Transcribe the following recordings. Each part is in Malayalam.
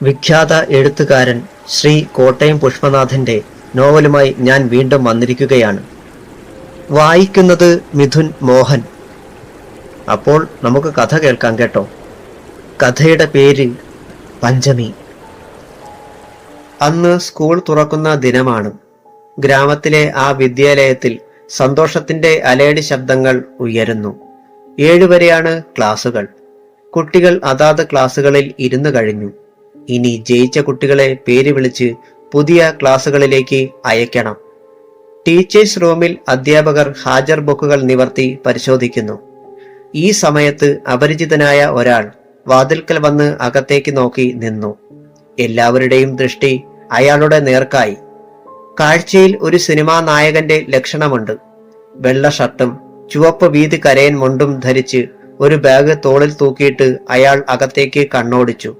വിഖ്യാത എഴുത്തുകാരൻ ശ്രീ കോട്ടയം പുഷ്പനാഥന്റെ നോവലുമായി ഞാൻ വീണ്ടും വന്നിരിക്കുകയാണ്. വായിക്കുന്നത് മിഥുൻ മോഹൻ. അപ്പോൾ നമുക്ക് കഥ കേൾക്കാം കേട്ടോ. കഥയുടെ പേര് പഞ്ചമി. അന്ന് സ്കൂൾ തുറക്കുന്ന ദിനമാണ്. ഗ്രാമത്തിലെ ആ വിദ്യാലയത്തിൽ സന്തോഷത്തിന്റെ അലയടി ശബ്ദങ്ങൾ ഉയരുന്നു. 7 വരെയാണ് ക്ലാസുകൾ. കുട്ടികൾ അതാത് ക്ലാസുകളിൽ ഇരുന്നു കഴിഞ്ഞു. ഇനി ജയിച്ച കുട്ടികളെ പേര് വിളിച്ച് പുതിയ ക്ലാസുകളിലേക്ക് അയക്കണം. ടീച്ചേഴ്സ് റൂമിൽ അധ്യാപകർ ഹാജർ ബുക്കുകൾ നിവർത്തി പരിശോധിക്കുന്നു. ഈ സമയത്ത് അപരിചിതനായ ഒരാൾ വാതിൽക്കൽ വന്ന് അകത്തേക്ക് നോക്കി നിന്നു. എല്ലാവരുടെയും ദൃഷ്ടി അയാളുടെ നേർക്കായി. കാഴ്ചയിൽ ഒരു സിനിമാ നായകന്റെ ലക്ഷണമുണ്ട്. വെള്ള ഷർട്ടും ചുവപ്പ് വീതി കരയൻ മുണ്ടും ധരിച്ച് ഒരു ബാഗ് തോളിൽ തൂക്കിയിട്ട് അയാൾ അകത്തേക്ക് കണ്ണോടിച്ചു.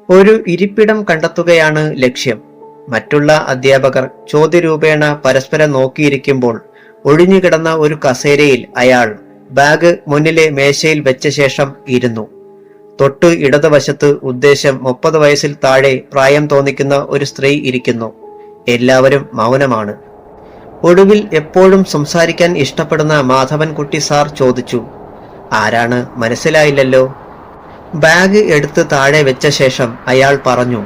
ഒരു ഇരിപ്പിടം കണ്ടെത്തുകയാണ് ലക്ഷ്യം. മറ്റുള്ള അധ്യാപകർ ചോദ്യരൂപേണ പരസ്പരം നോക്കിയിരിക്കുമ്പോൾ ഒഴിഞ്ഞുകിടന്ന ഒരു കസേരയിൽ അയാൾ ബാഗ് മുന്നിലെ മേശയിൽ വെച്ച ശേഷം ഇരുന്നു. തൊട്ട് ഇടതുവശത്ത് ഉദ്ദേശം 30 വയസ്സിൽ താഴെ പ്രായം തോന്നിക്കുന്ന ഒരു സ്ത്രീ ഇരിക്കുന്നു. എല്ലാവരും മൗനമാണ്. ഒടുവിൽ എപ്പോഴും സംസാരിക്കാൻ ഇഷ്ടപ്പെടുന്ന മാധവൻകുട്ടി സാർ ചോദിച്ചു, ആരാണ് മനസ്സിലായില്ലല്ലോ. ബാഗ് എടുത്ത് താഴെ വെച്ച ശേഷം അയാൾ പറഞ്ഞു,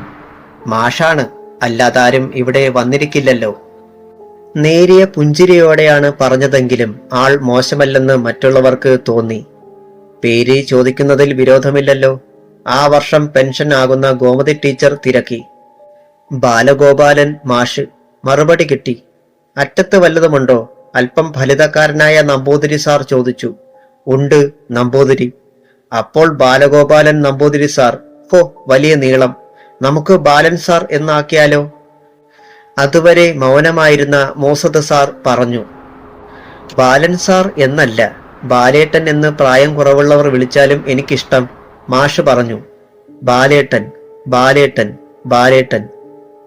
മാഷാണ്, അല്ലാതാരും ഇവിടെ വന്നിരിക്കില്ലല്ലോ. നേരിയ പുഞ്ചിരിയോടെയാണ് പറഞ്ഞതെങ്കിലും ആൾ മോശമല്ലെന്ന് മറ്റുള്ളവർക്ക് തോന്നി. പേര് ചോദിക്കുന്നതിൽ വിരോധമില്ലല്ലോ. ആ വർഷം പെൻഷൻ ആകുന്ന ഗോമതി ടീച്ചർ തിരക്കി. ബാലഗോപാലൻ മാഷ്. മറുപടി കിട്ടി. അറ്റത്ത് വല്ലതുമുണ്ടോ? അല്പം ഫലിതക്കാരനായ നമ്പൂതിരി സാർ ചോദിച്ചു. ഉണ്ട്, നമ്പൂതിരി. അപ്പോൾ ബാലഗോപാലൻ നമ്പൂതിരി സാർ. ഹോ, വലിയ നീളം. നമുക്ക് ബാലൻ സാർ എന്നാക്കിയാലോ? അതുവരെ മൗനമായിരുന്ന മൂസദ് സാർ പറഞ്ഞു. ബാലൻ സാർ എന്നല്ല, ബാലേട്ടൻ എന്ന് പ്രായം കുറവുള്ളവർ വിളിച്ചാലും എനിക്കിഷ്ടം, മാഷ് പറഞ്ഞു. ബാലേട്ടൻ, ബാലേട്ടൻ, ബാലേട്ടൻ.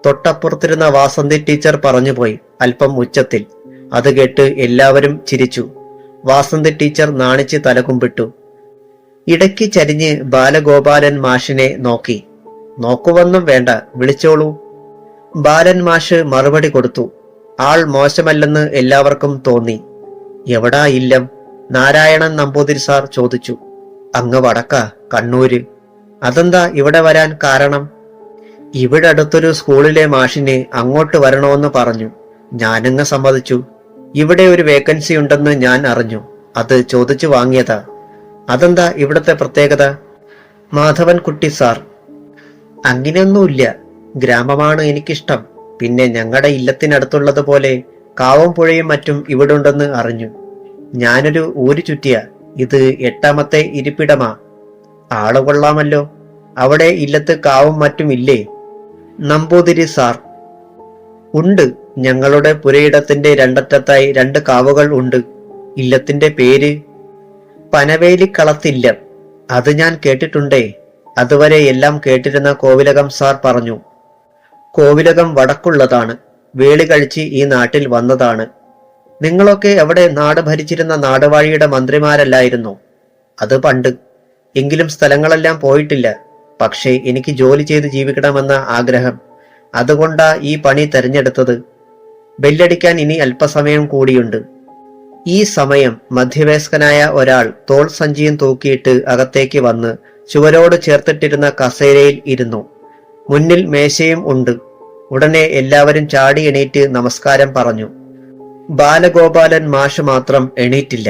തൊട്ടപ്പുറത്തിരുന്ന വാസന്തി ടീച്ചർ പറഞ്ഞുപോയി, അല്പം ഉച്ചത്തിൽ. അത് കേട്ട് എല്ലാവരും ചിരിച്ചു. വാസന്തി ടീച്ചർ നാണിച്ച് തലകുമ്പിട്ടു. ഇടയ്ക്ക് ചരിഞ്ഞ് ബാലഗോപാലൻ മാഷിനെ നോക്കി. നോക്കുവൊന്നും വേണ്ട, വിളിച്ചോളൂ. ബാലൻ മാഷ് മറുപടി കൊടുത്തു. ആൾ മോശമല്ലെന്ന് എല്ലാവർക്കും തോന്നി. എവിടാ ഇല്ലം? നാരായണൻ നമ്പൂതിരി സാർ ചോദിച്ചു. അങ്ങ് വടക്ക, കണ്ണൂര്. അതെന്താ ഇവിടെ വരാൻ കാരണം? ഇവിടെ അടുത്തൊരു സ്കൂളിലെ മാഷിനെ അങ്ങോട്ട് വരണമെന്ന് പറഞ്ഞു. ഞാനങ്ങ് സമ്മതിച്ചു. ഇവിടെ ഒരു വേക്കൻസി ഉണ്ടെന്ന് ഞാൻ അറിഞ്ഞു. അത് ചോദിച്ചു വാങ്ങിയതാ. അതെന്താ ഇവിടുത്തെ പ്രത്യേകത? മാധവൻകുട്ടി സാർ. അങ്ങനെയൊന്നുമില്ല. ഗ്രാമമാണ് എനിക്കിഷ്ടം. പിന്നെ ഞങ്ങളുടെ ഇല്ലത്തിനടുത്തുള്ളതുപോലെ കാവും പുഴയും മറ്റും ഇവിടെ ഉണ്ടെന്ന് അറിഞ്ഞു. ഞാനൊരു ഊര് ചുറ്റിയ. ഇത് 8ാമത്തെ ഇരിപ്പിടമാ. ആള് കൊള്ളാമല്ലോ. അവിടെ ഇല്ലത്ത് കാവും മറ്റും ഇല്ലേ? നമ്പൂതിരി സാർ. ഉണ്ട്. ഞങ്ങളുടെ പുരയിടത്തിന്റെ 2 അറ്റത്തായി 2 കാവുകൾ ഉണ്ട്. ഇല്ലത്തിന്റെ പേര് പനവേലിക്കളത്തില്ലം. അത് ഞാൻ കേട്ടിട്ടുണ്ടേ. അതുവരെ എല്ലാം കേട്ടിരുന്ന കോവിലകം സാർ പറഞ്ഞു. കോവിലകം വടക്കുള്ളതാണ്. വേളി കഴിച്ച് ഈ നാട്ടിൽ വന്നതാണ്. നിങ്ങളൊക്കെ അവിടെ നാട് ഭരിച്ചിരുന്ന നാടുവാഴിയുടെ മന്ത്രിമാരല്ലായിരുന്നോ? അത് പണ്ട്. എങ്കിലും സ്ഥലങ്ങളെല്ലാം പോയിട്ടില്ല. പക്ഷേ എനിക്ക് ജോലി ചെയ്ത് ജീവിക്കണമെന്ന ആഗ്രഹം. അതുകൊണ്ടാ ഈ പണി തെരഞ്ഞെടുത്തത്. ബെല്ലടിക്കാൻ ഇനി അല്പസമയം കൂടിയുണ്ട്. ഈ സമയം മധ്യവയസ്കനായ ഒരാൾ തോൾ സഞ്ചിയും തൂക്കിയിട്ട് അകത്തേക്ക് വന്ന് ചുവരോട് ചേർത്തിട്ടിരുന്ന കസേരയിൽ ഇരുന്നു. മുന്നിൽ മേശയും ഉണ്ട്. ഉടനെ എല്ലാവരും ചാടി എണീറ്റ് നമസ്കാരം പറഞ്ഞു. ബാലഗോപാലൻ മാഷ് മാത്രം എണീറ്റില്ല.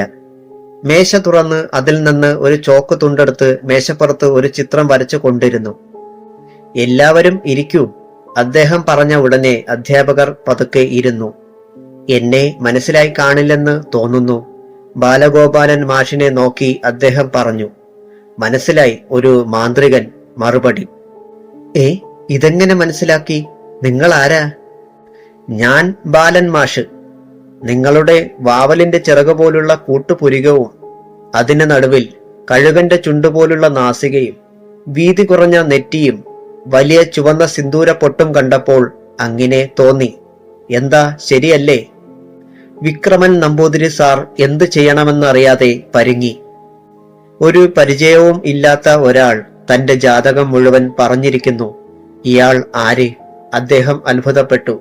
മേശ തുറന്ന് അതിൽ നിന്ന് ഒരു ചോക്ക് തുണ്ടെടുത്ത് മേശപ്പുറത്ത് ഒരു ചിത്രം വരച്ചു കൊണ്ടിരുന്നു. എല്ലാവരും ഇരിക്കൂ. അദ്ദേഹം പറഞ്ഞ ഉടനെ അധ്യാപകർ പതുക്കെ ഇരുന്നു. എന്നെ മനസ്സിലായി കാണില്ലെന്ന് തോന്നുന്നു. ബാലഗോപാലൻ മാഷിനെ നോക്കി അദ്ദേഹം പറഞ്ഞു. മനസ്സിലായി, ഒരു മാന്ത്രികൻ. മറുപടി. ഇതെങ്ങനെ മനസ്സിലാക്കി? നിങ്ങൾ ആരാ? ഞാൻ ബാലൻ മാഷ്. നിങ്ങളുടെ വാവലിന്റെ ചിറക് പോലുള്ള കൂട്ടുപുരികവും അതിന് നടുവിൽ കഴുകന്റെ ചുണ്ടുപോലുള്ള നാസികയും വീതി കുറഞ്ഞ നെറ്റിയും വലിയ ചുവന്ന സിന്ദൂര പൊട്ടും കണ്ടപ്പോൾ അങ്ങനെ തോന്നി. എന്താ, ശരിയല്ലേ? വിക്രമൻ നമ്പൂതിരി സാർ എന്ത് ചെയ്യണമെന്നറിയാതെ പരുങ്ങി. ഒരു പരിചയവും ഇല്ലാത്ത ഒരാൾ തന്റെ ജാതകം മുഴുവൻ പറഞ്ഞിരിക്കുന്നു. ഇയാൾ ആര്? അദ്ദേഹം അത്ഭുതപ്പെട്ടു.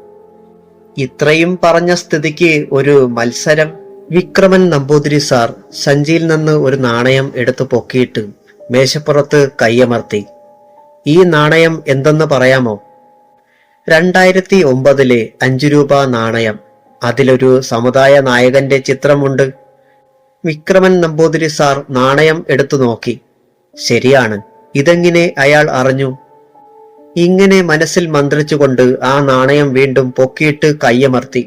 ഇത്രയും പറഞ്ഞ സ്ഥിതിക്ക് ഒരു മത്സരം? വിക്രമൻ നമ്പൂതിരി സാർ സഞ്ചിയിൽ നിന്ന് ഒരു നാണയം എടുത്തു പൊക്കിയിട്ട് മേശപ്പുറത്ത് കൈയമർത്തി. ഈ നാണയം എന്തെന്ന് പറയാമോ? 2009 5 രൂപ നാണയം. അതിലൊരു സമുദായ നായകന്റെ ചിത്രമുണ്ട്. വിക്രമൻ നമ്പൂതിരി സാർ നാണയം എടുത്തു നോക്കി. ശരിയാണ്. ഇതെങ്ങനെ അയാൾ അറിഞ്ഞു? ഇങ്ങനെ മനസ്സിൽ മന്ത്രിച്ചുകൊണ്ട് ആ നാണയം വീണ്ടും പൊക്കിയിട്ട് കൈയമർത്തി.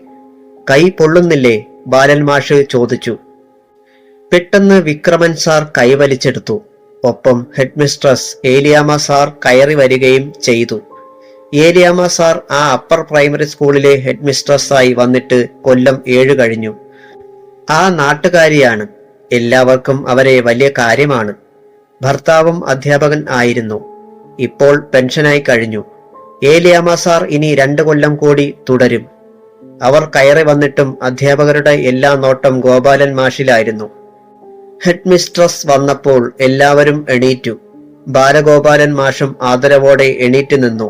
കൈ പൊള്ളുന്നില്ലേ? ബാലൻ മാഷ് ചോദിച്ചു. പെട്ടെന്ന് വിക്രമൻ സാർ കൈവലിച്ചെടുത്തു. ഒപ്പം ഹെഡ്മിസ്ട്രസ് ഏലിയാമ്മ സാർ കയറി വരികയും ചെയ്തു. ഏലിയാമ്മ സാർ ആ അപ്പർ പ്രൈമറി സ്കൂളിലെ ഹെഡ്മിസ്ട്രസ്സായി വന്നിട്ട് കൊല്ലം 7 കഴിഞ്ഞു. ആ നാട്ടുകാരിയാണ്. എല്ലാവർക്കും അവരെ വലിയ കാര്യമാണ്. ഭർത്താവും അധ്യാപകൻ ആയിരുന്നു. ഇപ്പോൾ പെൻഷനായി കഴിഞ്ഞു. ഏലിയാമ്മ സാർ ഇനി 2 കൊല്ലം കൂടി തുടരും. അവർ കയറി വന്നിട്ടും അധ്യാപകരുടെ എല്ലാ നോട്ടം ഗോപാലൻ മാഷിലായിരുന്നു. ഹെഡ്മിസ്ട്രസ് വന്നപ്പോൾ എല്ലാവരും എണീറ്റു. ബാലഗോപാലൻ മാഷും ആദരവോടെ എണീറ്റ് നിന്നു.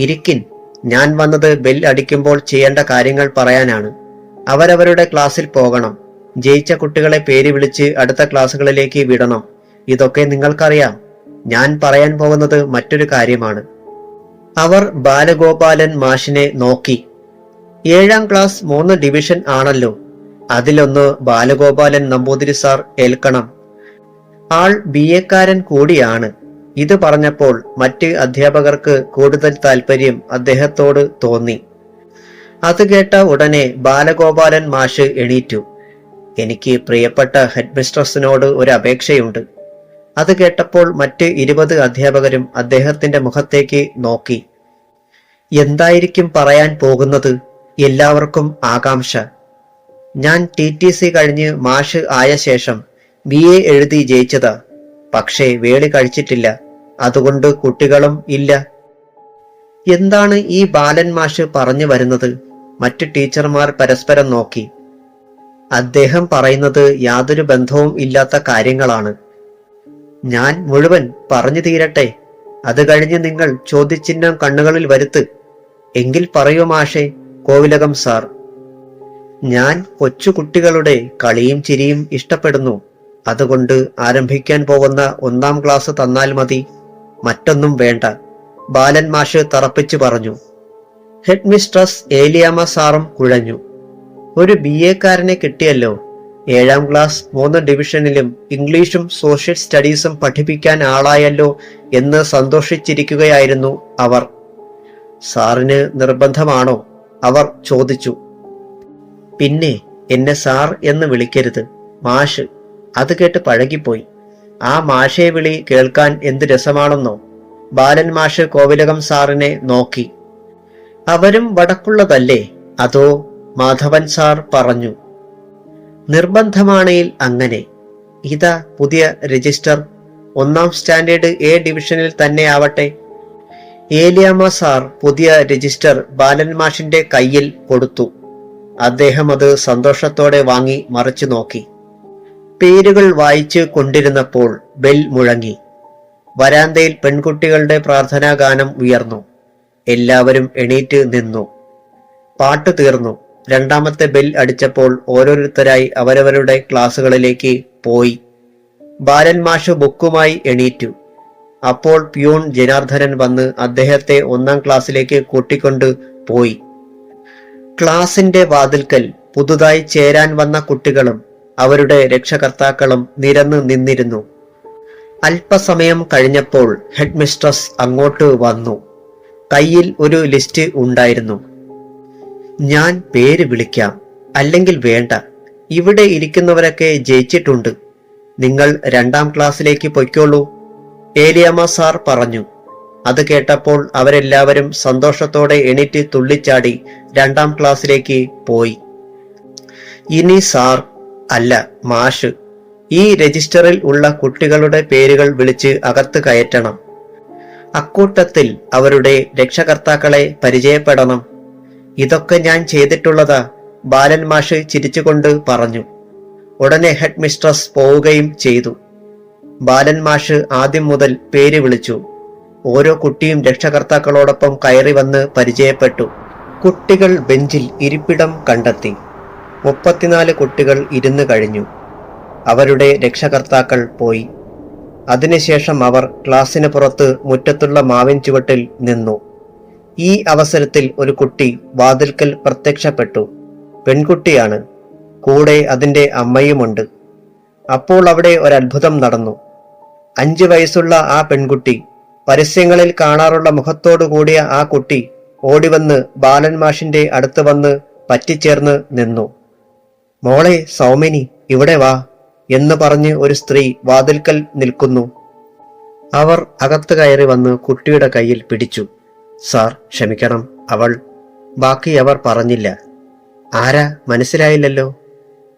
ഇരിക്കിൻ, ഞാൻ വന്നത് ബെൽ അടിക്കുമ്പോൾ ചെയ്യേണ്ട കാര്യങ്ങൾ പറയാനാണ്. അവരവരുടെ ക്ലാസ്സിൽ പോകണം. ജയിച്ച കുട്ടികളെ പേര് വിളിച്ച് അടുത്ത ക്ലാസ്സുകളിലേക്ക് വിടണം. ഇതൊക്കെ നിങ്ങൾക്കറിയാം. ഞാൻ പറയാൻ പോകുന്നത് മറ്റൊരു കാര്യമാണ്. അവർ ബാലഗോപാലൻ മാഷിനെ നോക്കി. 7ാം ക്ലാസ് 3 ഡിവിഷൻ ആണല്ലോ. അതിലൊന്ന് ബാലഗോപാലൻ നമ്പൂതിരി സാർ ഏൽക്കണം. ആൾ BA-ക്കാരൻ കൂടിയാണ്. ഇത് പറഞ്ഞപ്പോൾ മറ്റ് അധ്യാപകർക്ക് കൂടുതൽ താല്പര്യം അദ്ദേഹത്തോട് തോന്നി. അത് കേട്ട ഉടനെ ബാലഗോപാലൻ മാഷ് എണീറ്റു. എനിക്ക് പ്രിയപ്പെട്ട ഹെഡ്മിസ്ട്രസിനോട് ഒരു അപേക്ഷയുണ്ട്. അത് കേട്ടപ്പോൾ മറ്റ് 20 അധ്യാപകരും അദ്ദേഹത്തിന്റെ മുഖത്തേക്ക് നോക്കി. എന്തായിരിക്കും പറയാൻ പോകുന്നത്? എല്ലാവർക്കും ആകാംക്ഷ. ഞാൻ TTC കഴിഞ്ഞ് മാഷ് ആയ ശേഷം BA എഴുതി ജയിച്ചതാ. പക്ഷേ വേളി കഴിച്ചിട്ടില്ല. അതുകൊണ്ട് കുട്ടികളും ഇല്ല. എന്താണ് ഈ ബാലൻ മാഷ് പറഞ്ഞു വരുന്നത്? മറ്റു ടീച്ചർമാർ പരസ്പരം നോക്കി. അദ്ദേഹം പറയുന്നത് യാതൊരു ബന്ധവും ഇല്ലാത്ത കാര്യങ്ങളാണ്. ഞാൻ മുഴുവൻ പറഞ്ഞു തീരട്ടെ. അത് കഴിഞ്ഞ് നിങ്ങൾ ചോദ്യചിഹ്നം കണ്ണുകളിൽ വരുത്ത്. എങ്കിൽ പറയൂ മാഷേ. കോവിലകം സാർ. ഞാൻ കൊച്ചുകുട്ടികളുടെ കളിയും ചിരിയും ഇഷ്ടപ്പെടുന്നു. അതുകൊണ്ട് ആരംഭിക്കാൻ പോകുന്ന 1ാം ക്ലാസ് തന്നാൽ മതി. മറ്റൊന്നും വേണ്ട. ബാലൻ മാഷ് തറപ്പിച്ചു പറഞ്ഞു. ഹെഡ്മിസ്ട്രസ് ഏലിയാമ്മ സാറും കുഴഞ്ഞു. ഒരു BA-ക്കാരനെ കിട്ടിയല്ലോ. 7ാം ക്ലാസ് 3 ഡിവിഷനിലും ഇംഗ്ലീഷും സോഷ്യൽ സ്റ്റഡീസും പഠിപ്പിക്കാൻ ആളായല്ലോ എന്ന് സന്തോഷിച്ചിരിക്കുകയായിരുന്നു അവർ. സാറിന് നിർബന്ധമാണോ? അവർ ചോദിച്ചു. പിന്നെ എന്നെ സാർ എന്ന് വിളിക്കരുത്, മാഷ്. അത് കേട്ട് പഴകിപ്പോയി. ആ മാഷെ വിളി കേൾക്കാൻ എന്ത് രസമാണെന്നോ. ബാലൻ മാഷ് കോവിലകം സാറിനെ നോക്കി. അവരും വടക്കുള്ളതല്ലേ അതോ? മാധവൻ സാർ പറഞ്ഞു. നിർബന്ധമാണേൽ അങ്ങനെ. ഇതാ പുതിയ രജിസ്റ്റർ. 1ാം സ്റ്റാൻഡേർഡ് A ഡിവിഷനിൽ തന്നെ ആവട്ടെ. ഏലിയാമ്മ സാർ പുതിയ രജിസ്റ്റർ ബാലൻ മാഷിന്റെ കയ്യിൽ കൊടുത്തു. അദ്ദേഹം അത് സന്തോഷത്തോടെ വാങ്ങി മറിച്ചു നോക്കി. പേരുകൾ വായിച്ച് കൊണ്ടിരുന്നപ്പോൾ ബെൽ മുഴങ്ങി. വരാന്തയിൽ പെൺകുട്ടികളുടെ പ്രാർത്ഥനാ ഗാനം ഉയർന്നു. എല്ലാവരും എണീറ്റ് നിന്നു. പാട്ട് തീർന്നു. 2ാമത്തെ ബെൽ അടിച്ചപ്പോൾ ഓരോരുത്തരായി അവരവരുടെ ക്ലാസുകളിലേക്ക് പോയി. ബാലൻ മാഷ് ബുക്കുമായി എണീറ്റു. അപ്പോൾ പ്യൂൺ ജനാർദ്ദനൻ വന്ന് അദ്ദേഹത്തെ 1ാം ക്ലാസ്സിലേക്ക് കൂട്ടിക്കൊണ്ട് പോയി. ക്ലാസിന്റെ വാതിൽക്കൽ പുതുതായി ചേരാൻ വന്ന കുട്ടികളും അവരുടെ രക്ഷകർത്താക്കളും നിരന്നു നിന്നിരുന്നു. അല്പസമയം കഴിഞ്ഞപ്പോൾ ഹെഡ്മിസ്ട്രസ് അങ്ങോട്ട് വന്നു. കയ്യിൽ ഒരു ലിസ്റ്റ് ഉണ്ടായിരുന്നു. ഞാൻ പേര് വിളിക്കാം, അല്ലെങ്കിൽ വേണ്ട. ഇവിടെ ഇരിക്കുന്നവരൊക്കെ ജയിച്ചിട്ടുണ്ട്. നിങ്ങൾ 2ാം ക്ലാസ്സിലേക്ക് പൊയ്ക്കോളൂ, ഏലിയാമ്മ സാർ പറഞ്ഞു. അത് കേട്ടപ്പോൾ അവരെല്ലാവരും സന്തോഷത്തോടെ എണീറ്റ് തുള്ളിച്ചാടി 2ാം ക്ലാസ്സിലേക്ക് പോയി. ഇനി സാർ അല്ല, മാഷ് ഈ രജിസ്റ്ററിൽ ഉള്ള കുട്ടികളുടെ പേരുകൾ വിളിച്ച് അകത്ത് കയറ്റണം. അക്കൂട്ടത്തിൽ അവരുടെ രക്ഷകർത്താക്കളെ പരിചയപ്പെടണം. ഇതൊക്കെ ഞാൻ ചെയ്തിട്ടുള്ളതാ, ബാലൻ മാഷ് ചിരിച്ചുകൊണ്ട് പറഞ്ഞു. ഉടനെ ഹെഡ് മിസ്ട്രസ് പോവുകയും ചെയ്തു. ബാലൻ മാഷ് ആദ്യം മുതൽ പേര് വിളിച്ചു. ഓരോ കുട്ടിയും രക്ഷകർത്താക്കളോടൊപ്പം കയറി വന്ന് പരിചയപ്പെട്ടു. കുട്ടികൾ ബെഞ്ചിൽ ഇരിപ്പിടം കണ്ടെത്തി. 34 കുട്ടികൾ ഇരുന്ന് കഴിഞ്ഞു. അവരുടെ രക്ഷകർത്താക്കൾ പോയി. അതിനുശേഷം അവർ ക്ലാസ്സിന് പുറത്ത് മുറ്റത്തുള്ള മാവിൻ ചുവട്ടിൽ നിന്നു. ഈ അവസരത്തിൽ ഒരു കുട്ടി വാതിൽക്കൽ പ്രത്യക്ഷപ്പെട്ടു. പെൺകുട്ടിയാണ്. കൂടെ അതിൻ്റെ അമ്മയുമുണ്ട്. അപ്പോൾ അവിടെ ഒരത്ഭുതം നടന്നു. 5 വയസ്സുള്ള ആ പെൺകുട്ടി, പരസ്യങ്ങളിൽ കാണാറുള്ള മുഖത്തോടു കൂടിയ ആ കുട്ടി ഓടിവന്ന് ബാലൻ മാഷിന്റെ അടുത്ത് വന്ന് പറ്റിച്ചേർന്ന് നിന്നു. മോളെ സൗമിനി, ഇവിടെ വാ എന്ന് പറഞ്ഞ് ഒരു സ്ത്രീ വാതിൽക്കൽ നിൽക്കുന്നു. അവർ അകത്ത് കയറി വന്ന് കുട്ടിയുടെ കയ്യിൽ പിടിച്ചു. സാർ ക്ഷമിക്കണം, അവൾ. ബാക്കി അവർ പറഞ്ഞില്ല. ആരാ മനസ്സിലായില്ലല്ലോ?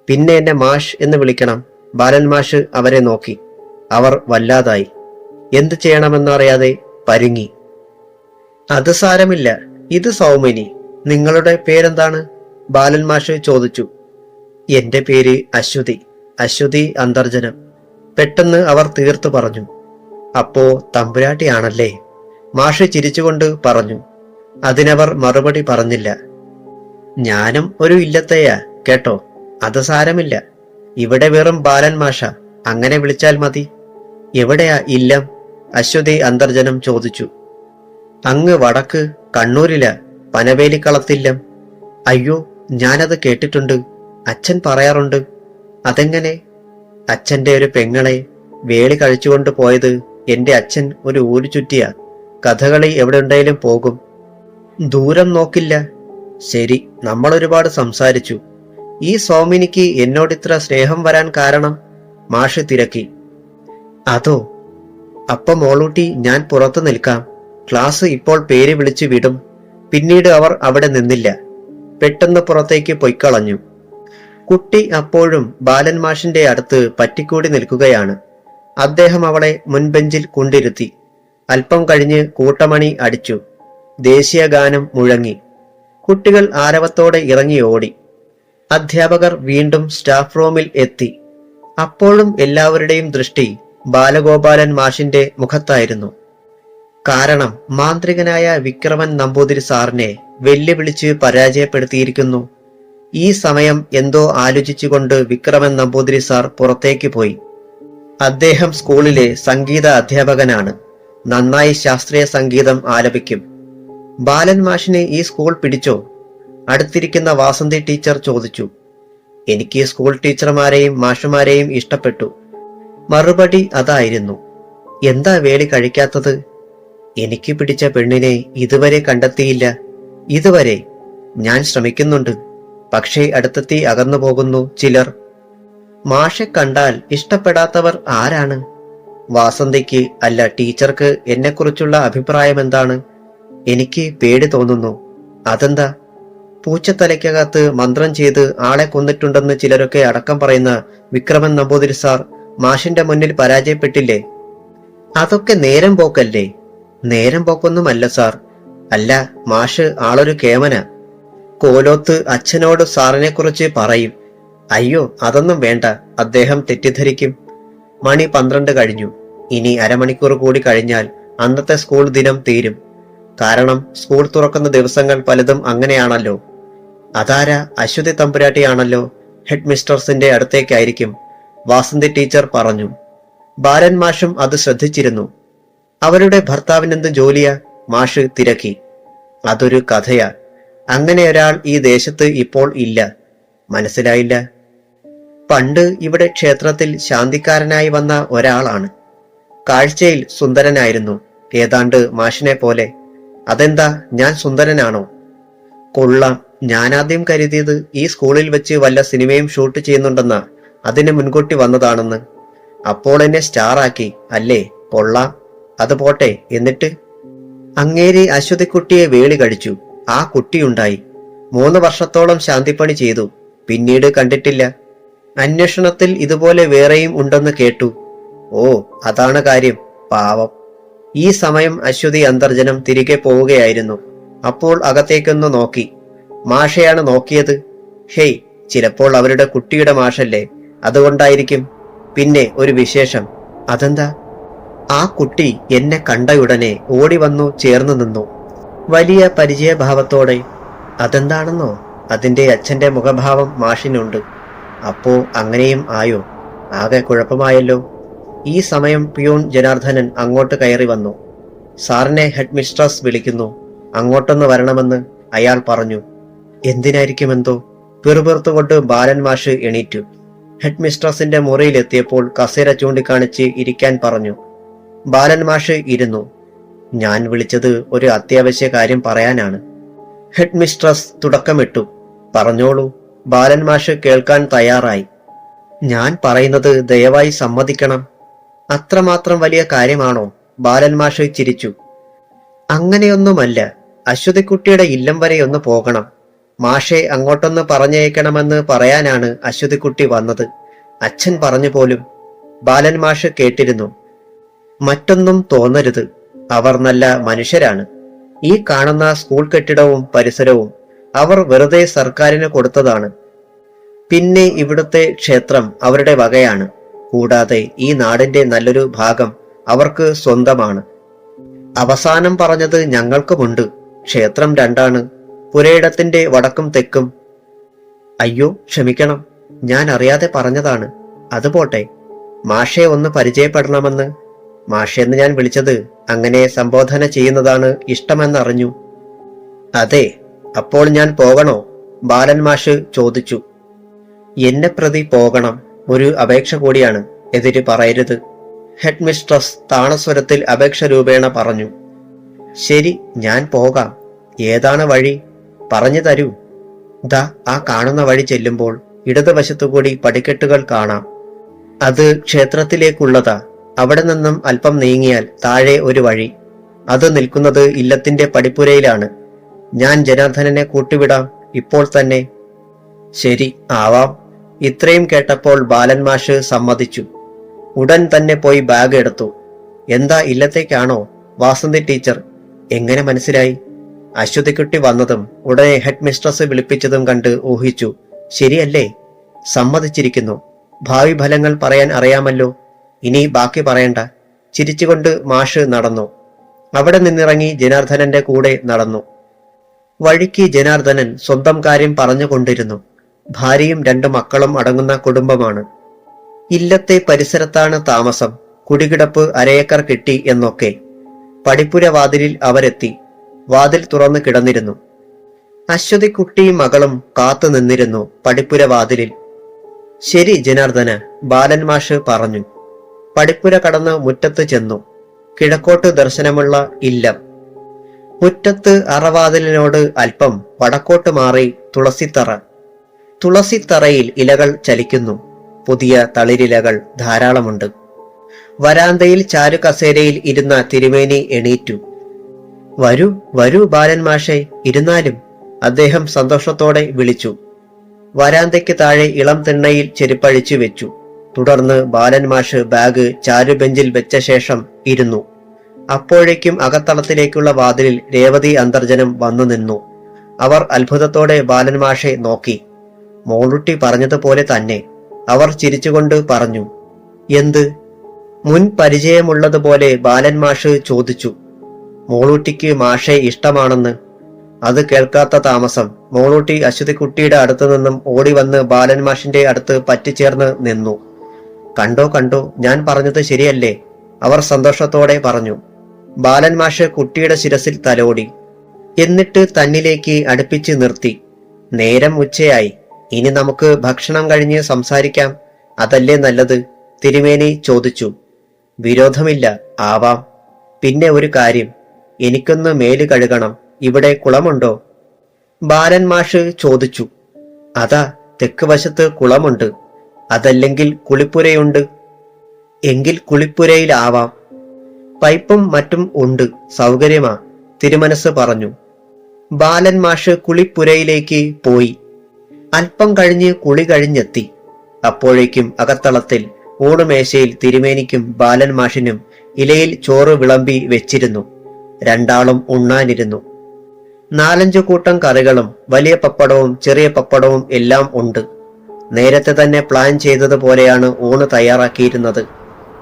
പിന്നെ എന്നെ മാഷ് എന്ന് വിളിക്കണം. ബാലൻ മാഷ് അവരെ നോക്കി. അവർ വല്ലാതായി. എന്ത് ചെയ്യണമെന്നറിയാതെ പരുങ്ങി. അത് സാരമില്ല, ഇത് സൗമിനി. നിങ്ങളുടെ പേരെന്താണ്? ബാലൻ മാഷ് ചോദിച്ചു. എന്റെ പേര് അശ്വതി, അശ്വതി അന്തർജനം. പെട്ടെന്ന് അവർ തീർത്തു പറഞ്ഞു. അപ്പോ തമ്പുരാട്ടിയാണല്ലേ? മാഷ് ചിരിച്ചുകൊണ്ട് പറഞ്ഞു. അതിനവർ മറുപടി പറഞ്ഞില്ല. ഞാനും ഒരു ഇല്ലത്തെയാ കേട്ടോ. അത് സാരമില്ല. ഇവിടെ വെറും ബാലൻ മാഷ, അങ്ങനെ വിളിച്ചാൽ മതി. എവിടെയാ ഇല്ലം? അശ്വതി അന്തർജനം ചോദിച്ചു. അങ്ങ് വടക്ക് കണ്ണൂരില, പനവേലിക്കളത്തില്ലം. അയ്യോ, ഞാനത് കേട്ടിട്ടുണ്ട്. അച്ഛൻ പറയാറുണ്ട്. അതെങ്ങനെ? അച്ഛന്റെ ഒരു പെങ്ങളെ വേളി കഴിച്ചുകൊണ്ട് പോയത് എന്റെ അച്ഛൻ ഒരു ഊരു ചുറ്റിയ. കഥകളി എവിടെയുണ്ടെങ്കിലും പോകും. ദൂരം നോക്കില്ല. ശരി, നമ്മൾ ഒരുപാട് സംസാരിച്ചു. ഈ സൗമിനിക്ക് എന്നോടിത്ര സ്നേഹം വരാൻ കാരണം? മാഷ് തിരക്കി. അതോ? അപ്പം മോളൂട്ടി, ഞാൻ പുറത്തു നിൽക്കാം. ക്ലാസ് ഇപ്പോൾ പേര് വിളിച്ചു വിടും. പിന്നീട് അവർ അവിടെ നിന്നില്ല. പെട്ടെന്ന് പുറത്തേക്ക് പൊയ്ക്കളഞ്ഞു. കുട്ടി അപ്പോഴും ബാലൻ മാഷിന്റെ അടുത്ത് പറ്റിക്കൂടി നിൽക്കുകയാണ്. അദ്ദേഹം അവളെ മുൻബെഞ്ചിൽ കൊണ്ടിരുത്തി. അല്പം കഴിഞ്ഞ് കൂട്ടമണി അടിച്ചു. ദേശീയ ഗാനം മുഴങ്ങി. കുട്ടികൾ ആരവത്തോടെ ഇറങ്ങി ഓടി. അധ്യാപകർ വീണ്ടും സ്റ്റാഫ് റൂമിൽ എത്തി. അപ്പോഴും എല്ലാവരുടെയും ദൃഷ്ടി ബാലഗോപാലൻ മാഷിന്റെ മുഖത്തായിരുന്നു. കാരണം മാന്ത്രികനായ വിക്രമൻ നമ്പൂതിരി സാറിനെ വെല്ലുവിളിച്ച് പരാജയപ്പെടുത്തിയിരിക്കുന്നു. ഈ സമയം എന്തോ ആലോചിച്ചുകൊണ്ട് വിക്രമൻ നമ്പൂതിരി സാർ പുറത്തേക്ക് പോയി. അദ്ദേഹം സ്കൂളിലെ സംഗീത അധ്യാപകനാണ്. നന്നായി ശാസ്ത്രീയ സംഗീതം ആലപിക്കും. ബാലൻ മാഷിനെ ഈ സ്കൂൾ പിടിച്ചോ? അടുത്തിരിക്കുന്ന വാസന്തി ടീച്ചർ ചോദിച്ചു. എനിക്ക് സ്കൂൾ ടീച്ചർമാരെയും മാഷുമാരെയും ഇഷ്ടപ്പെട്ടു. മറുപടി അതായിരുന്നു. എന്താ വേളി കഴിക്കാത്തത്? എനിക്ക് പിടിച്ച പെണ്ണിനെ ഇതുവരെ കണ്ടെത്തിയില്ല. ഇതുവരെ. ഞാൻ ശ്രമിക്കുന്നുണ്ട്. പക്ഷേ അടുത്തെത്തി അകന്നു പോകുന്നു ചിലർ. മാഷെ കണ്ടാൽ ഇഷ്ടപ്പെടാത്തവർ ആരാണ്? വാസന്തിക്ക് അല്ല, ടീച്ചർക്ക് എന്നെക്കുറിച്ചുള്ള അഭിപ്രായം എന്താണ്? എനിക്ക് പേടി തോന്നുന്നു. അതെന്താ? പൂച്ചത്തലയ്ക്കകത്ത് മന്ത്രം ചെയ്ത് ആളെ കൊന്നിട്ടുണ്ടെന്ന് ചിലരൊക്കെ അടക്കം പറയുന്ന വിക്രമൻ നമ്പൂതിരി സാർ മാഷിന്റെ മുന്നിൽ പരാജയപ്പെട്ടില്ലേ? അതൊക്കെ നേരം പോക്കല്ലേ? നേരം പോക്കൊന്നുമല്ല സാർ. അല്ല, മാഷ് ആളൊരു കേമന. കോലോത്ത് അച്ഛനോട് സാറിനെ കുറിച്ച് പറയും. അയ്യോ, അതൊന്നും വേണ്ട, അദ്ദേഹം തെറ്റിദ്ധരിക്കും. മണി 12 കഴിഞ്ഞു. ഇനി അരമണിക്കൂർ കൂടി കഴിഞ്ഞാൽ അന്നത്തെ സ്കൂൾ ദിനം തീരും. കാരണം സ്കൂൾ തുറക്കുന്ന ദിവസങ്ങൾ പലതും അങ്ങനെയാണല്ലോ. അതാരാ? അശ്വതി തമ്പുരാട്ടിയാണല്ലോ. ഹെഡ് മിസ്റ്റർസിന്റെ അടുത്തേക്കായിരിക്കും, വാസന്തി ടീച്ചർ പറഞ്ഞു. ബാലൻ മാഷും അത് ശ്രദ്ധിച്ചിരുന്നു. അവരുടെ ഭർത്താവിനെന്ത് ജോലിയാ? മാഷ് തിരക്കി. അതൊരു കഥയാ. അങ്ങനെ ഒരാൾ ഈ ദേശത്ത് ഇപ്പോൾ ഇല്ല. മനസ്സിലായില്ല? പണ്ട് ഇവിടെ ക്ഷേത്രത്തിൽ ശാന്തിക്കാരനായി വന്ന ഒരാളാണ്. കാഴ്ചയിൽ സുന്ദരനായിരുന്നു, ഏതാണ്ട് മാഷിനെ പോലെ. അതെന്താ, ഞാൻ സുന്ദരനാണോ? കൊള്ളാം. ഞാനാദ്യം കരുതിയത് ഈ സ്കൂളിൽ വെച്ച് വല്ല സിനിമയും ഷൂട്ട് ചെയ്യുന്നുണ്ടെന്നാ. അതിന് മുൻകൂട്ടി വന്നതാണെന്ന്. അപ്പോൾ എന്നെ സ്റ്റാറാക്കി അല്ലേ? കൊള്ളാം. അത് പോട്ടെ, എന്നിട്ട്? അങ്ങേരി അശ്വതിക്കുട്ടിയെ വേളി കഴിച്ചു. ആ കുട്ടിയുണ്ടായി. 3 വർഷത്തോളം ശാന്തിപ്പണി ചെയ്തു. പിന്നീട് കണ്ടിട്ടില്ല. അന്വേഷണത്തിൽ ഇതുപോലെ വേറെയും ഉണ്ടെന്ന് കേട്ടു. ഓ, അതാണ് കാര്യം. പാവം. ഈ സമയം അശ്വതി അന്തർജനം തിരികെ പോവുകയായിരുന്നു. അപ്പോൾ അകത്തേക്കൊന്ന് നോക്കി. മാഷയാണ് നോക്കിയത്. ഹേയ്, ചിലപ്പോൾ അവരുടെ കുട്ടിയുടെ മാഷല്ലേ, അതുകൊണ്ടായിരിക്കും. പിന്നെ ഒരു വിശേഷം. അതെന്താ? ആ കുട്ടി എന്നെ കണ്ടയുടനെ ഓടി വന്നു ചേർന്നു നിന്നു, വലിയ പരിചയഭാവത്തോടെ. അതെന്താണെന്നോ, അതിന്റെ അച്ഛന്റെ മുഖഭാവം മാഷിനുണ്ട്. അപ്പോ അങ്ങനെയും ആയോ? ആകെ കുഴപ്പമായല്ലോ. ഈ സമയം പിയൂൺ ജനാർദ്ദനൻ അങ്ങോട്ട് കയറി വന്നു. സാറിനെ ഹെഡ് മിസ്ട്രസ് വിളിക്കുന്നു, അങ്ങോട്ടൊന്ന് വരണമെന്ന് അയാൾ പറഞ്ഞു. എന്തിനായിരിക്കുമെന്തോ പിറുപിറുത്തുകൊണ്ട് ബാലൻ മാഷ് എണീറ്റു. ഹെഡ് മിസ്ട്രസിന്റെ മുറിയിലെത്തിയപ്പോൾ കസേര ചൂണ്ടിക്കാണിച്ച് ഇരിക്കാൻ പറഞ്ഞു. ബാലൻ മാഷ് ഇരുന്നു. ഞാൻ വിളിച്ചത് ഒരു അത്യാവശ്യ കാര്യം പറയാനാണ്. ഹെഡ് മിസ്ട്രസ് തുടക്കമിട്ടു. പറഞ്ഞോളൂ. ബാലൻ മാഷ് കേൾക്കാൻ തയ്യാറായി. ഞാൻ പറയുന്നത് ദയവായി സമ്മതിക്കണം. അത്രമാത്രം വലിയ കാര്യമാണോ? ബാലൻ മാഷ് ചിരിച്ചു. അങ്ങനെയൊന്നുമല്ല. അശ്വതിക്കുട്ടിയുടെ ഇല്ലം വരെ ഒന്ന് പോകണം. മാഷെ അങ്ങോട്ടൊന്ന് പറഞ്ഞയക്കണമെന്ന് പറയാനാണ് അശ്വതിക്കുട്ടി വന്നത്. അച്ഛൻ പറഞ്ഞു പോലും. ബാലൻ മാഷ് കേട്ടിരുന്നു. മറ്റൊന്നും തോന്നരുത്, അവർ നല്ല മനുഷ്യരാണ്. ഈ കാണുന്ന സ്കൂൾ കെട്ടിടവും പരിസരവും അവർ വെറുതെ സർക്കാരിന് കൊടുത്തതാണ്. പിന്നെ ഇവിടുത്തെ ക്ഷേത്രം അവരുടെ വകയാണ്. കൂടാതെ ഈ നാടിന്റെ നല്ലൊരു ഭാഗം അവർക്ക് സ്വന്തമാണ്. അവസാനം പറഞ്ഞത് ഞങ്ങൾക്കുമുണ്ട്. ക്ഷേത്രം രണ്ടാണ്, പുരയിടത്തിന്റെ വടക്കും തെക്കും. അയ്യോ ക്ഷമിക്കണം, ഞാൻ അറിയാതെ പറഞ്ഞതാണ്. അതുപോട്ടെ, മാഷെ ഒന്ന് പരിചയപ്പെടണമെന്ന്. മാഷെന്ന് ഞാൻ വിളിച്ചത് അങ്ങനെ സംബോധന ചെയ്യുന്നതാണ് ഇഷ്ടമെന്നറിഞ്ഞു. അതെ, അപ്പോൾ ഞാൻ പോകണോ? ബാലൻ മാഷ് ചോദിച്ചു. എന്നെ പ്രതി പോകണം. ഒരു അപേക്ഷ കൂടിയാണ്, എതിര് പറയരുത്. ഹെഡ് മിസ്ട്രസ് താണസ്വരത്തിൽ അപേക്ഷ രൂപേണ പറഞ്ഞു. ശരി, ഞാൻ പോകാം. ഏതാണ് വഴി? പറഞ്ഞു തരൂ. ദാ ആ കാണുന്ന വഴി ചെല്ലുമ്പോൾ ഇടതുവശത്തുകൂടി പടിക്കെട്ടുകൾ കാണാം. അത് ക്ഷേത്രത്തിലേക്കുള്ളതാ. അവിടെ നിന്നും അല്പം നീങ്ങിയാൽ താഴെ ഒരു വഴി. അത് നിൽക്കുന്നത് ഇല്ലത്തിന്റെ പടിപ്പുരയിലാണ്. ഞാൻ ജനാർദ്ദനനെ കൂട്ടിവിടാം ഇപ്പോൾ തന്നെ. ശരി, ആവാം. ഇത്രയും കേട്ടപ്പോൾ ബാലൻ മാഷ് സമ്മതിച്ചു. ഉടൻ തന്നെ പോയി ബാഗ് എടുത്തു. എന്താ, ഇല്ലത്തേക്കാണോ? വാസന്തി ടീച്ചർ. എങ്ങനെ മനസ്സിലായി? അശ്വതിക്കുട്ടി വന്നതും ഉടനെ ഹെഡ് മിസ്ട്രസ് വിളിപ്പിച്ചതും കണ്ട് ഊഹിച്ചു. ശരിയല്ലേ? സമ്മതിച്ചിരിക്കുന്നു. ഭാവി ഫലങ്ങൾ പറയാൻ അറിയാമല്ലോ. ഇനി ബാക്കി പറയണ്ട. ചിരിച്ചുകൊണ്ട് മാഷ് നടന്നു. അവിടെ നിന്നിറങ്ങി ജനാർദ്ദനന്റെ കൂടെ നടന്നു. വഴിക്ക് ജനാർദ്ദനൻ സ്വന്തം കാര്യം പറഞ്ഞുകൊണ്ടിരുന്നു. ഭാര്യയും 2 മക്കളും അടങ്ങുന്ന കുടുംബമാണ്. ഇല്ലത്തെ പരിസരത്താണ് താമസം. കുടികിടപ്പ് അരയേക്കർ കിട്ടി എന്നൊക്കെ. പടിപ്പുര വാതിലിൽ അവരെത്തി. വാതിൽ തുറന്നു കിടന്നിരുന്നു. അശ്വതിക്കുട്ടിയും മകളും കാത്തു നിന്നിരുന്നു പടിപ്പുര വാതിലിൽ. ശരി ജനാർദ്ദന, ബാലൻ മാഷ് പറഞ്ഞു. പടിപ്പുര കടന്ന് മുറ്റത്ത് ചെന്നു. കിഴക്കോട്ട് ദർശനമുള്ള ഇല്ലം. മുറ്റത്ത് അറവാതിലിനോട് അല്പം വടക്കോട്ട് മാറി തുളസിത്തറ. തുളസിത്തറയിൽ ഇലകൾ ചലിക്കുന്നു. പുതിയ തളിരിലകൾ ധാരാളമുണ്ട്. വരാന്തയിൽ ചാരുകസേരയിൽ ഇരുന്ന തിരുമേനി എണീറ്റു. വരൂ വരൂ ബാലൻ മാഷെ, ഇരുന്നാലും, അദ്ദേഹം സന്തോഷത്തോടെ വിളിച്ചു. വരാന്തയ്ക്ക് താഴെ ഇളം തിണ്ണയിൽ ചെരുപ്പഴിച്ചു വെച്ചു. തുടർന്ന് ബാലൻ മാഷ് ബാഗ് ചാരുബെഞ്ചിൽ വെച്ച ശേഷം ഇരുന്നു. അപ്പോഴേക്കും അകത്തളത്തിലേക്കുള്ള വാതിലിൽ രേവതി അന്തർജനം വന്നു നിന്നു. അവർ അത്ഭുതത്തോടെ ബാലൻ മാഷെ നോക്കി. മോളുട്ടി പറഞ്ഞതുപോലെ തന്നെ. അവർ ചിരിച്ചുകൊണ്ട് പറഞ്ഞു. എന്ത്? മുൻ പരിചയമുള്ളതുപോലെ ബാലൻ മാഷ് ചോദിച്ചു. മോളൂട്ടിക്ക് മാഷെ ഇഷ്ടമാണെന്ന്. അത് കേൾക്കാത്ത താമസം മോളൂട്ടി അശ്വതിക്കുട്ടിയുടെ അടുത്തു നിന്നും ഓടി വന്ന് ബാലൻ മാഷിന്റെ അടുത്ത് പറ്റിച്ചേർന്ന് നിന്നു. കണ്ടോ കണ്ടോ, ഞാൻ പറഞ്ഞത് ശരിയല്ലേ? അവർ സന്തോഷത്തോടെ പറഞ്ഞു. ബാലൻ മാഷ് കുട്ടിയുടെ ശിരസിൽ തലോടി. എന്നിട്ട് തന്നിലേക്ക് അടുപ്പിച്ച് നിർത്തി. നേരം ഉച്ചയായി. ഇനി നമുക്ക് ഭക്ഷണം കഴിഞ്ഞ് സംസാരിക്കാം. അതല്ലേ നല്ലത്? തിരുമേനി ചോദിച്ചു. വിരോധമില്ല, ആവാം. പിന്നെ ഒരു കാര്യം, എനിക്കൊന്ന് മേല് കഴുകണം. ഇവിടെ കുളമുണ്ടോ? ബാലൻ മാഷ് ചോദിച്ചു. അതാ തെക്ക് വശത്ത് കുളമുണ്ട്. അതല്ലെങ്കിൽ കുളിപ്പുരയുണ്ട്. എങ്കിൽ കുളിപ്പുരയിലാവാം. പൈപ്പും മറ്റും ഉണ്ട്, സൗകര്യമാ, തിരുമനസ് പറഞ്ഞു. ബാലൻ മാഷ് കുളിപ്പുരയിലേക്ക് പോയി. അല്പം കഴിഞ്ഞ് കുളി കഴിഞ്ഞെത്തി. അപ്പോഴേക്കും അകത്തളത്തിൽ ഊണുമേശയിൽ തിരുമേനിക്കും ബാലൻ മാഷിനും ഇലയിൽ ചോറ് വിളമ്പി വെച്ചിരുന്നു. രണ്ടാളും ഉണ്ണാനിരുന്നു. 4-5 കൂട്ടം കറികളും വലിയ പപ്പടവും ചെറിയ പപ്പടവും എല്ലാം ഉണ്ട്. നേരത്തെ തന്നെ പ്ലാൻ ചെയ്തതുപോലെയാണ് ഊണ് തയ്യാറാക്കിയിരുന്നത്.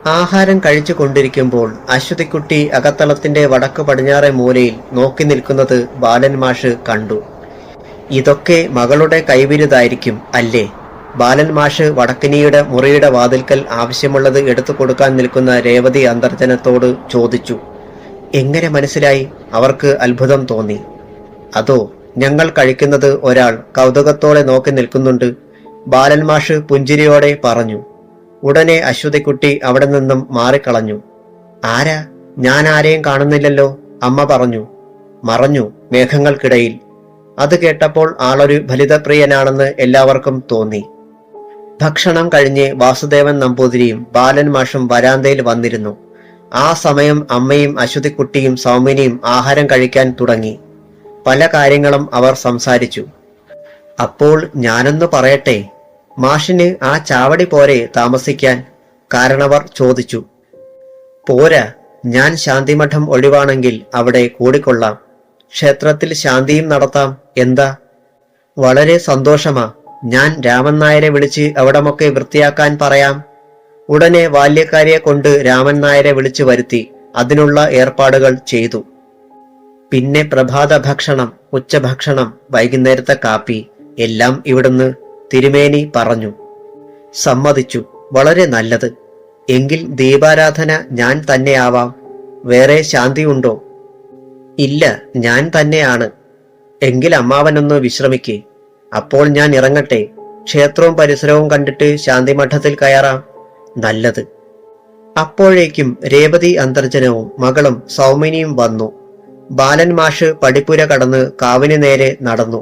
ആഹാരം കഴിച്ചു കൊണ്ടിരിക്കുമ്പോൾ അശ്വതിക്കുട്ടി അകത്തളത്തിന്റെ വടക്ക് പടിഞ്ഞാറെ മൂലയിൽ നോക്കി നിൽക്കുന്നത് ബാലൻ മാഷ് കണ്ടു. ഇതൊക്കെ മകളുടെ കൈവിരുതായിരിക്കും അല്ലേ? ബാലൻ മാഷ് വടക്കിനിയുടെ മുറിയുടെ വാതിൽക്കൽ ആവശ്യമുള്ളത് എടുത്തു കൊടുക്കാൻ നിൽക്കുന്ന രേവതി അന്തർജനത്തോട് ചോദിച്ചു. എങ്ങനെ മനസ്സിലായി? അവർക്ക് അത്ഭുതം തോന്നി. അതോ, ഞങ്ങൾ കഴിക്കുന്നത് ഒരാൾ കൗതുകത്തോടെ നോക്കി നിൽക്കുന്നുണ്ട്, ബാലൻ മാഷ് പുഞ്ചിരിയോടെ പറഞ്ഞു. ഉടനെ അശ്വതിക്കുട്ടി അവിടെ നിന്നും മാറിക്കളഞ്ഞു. ആരാ? ഞാൻ ആരെയും കാണുന്നില്ലല്ലോ, അമ്മ പറഞ്ഞു. മറഞ്ഞു മേഘങ്ങൾക്കിടയിൽ. അത് കേട്ടപ്പോൾ ആളൊരു ഫലിതപ്രിയനാണെന്ന് എല്ലാവർക്കും തോന്നി. ഭക്ഷണം കഴിഞ്ഞ് വാസുദേവൻ നമ്പൂതിരിയും ബാലൻ മാഷും വരാന്തയിൽ വന്നിരുന്നു. ആ സമയം അമ്മയും അശ്വതിക്കുട്ടിയും സൗമിനിയും ആഹാരം കഴിക്കാൻ തുടങ്ങി. പല കാര്യങ്ങളും അവർ സംസാരിച്ചു. അപ്പോൾ ഞാനൊന്ന് പറയട്ടെ, മാഷിന് ആ ചാവടി പോരെ താമസിക്കാൻ? കാരണവർ ചോദിച്ചു. പോരാ, ഞാൻ ശാന്തിമഠം ഒഴിവാണെങ്കിൽ അവിടെ കൂടിക്കൊള്ളാം. ക്ഷേത്രത്തിൽ ശാന്തിയും നടത്താം. എന്താ? വളരെ സന്തോഷമാ. ഞാൻ രാമൻ നായരെ വിളിച്ച് അവിടമൊക്കെ വൃത്തിയാക്കാൻ പറയാം. ഉടനെ ബാല്യക്കാരിയെ കൊണ്ട് രാമൻ നായരെ വിളിച്ചു വരുത്തി അതിനുള്ള ഏർപ്പാടുകൾ ചെയ്തു. പിന്നെ പ്രഭാത ഭക്ഷണം, ഉച്ചഭക്ഷണം, വൈകുന്നേരത്തെ കാപ്പി എല്ലാം ഇവിടുന്ന് തിരുമേനി പറഞ്ഞു. സമ്മതിച്ചു. വളരെ നല്ലത്. എങ്കിൽ ദീപാരാധന ഞാൻ തന്നെയാവാം. വേറെ ശാന്തിയുണ്ടോ? ഇല്ല, ഞാൻ തന്നെയാണ്. എങ്കിൽ അമ്മാവനൊന്ന് വിശ്രമിക്കേ. അപ്പോൾ ഞാൻ ഇറങ്ങട്ടെ. ക്ഷേത്രവും പരിസരവും കണ്ടിട്ട് ശാന്തിമഠത്തിൽ കയറാം. നല്ലത്. അപ്പോഴേക്കും രേവതി അന്തർജനവും മകളും സൗമിനിയും വന്നു. ബാലൻ മാഷ് പടിപ്പുര കടന്ന് കാവിന് നേരെ നടന്നു.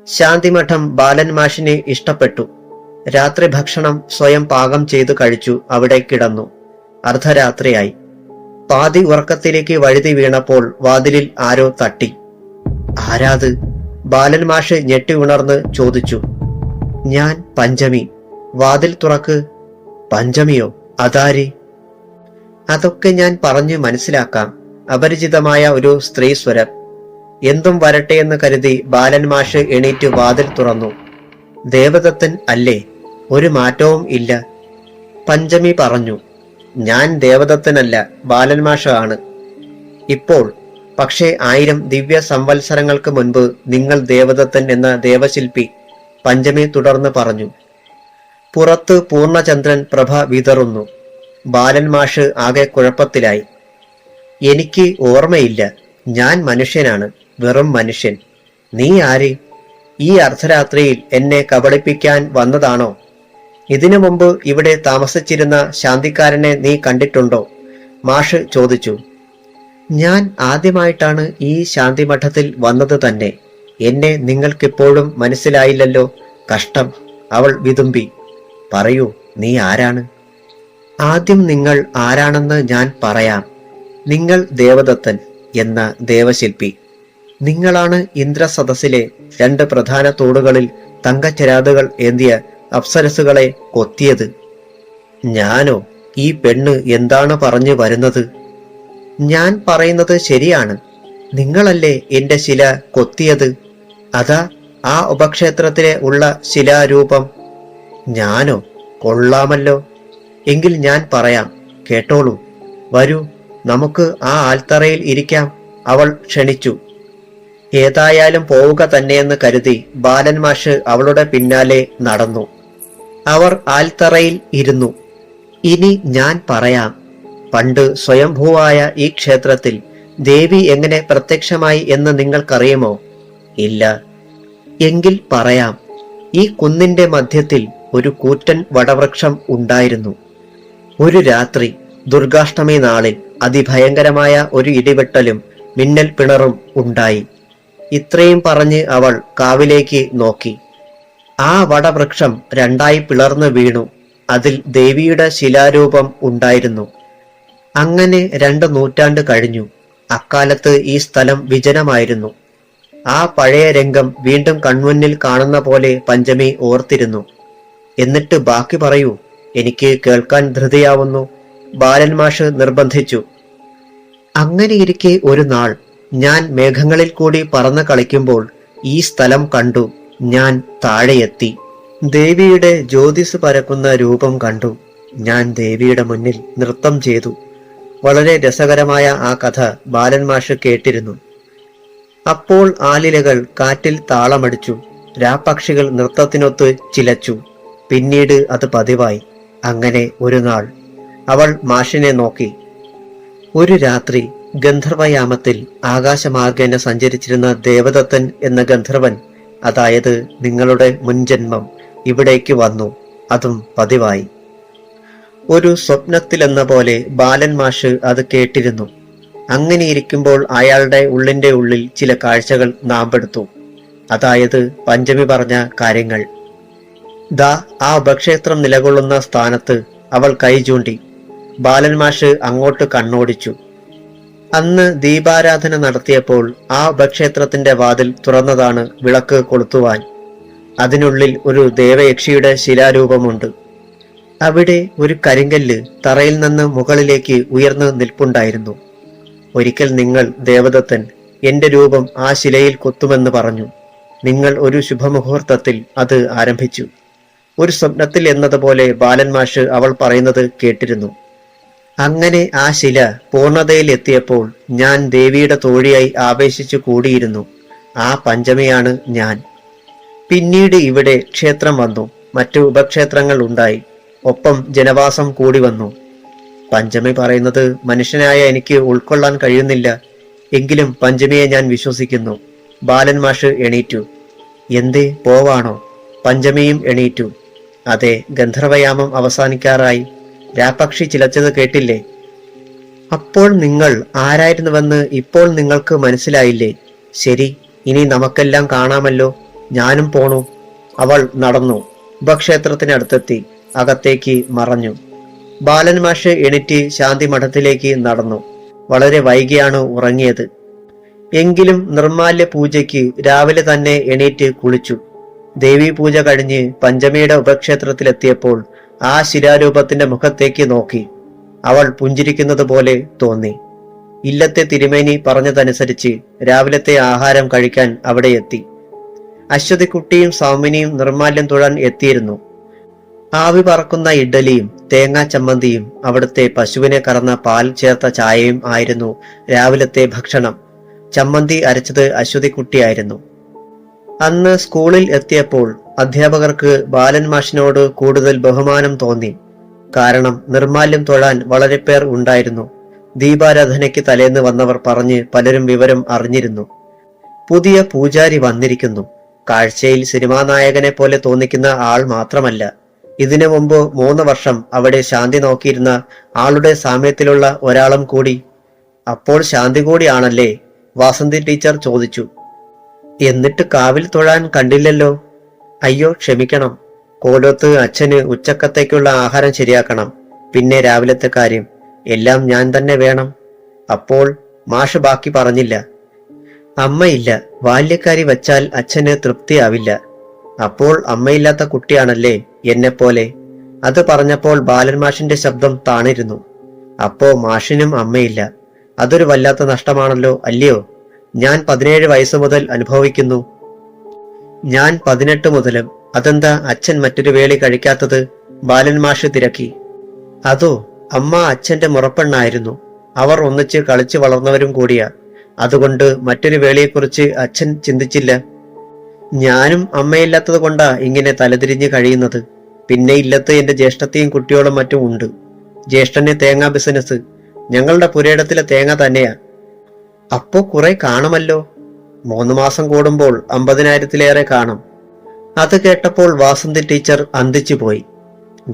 ശാന്തിമഠം ബാലൻ മാഷിന് ഇഷ്ടപ്പെട്ടു. രാത്രി ഭക്ഷണം സ്വയം പാകം ചെയ്തു കഴിച്ചു അവിടെ കിടന്നു. അർദ്ധരാത്രിയായി. പാതി ഉറക്കത്തിലേക്ക് വഴുതി വീണപ്പോൾ വാതിലിൽ ആരോ തട്ടി. ആരാത്? ബാലൻ മാഷ് ഞെട്ടി ഉണർന്ന് ചോദിച്ചു. ഞാൻ, പഞ്ചമി. വാതിൽ തുറക്ക്. പഞ്ചമിയോ? അതാര്? അതൊക്കെ ഞാൻ പറഞ്ഞു മനസ്സിലാക്കാം. അപരിചിതമായ ഒരു സ്ത്രീ സ്വരം. എന്തും വരട്ടെ എന്ന് കരുതി ബാലൻ മാഷ് എണീറ്റ് വാതിൽ തുറന്നു. ദേവദത്തൻ അല്ലേ? ഒരു മാറ്റവും ഇല്ല. പഞ്ചമി പറഞ്ഞു. ഞാൻ ദേവദത്തനല്ല, ബാലൻ മാഷ് ആണ് ഇപ്പോൾ. പക്ഷേ 1000 ദിവ്യ സംവത്സരങ്ങൾക്ക് മുൻപ് നിങ്ങൾ ദേവദത്തൻ എന്ന ദേവശില്പി. പഞ്ചമി തുടർന്ന് പറഞ്ഞു. പുറത്ത് പൂർണ്ണചന്ദ്രൻ പ്രഭ വിതറുന്നു. ബാലൻ മാഷ് ആകെ കുഴപ്പത്തിലായി. എനിക്ക് ഓർമ്മയില്ല. ഞാൻ മനുഷ്യനാണ്, വെറും മനുഷ്യൻ. നീ ആര്? ഈ അർദ്ധരാത്രിയിൽ എന്നെ കബളിപ്പിക്കാൻ വന്നതാണോ? ഇതിനു മുമ്പ് ഇവിടെ താമസിച്ചിരുന്ന ശാന്തിക്കാരനെ നീ കണ്ടിട്ടുണ്ടോ? മാഷ് ചോദിച്ചു. ഞാൻ ആദ്യമായിട്ടാണ് ഈ ശാന്തിമഠത്തിൽ വന്നത് തന്നെ. എന്നെ നിങ്ങൾക്കിപ്പോഴും മനസ്സിലായില്ലല്ലോ. കഷ്ടം, അവൾ വിതുമ്പി. പറയൂ, നീ ആരാണ്? ആദ്യം നിങ്ങൾ ആരാണെന്ന് ഞാൻ പറയാം. നിങ്ങൾ ദേവദത്തൻ എന്ന ദേവശില്പി. നിങ്ങളാണ് ഇന്ദ്രസദസ്സിലെ 2 പ്രധാന തൂണുകളിൽ തങ്കച്ചരാതുകൾ ഏന്തിയ അപ്സരസുകളെ കൊത്തിയത്. ഞാനോ? ഈ പെണ്ണ് എന്താണ് പറഞ്ഞു വരുന്നത്? ഞാൻ പറയുന്നത് ശരിയാണ്. നിങ്ങളല്ലേ എന്റെ ശില കൊത്തിയത്? അതാ ആ ഉപക്ഷേത്രത്തിലെ ഉള്ള ശിലാരൂപം. ഞാനോ? കൊള്ളാമല്ലോ. എങ്കിൽ ഞാൻ പറയാം, കേട്ടോളൂ. വരൂ, നമുക്ക് ആ ആൽത്തറയിൽ ഇരിക്കാം. അവൾ ക്ഷണിച്ചു. ഏതായാലും പോവുക തന്നെയെന്ന് കരുതി ബാലൻ മാഷ് അവളുടെ പിന്നാലെ നടന്നു. അവർ ആൽത്തറയിൽ ഇരുന്നു. ഇനി ഞാൻ പറയാം. പണ്ട് സ്വയംഭൂവായ ഈ ക്ഷേത്രത്തിൽ ദേവി എങ്ങനെ പ്രത്യക്ഷമായി എന്ന് നിങ്ങൾക്കറിയുമോ? ഇല്ല. എങ്കിൽ പറയാം. ഈ കുന്നിന്റെ മധ്യത്തിൽ ഒരു കൂറ്റൻ വടവൃക്ഷം ഉണ്ടായിരുന്നു. ഒരു രാത്രി, ദുർഗാഷ്ടമി നാളിൽ, അതിഭയങ്കരമായ ഒരു ഇടിവെട്ടലും മിന്നൽ പിണറും ഉണ്ടായി. ഇത്രയും പറഞ്ഞ് അവൾ കാവിലേക്ക് നോക്കി. ആ വടവൃക്ഷം 2ആയി പിളർന്നു വീണു. അതിൽ ദേവിയുടെ ശിലാരൂപം ഉണ്ടായിരുന്നു. അങ്ങനെ 2 നൂറ്റാണ്ട് കഴിഞ്ഞു. അക്കാലത്ത് ഈ സ്ഥലം വിജനമായിരുന്നു. ആ പഴയ രംഗം വീണ്ടും കൺമുന്നിൽ കാണുന്ന പോലെ പഞ്ചമി ഓർത്തിരുന്നു. എന്നിട്ട് ബാക്കി പറയൂ, എനിക്ക് കേൾക്കാൻ ധൃതിയാവുന്നു, ബാലൻ മാഷ് നിർബന്ധിച്ചു. അങ്ങനെയിരിക്കെ ഒരു നാൾ ഞാൻ മേഘങ്ങളിൽ കൂടി പറന്ന് കളിക്കുമ്പോൾ ഈ സ്ഥലം കണ്ടു. ഞാൻ താഴെയെത്തി. ദേവിയുടെ ജ്യോതിസ് പരക്കുന്ന രൂപം കണ്ടു. ഞാൻ ദേവിയുടെ മുന്നിൽ നൃത്തം ചെയ്തു. വളരെ രസകരമായ ആ കഥ ബാലൻ മാഷ് കേട്ടിരുന്നു. അപ്പോൾ ആലിലകൾ കാറ്റിൽ താളമടിച്ചു, രാപ്പക്ഷികൾ നൃത്തത്തിനൊത്ത് ചിലച്ചു. പിന്നീട് അത് പതിവായി. അങ്ങനെ ഒരു നാൾ അവൾ മാഷിനെ നോക്കി. ഒരു രാത്രി ഗന്ധർവയാമത്തിൽ ആകാശമാർഗേന സഞ്ചരിച്ചിരുന്ന ദേവദത്തൻ എന്ന ഗന്ധർവൻ, അതായത് നിങ്ങളുടെ മുൻജന്മം, ഇവിടേക്ക് വന്നു. അതും പതിവായി. ഒരു സ്വപ്നത്തിലെന്ന പോലെ ബാലൻ മാഷ് അത് കേട്ടിരുന്നു. അങ്ങനെയിരിക്കുമ്പോൾ അയാളുടെ ഉള്ളിന്റെ ഉള്ളിൽ ചില കാഴ്ചകൾ നാമ്പെടുത്തു. അതായത് പഞ്ചമി പറഞ്ഞ കാര്യങ്ങൾ. ദാ ആ ഉപക്ഷേത്രം നിലകൊള്ളുന്ന സ്ഥാനത്ത് അവൾ കൈ ചൂണ്ടി. ബാലൻ മാഷ് അങ്ങോട്ട് കണ്ണോടിച്ചു. അന്ന് ദീപാരാധന നടത്തിയപ്പോൾ ആ ഉപക്ഷേത്രത്തിന്റെ വാതിൽ തുറന്നതാണ് വിളക്ക് കൊളുത്തുവാൻ. അതിനുള്ളിൽ ഒരു ദേവയക്ഷിയുടെ ശിലാരൂപമുണ്ട്. അവിടെ ഒരു കരിങ്കല്ല് തറയിൽ നിന്ന് മുകളിലേക്ക് ഉയർന്നു നിൽപ്പുണ്ടായിരുന്നു. ഒരിക്കൽ നിങ്ങൾ ദേവദത്തൻ എന്റെ രൂപം ആ ശിലയിൽ കൊത്തുമെന്ന് പറഞ്ഞു. നിങ്ങൾ ഒരു ശുഭമുഹൂർത്തത്തിൽ അത് ആരംഭിച്ചു. ഒരു സ്വപ്നത്തിൽ എന്നതുപോലെ ബാലൻ മാഷ് അവൾ പറയുന്നത് കേട്ടിരുന്നു. അങ്ങനെ ആ ശില പൂർണ്ണതയിൽ എത്തിയപ്പോൾ ഞാൻ ദേവിയുടെ തോഴിയായി ആവേശിച്ചു കൂടിയിരുന്നു. ആ പഞ്ചമിയാണ് ഞാൻ. പിന്നീട് ഇവിടെ ക്ഷേത്രം വന്നു, മറ്റു ഉപക്ഷേത്രങ്ങൾ ഉണ്ടായി, ഒപ്പം ജനവാസം കൂടി വന്നു. പഞ്ചമി പറയുന്നത് മനുഷ്യനായ എനിക്ക് ഉൾക്കൊള്ളാൻ കഴിയുന്നില്ല. എങ്കിലും പഞ്ചമിയെ ഞാൻ വിശ്വസിക്കുന്നു. ബാലൻ മാഷ് എണീറ്റു. എന്തേ, പോവാണോ? പഞ്ചമിയും എണീറ്റു. അതെ, ഗന്ധർവയാമം അവസാനിക്കാറായി. രാപ്പക്ഷി ചിലച്ചത് കേട്ടില്ലേ? അപ്പോൾ നിങ്ങൾ ആരായിരുന്നുവെന്ന് ഇപ്പോൾ നിങ്ങൾക്ക് മനസ്സിലായില്ലേ? ശരി, ഇനി നമുക്കെല്ലാം കാണാമല്ലോ. ഞാനും പോണു. അവൾ നടന്നു. ഉപക്ഷേത്രത്തിനടുത്തെത്തി. അകത്തേക്ക് മറഞ്ഞു. ബാലൻ മാഷ് എണീറ്റ് ശാന്തി മഠത്തിലേക്ക് നടന്നു. വളരെ വൈകിയാണ് ഉറങ്ങിയത്. എങ്കിലും നിർമ്മാല്യ പൂജയ്ക്ക് രാവിലെ തന്നെ എണീറ്റ് കുളിച്ചു. ദേവീ പൂജ കഴിഞ്ഞ് പഞ്ചമിയുടെ ഉപക്ഷേത്രത്തിലെത്തിയപ്പോൾ ആ ശിലാരൂപത്തിന്റെ മുഖത്തേക്ക് നോക്കി. അവൾ പുഞ്ചിരിക്കുന്നത് പോലെ തോന്നി. ഇല്ലത്തെ തിരുമേനി പറഞ്ഞതനുസരിച്ച് രാവിലത്തെ ആഹാരം കഴിക്കാൻ അവിടെ എത്തി. അശ്വതിക്കുട്ടിയും സൗമിനിയും നിർമ്മാല്യം തൊഴാൻ എത്തിയിരുന്നു. ആവി പറക്കുന്ന ഇഡ്ഡലിയും തേങ്ങാ ചമ്മന്തിയും അവിടുത്തെ പശുവിനെ കറന്ന പാൽ ചേർത്ത ചായയും ആയിരുന്നു രാവിലത്തെ ഭക്ഷണം. ചമ്മന്തി അരച്ചത് അശ്വതിക്കുട്ടിയായിരുന്നു. അന്ന് സ്കൂളിൽ എത്തിയപ്പോൾ അധ്യാപകർക്ക് ബാലൻ മാഷിനോട് കൂടുതൽ ബഹുമാനം തോന്നി. കാരണം നിർമ്മാല്യം തൊഴാൻ വളരെ പേർ ഉണ്ടായിരുന്നു. ദീപാരാധനയ്ക്ക് തലേന്ന് വന്നവർ പറഞ്ഞ് പലരും വിവരം അറിഞ്ഞിരുന്നു. പുതിയ പൂജാരി വന്നിരിക്കുന്നു. കാഴ്ചയിൽ സിനിമാ നായകനെ പോലെ തോന്നിക്കുന്ന ആൾ മാത്രമല്ല, ഇതിനു മുമ്പ് 3 വർഷം അവിടെ ശാന്തി നോക്കിയിരുന്ന ആളുടെ സാമ്യത്തിലുള്ള ഒരാളും കൂടി. അപ്പോൾ ശാന്തി കൂടിയാണല്ലേ? വാസന്തി ടീച്ചർ ചോദിച്ചു. എന്നിട്ട് കാവിൽ തൊഴാൻ കണ്ടില്ലല്ലോ. അയ്യോ, ക്ഷമിക്കണം. കോലോത്ത് അച്ഛന് ഉച്ചക്കത്തേക്കുള്ള ആഹാരം ശരിയാക്കണം. പിന്നെ രാവിലത്തെ കാര്യം എല്ലാം ഞാൻ തന്നെ വേണം. അപ്പോൾ മാഷ് ബാക്കി പറഞ്ഞില്ല. അമ്മയില്ല, ബാല്യക്കാരി വച്ചാൽ അച്ഛന് തൃപ്തിയാവില്ല. അപ്പോൾ അമ്മയില്ലാത്ത കുട്ടിയാണല്ലേ എന്നെപ്പോലെ. അത് പറഞ്ഞപ്പോൾ ബാലൻ മാഷിന്റെ ശബ്ദം താണിരുന്നു. അപ്പോ മാഷിനും അമ്മയില്ല. അതൊരു വല്ലാത്ത നഷ്ടമാണല്ലോ, അല്ലയോ? ഞാൻ 17 വയസ്സ് മുതൽ അനുഭവിക്കുന്നു. ഞാൻ 18 മുതലും. അതെന്താ അച്ഛൻ മറ്റൊരു വേളി കഴിക്കാത്തത്? ബാലൻ മാഷ് തിരക്കി. അതോ, അമ്മ അച്ഛന്റെ മുറപ്പെണ്ണായിരുന്നു. അവർ ഒന്നിച്ച് കളിച്ചു വളർന്നവരും കൂടിയാ. അതുകൊണ്ട് മറ്റൊരു വേളിയെക്കുറിച്ച് അച്ഛൻ ചിന്തിച്ചില്ല. ഞാനും അമ്മയില്ലാത്തത് കൊണ്ടാ ഇങ്ങനെ തലതിരിഞ്ഞ് കഴിയുന്നത്. പിന്നെ ഇല്ലത്ത് എന്റെ ജ്യേഷ്ഠത്തെയും കുട്ടിയോളും മറ്റും ഉണ്ട്. ജ്യേഷ്ഠന് തേങ്ങാ ബിസിനസ്. ഞങ്ങളുടെ പുരയിടത്തിലെ തേങ്ങ തന്നെയാ. അപ്പോ കുറെ കാണുമല്ലോ. 3 മാസം കൂടുമ്പോൾ 50,000-ലേറെ കാണും. അത് കേട്ടപ്പോൾ വാസന്തി ടീച്ചർ അന്തിച്ചു പോയി.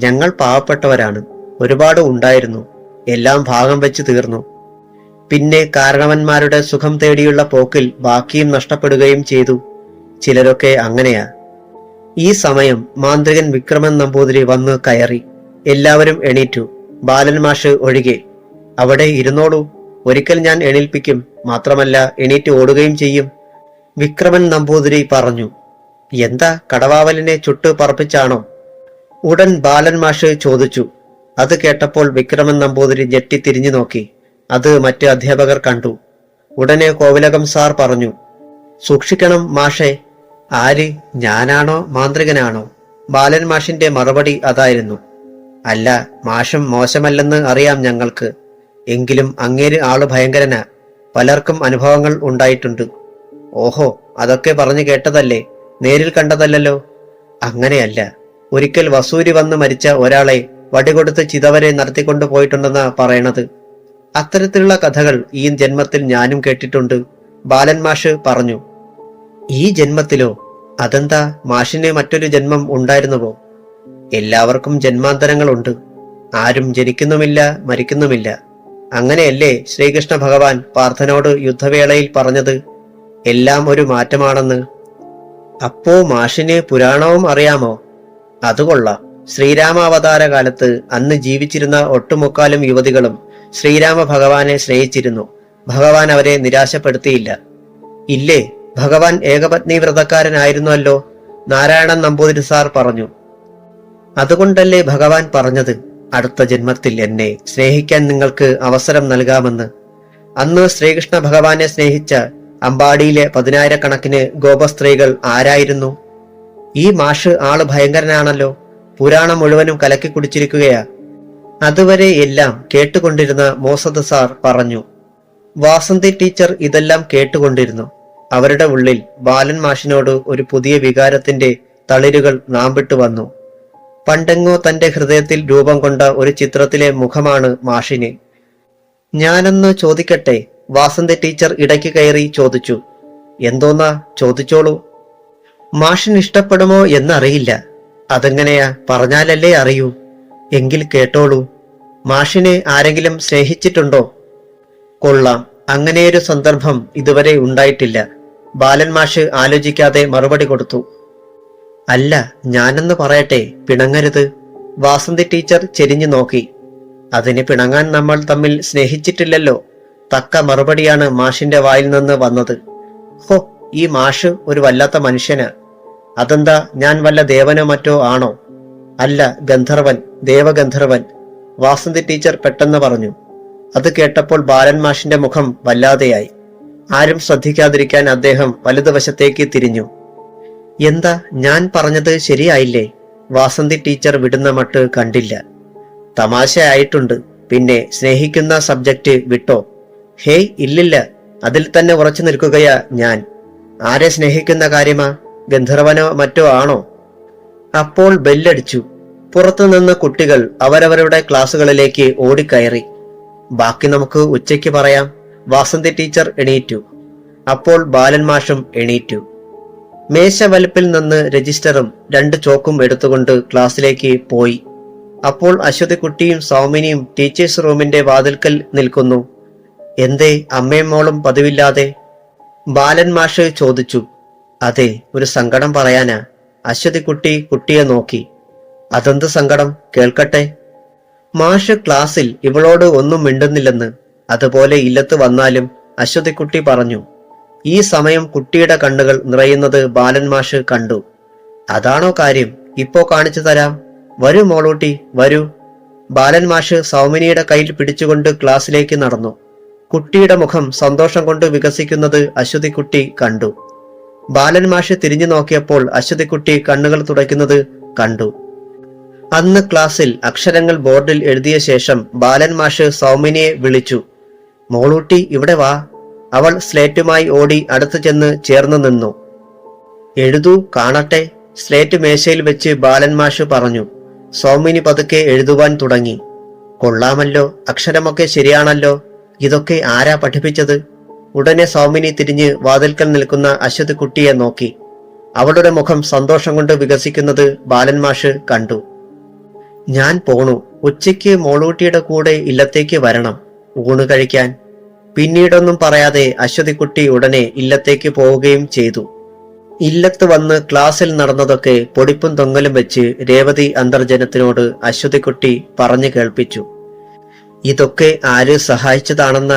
ഞങ്ങൾ പാവപ്പെട്ടവരാണ്. ഒരുപാട് ഉണ്ടായിരുന്നു. എല്ലാം ഭാഗം വെച്ച് തീർന്നു. പിന്നെ കാരണവന്മാരുടെ സുഖം തേടിയുള്ള പോക്കിൽ ബാക്കിയും നഷ്ടപ്പെടുകയും ചെയ്തു. ചിലരൊക്കെ അങ്ങനെയാ. ഈ സമയം മാന്ത്രികൻ വിക്രമൻ നമ്പൂതിരി വന്ന് കയറി. എല്ലാവരും എണീറ്റു, ബാലൻ മാഷ് ഒഴികെ. അവിടെ ഇരുന്നോളൂ, ഒരിക്കൽ ഞാൻ എണീൽപ്പിക്കും. മാത്രമല്ല എണീറ്റ് ഓടുകയും ചെയ്യും, വിക്രമൻ നമ്പൂതിരി പറഞ്ഞു. എന്താ, കടവാവലിനെ ചുട്ട് പറപ്പിച്ചാണോ? ഉടൻ ബാലൻ മാഷ് ചോദിച്ചു. അത് കേട്ടപ്പോൾ വിക്രമൻ നമ്പൂതിരി ഞെട്ടി തിരിഞ്ഞു നോക്കി. അത് മറ്റ് അധ്യാപകർ കണ്ടു. ഉടനെ കോവിലകം സാർ പറഞ്ഞു, സൂക്ഷിക്കണം മാഷേ. ആര്, ഞാനാണോ മാന്ത്രികനാണോ? ബാലൻ മാഷിന്റെ മറുപടി അതായിരുന്നു. അല്ല, മാഷും മോശമല്ലെന്ന് അറിയാം ഞങ്ങൾക്ക്. എങ്കിലും അങ്ങേര് ആള് ഭയങ്കരനാ. പലർക്കും അനുഭവങ്ങൾ ഉണ്ടായിട്ടുണ്ട്. ഓഹോ, അതൊക്കെ പറഞ്ഞു കേട്ടതല്ലേ, നേരിൽ കണ്ടതല്ലല്ലോ. അങ്ങനെയല്ല, ഒരിക്കൽ വസൂരി വന്ന് മരിച്ച ഒരാളെ വടികൊടുത്ത് ചിതവരെ നടത്തിക്കൊണ്ടു പോയിട്ടുണ്ടെന്നാ പറയണത്. അത്തരത്തിലുള്ള കഥകൾ ഈ ജന്മത്തിൽ ഞാനും കേട്ടിട്ടുണ്ട്, ബാലൻ മാഷ് പറഞ്ഞു. ഈ ജന്മത്തിലോ? അതെന്താ, മാഷിന് മറ്റൊരു ജന്മം ഉണ്ടായിരുന്നുവോ? എല്ലാവർക്കും ജന്മാന്തരങ്ങളുണ്ട്. ആരും ജനിക്കുന്നുമില്ല, മരിക്കുന്നുമില്ല. അങ്ങനെയല്ലേ ശ്രീകൃഷ്ണ ഭഗവാൻ പാർത്ഥനോട് യുദ്ധവേളയിൽ പറഞ്ഞത്, എല്ലാം ഒരു മാറ്റമാണെന്ന്. അപ്പോ മാഷിന് പുരാണവും അറിയാമോ? അതുകൊള്ളാം. ശ്രീരാമാവതാര കാലത്ത് അന്ന് ജീവിച്ചിരുന്ന ഒട്ടുമുക്കാലും യുവതികളും ശ്രീരാമ ഭഗവാനെ സ്നേഹിച്ചിരുന്നു. ഭഗവാൻ അവരെ നിരാശപ്പെടുത്തിയില്ല. ഇല്ലേ, ഭഗവാൻ ഏകപത്നി വ്രതക്കാരനായിരുന്നുവല്ലോ, നാരായണൻ നമ്പൂതിരി സാർ പറഞ്ഞു. അതുകൊണ്ടല്ലേ ഭഗവാൻ പറഞ്ഞത്, അടുത്ത ജന്മത്തിൽ എന്നെ സ്നേഹിക്കാൻ നിങ്ങൾക്ക് അവസരം നൽകാമെന്ന്. അന്ന് ശ്രീകൃഷ്ണ ഭഗവാനെ സ്നേഹിച്ച അമ്പാടിയിലെ 10,000-കണക്കിന് ഗോപസ്ത്രീകൾ ആരായിരുന്നു? ഈ മാഷ് ആള് ഭയങ്കരനാണല്ലോ, പുരാണം മുഴുവനും കലക്കി കുടിച്ചിരിക്കുകയാ. അതുവരെ എല്ലാം കേട്ടുകൊണ്ടിരുന്ന മോസദ് സാർ പറഞ്ഞു. വാസന്തി ടീച്ചർ ഇതെല്ലാം കേട്ടുകൊണ്ടിരുന്നു. അവരുടെ ഉള്ളിൽ ബാലൻ മാഷിനോട് ഒരു പുതിയ വികാരത്തിന്റെ തളിരുകൾ നാമ്പിട്ട് വന്നു. പണ്ടെങ്ങോ തന്റെ ഹൃദയത്തിൽ രൂപം കൊണ്ട ഒരു ചിത്രത്തിലെ മുഖമാണ് മാഷിന്. ഞാനൊന്ന് ചോദിക്കട്ടെ? വാസന്തി ടീച്ചർ ഇടയ്ക്ക് കയറി ചോദിച്ചു. എന്തോന്നാ, ചോദിച്ചോളൂ. മാഷിന് ഇഷ്ടപ്പെടുമോ എന്നറിയില്ല. അതെങ്ങനെയാ, പറഞ്ഞാലല്ലേ അറിയൂ. എങ്കിൽ കേട്ടോളൂ. മാഷിനെ ആരെങ്കിലും സ്നേഹിച്ചിട്ടുണ്ടോ? കൊള്ളാം, അങ്ങനെയൊരു സന്ദർഭം ഇതുവരെ ഉണ്ടായിട്ടില്ല. ബാലൻ മാഷ് ആലോചിക്കാതെ മറുപടി കൊടുത്തു. അല്ല, ഞാനെന്ന് പറയട്ടെ, പിണങ്ങരുത്. വാസന്തി ടീച്ചർ ചെരിഞ്ഞു നോക്കി. അതിന് പിണങ്ങാൻ നമ്മൾ തമ്മിൽ സ്നേഹിച്ചിട്ടില്ലല്ലോ. തക്ക മറുപടിയാണ് മാഷിന്റെ വായിൽ നിന്ന് വന്നത്. ഹോ, ഈ മാഷ് ഒരു വല്ലാത്ത മനുഷ്യനാ. അതെന്താ, ഞാൻ വല്ല ദേവനോ മറ്റോ ആണോ? അല്ല, ഗന്ധർവൻ, ദേവഗന്ധർവൻ, വാസന്തി ടീച്ചർ പെട്ടെന്ന് പറഞ്ഞു. അത് കേട്ടപ്പോൾ ബാലൻ മാഷിന്റെ മുഖം വല്ലാതെയായി. ആരും ശ്രദ്ധിക്കാതിരിക്കാൻ അദ്ദേഹം വലതുവശത്തേക്ക് തിരിഞ്ഞു. എന്താ, ഞാൻ പറഞ്ഞത് ശരിയായില്ലേ? വാസന്തി ടീച്ചർ വിടുന്ന മട്ട് കണ്ടില്ല. തമാശയായിട്ടുണ്ട്. പിന്നെ സ്നേഹിക്കുന്ന സബ്ജക്റ്റ് വിട്ടോ? ഹേയ്, ഇല്ലില്ല, അതിൽ തന്നെ ഉറച്ചു നിൽക്കുകയാ ഞാൻ. ആരെ സ്നേഹിക്കുന്ന കാര്യമാ? ഗന്ധർവനോ മറ്റോ ആണോ? അപ്പോൾ ബെല്ലടിച്ചു. പുറത്തുനിന്ന് കുട്ടികൾ അവരവരുടെ ക്ലാസുകളിലേക്ക് ഓടിക്കയറി. ബാക്കി നമുക്ക് ഉച്ചയ്ക്ക് പറയാം. വാസന്തി ടീച്ചർ എണീറ്റു. അപ്പോൾ ബാലൻ മാഷും എണീറ്റു. മേശവലപ്പിൽ നിന്ന് രജിസ്റ്ററും 2 ചോക്കും എടുത്തുകൊണ്ട് ക്ലാസ്സിലേക്ക് പോയി. അപ്പോൾ അശ്വതിക്കുട്ടിയും സൗമിനിയും ടീച്ചേഴ്സ് റൂമിന്റെ വാതിൽക്കൽ നിൽക്കുന്നു. എന്തേ അമ്മയും മോളും പതിവില്ലാതെ? ബാലൻ മാഷ് ചോദിച്ചു. അതെ, ഒരു സങ്കടം പറയാനാ. അശ്വതിക്കുട്ടി കുട്ടിയെ നോക്കി. അതെന്ത് സങ്കടം, കേൾക്കട്ടെ. മാഷ് ക്ലാസ്സിൽ ഇവളോട് ഒന്നും മിണ്ടുന്നില്ലെന്ന്. അതുപോലെ ഇല്ലത്ത് വന്നാലും അശ്വതിക്കുട്ടി പറഞ്ഞു. ഈ സമയം കുട്ടിയുടെ കണ്ണുകൾ നിറയുന്നത് ബാലൻ മാഷ് കണ്ടു. അതാണോ കാര്യം? ഇപ്പോ കാണിച്ചു തരാം. വരൂ മോളൂട്ടി, വരൂ. ബാലൻ മാഷ് സൗമിനിയുടെ കയ്യിൽ പിടിച്ചുകൊണ്ട് ക്ലാസ്സിലേക്ക് നടന്നു. കുട്ടിയുടെ മുഖം സന്തോഷം കൊണ്ട് വികസിക്കുന്നത് അശ്വതിക്കുട്ടി കണ്ടു. ബാലൻ മാഷ് തിരിഞ്ഞു നോക്കിയപ്പോൾ അശ്വതിക്കുട്ടി കണ്ണുകൾ തുടയ്ക്കുന്നത് കണ്ടു. അന്ന് ക്ലാസ്സിൽ അക്ഷരങ്ങൾ ബോർഡിൽ എഴുതിയ ശേഷം ബാലൻ മാഷ് സൗമിനിയെ വിളിച്ചു. മോളൂട്ടി, ഇവിടെ വാ. അവൾ സ്ലേറ്റുമായി ഓടി അടുത്തു ചെന്ന് ചേർന്നു നിന്നു. എഴുതൂ, കാണട്ടെ. സ്ലേറ്റ് മേശയിൽ വെച്ച് ബാലൻ മാഷ് പറഞ്ഞു. സൗമിനി പതുക്കെ എഴുതുവാൻ തുടങ്ങി. കൊള്ളാമല്ലോ, അക്ഷരമൊക്കെ ശരിയാണല്ലോ. ഇതൊക്കെ ആരാ പഠിപ്പിച്ചത്? ഉടനെ സൗമിനി തിരിഞ്ഞ് വാതിൽക്കൽ നിൽക്കുന്ന അശ്വതിക്കുട്ടിയെ നോക്കി. അവളുടെ മുഖം സന്തോഷം കൊണ്ട് വികസിക്കുന്നത് ബാലൻ മാഷ് കണ്ടു. ഞാൻ പോണു. ഉച്ചയ്ക്ക് മോളൂട്ടിയുടെ കൂടെ ഇല്ലത്തേക്ക് വരണം, ഊണ് കഴിക്കാൻ. പിന്നീടൊന്നും പറയാതെ അശ്വതിക്കുട്ടി ഉടനെ ഇല്ലത്തേക്ക് പോവുകയും ചെയ്തു. ഇല്ലത്ത് വന്ന് ക്ലാസ്സിൽ നടന്നതൊക്കെ പൊടിപ്പും തൊങ്ങലും വെച്ച് രേവതി അന്തർജനത്തിനോട് അശ്വതിക്കുട്ടി പറഞ്ഞു കേൾപ്പിച്ചു. ഇതൊക്കെ ആര് സഹായിച്ചതാണെന്ന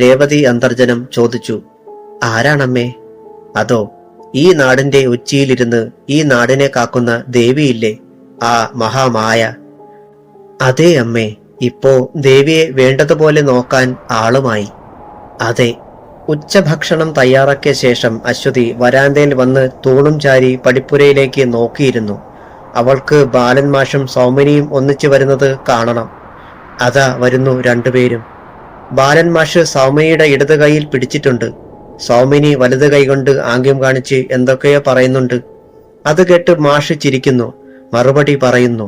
രേവതി അന്തർജനം ചോദിച്ചു. ആരാണമ്മേ? അതോ, ഈ നാടിന്റെ ഉച്ചിയിലിരുന്ന് ഈ നാടിനെ കാക്കുന്ന ദേവിയില്ലേ, ആ മഹാമായ. അതെ അമ്മേ, ഇപ്പോ ദേവിയെ വേണ്ടതുപോലെ നോക്കാൻ ആളുമായി. അതെ. ഉച്ചഭക്ഷണം തയ്യാറാക്കിയ ശേഷം അശ്വതി വരാന്തയിൽ വന്ന് തൂണും ചാരി പടിപ്പുരയിലേക്ക് നോക്കിയിരുന്നു. അവൾക്ക് ബാലൻ മാഷും സൗമിനിയും ഒന്നിച്ചു വരുന്നത് കാണണം. അതാ വരുന്നു രണ്ടുപേരും. ബാലൻ മാഷ് സൗമിനിയുടെ ഇടത് കൈയിൽ പിടിച്ചിട്ടുണ്ട്. സൗമിനി വലത് കൈകൊണ്ട് ആംഗ്യം കാണിച്ച് എന്തൊക്കെയോ പറയുന്നുണ്ട്. അത് കേട്ട് മാഷ് ചിരിക്കുന്നു, മറുപടി പറയുന്നു.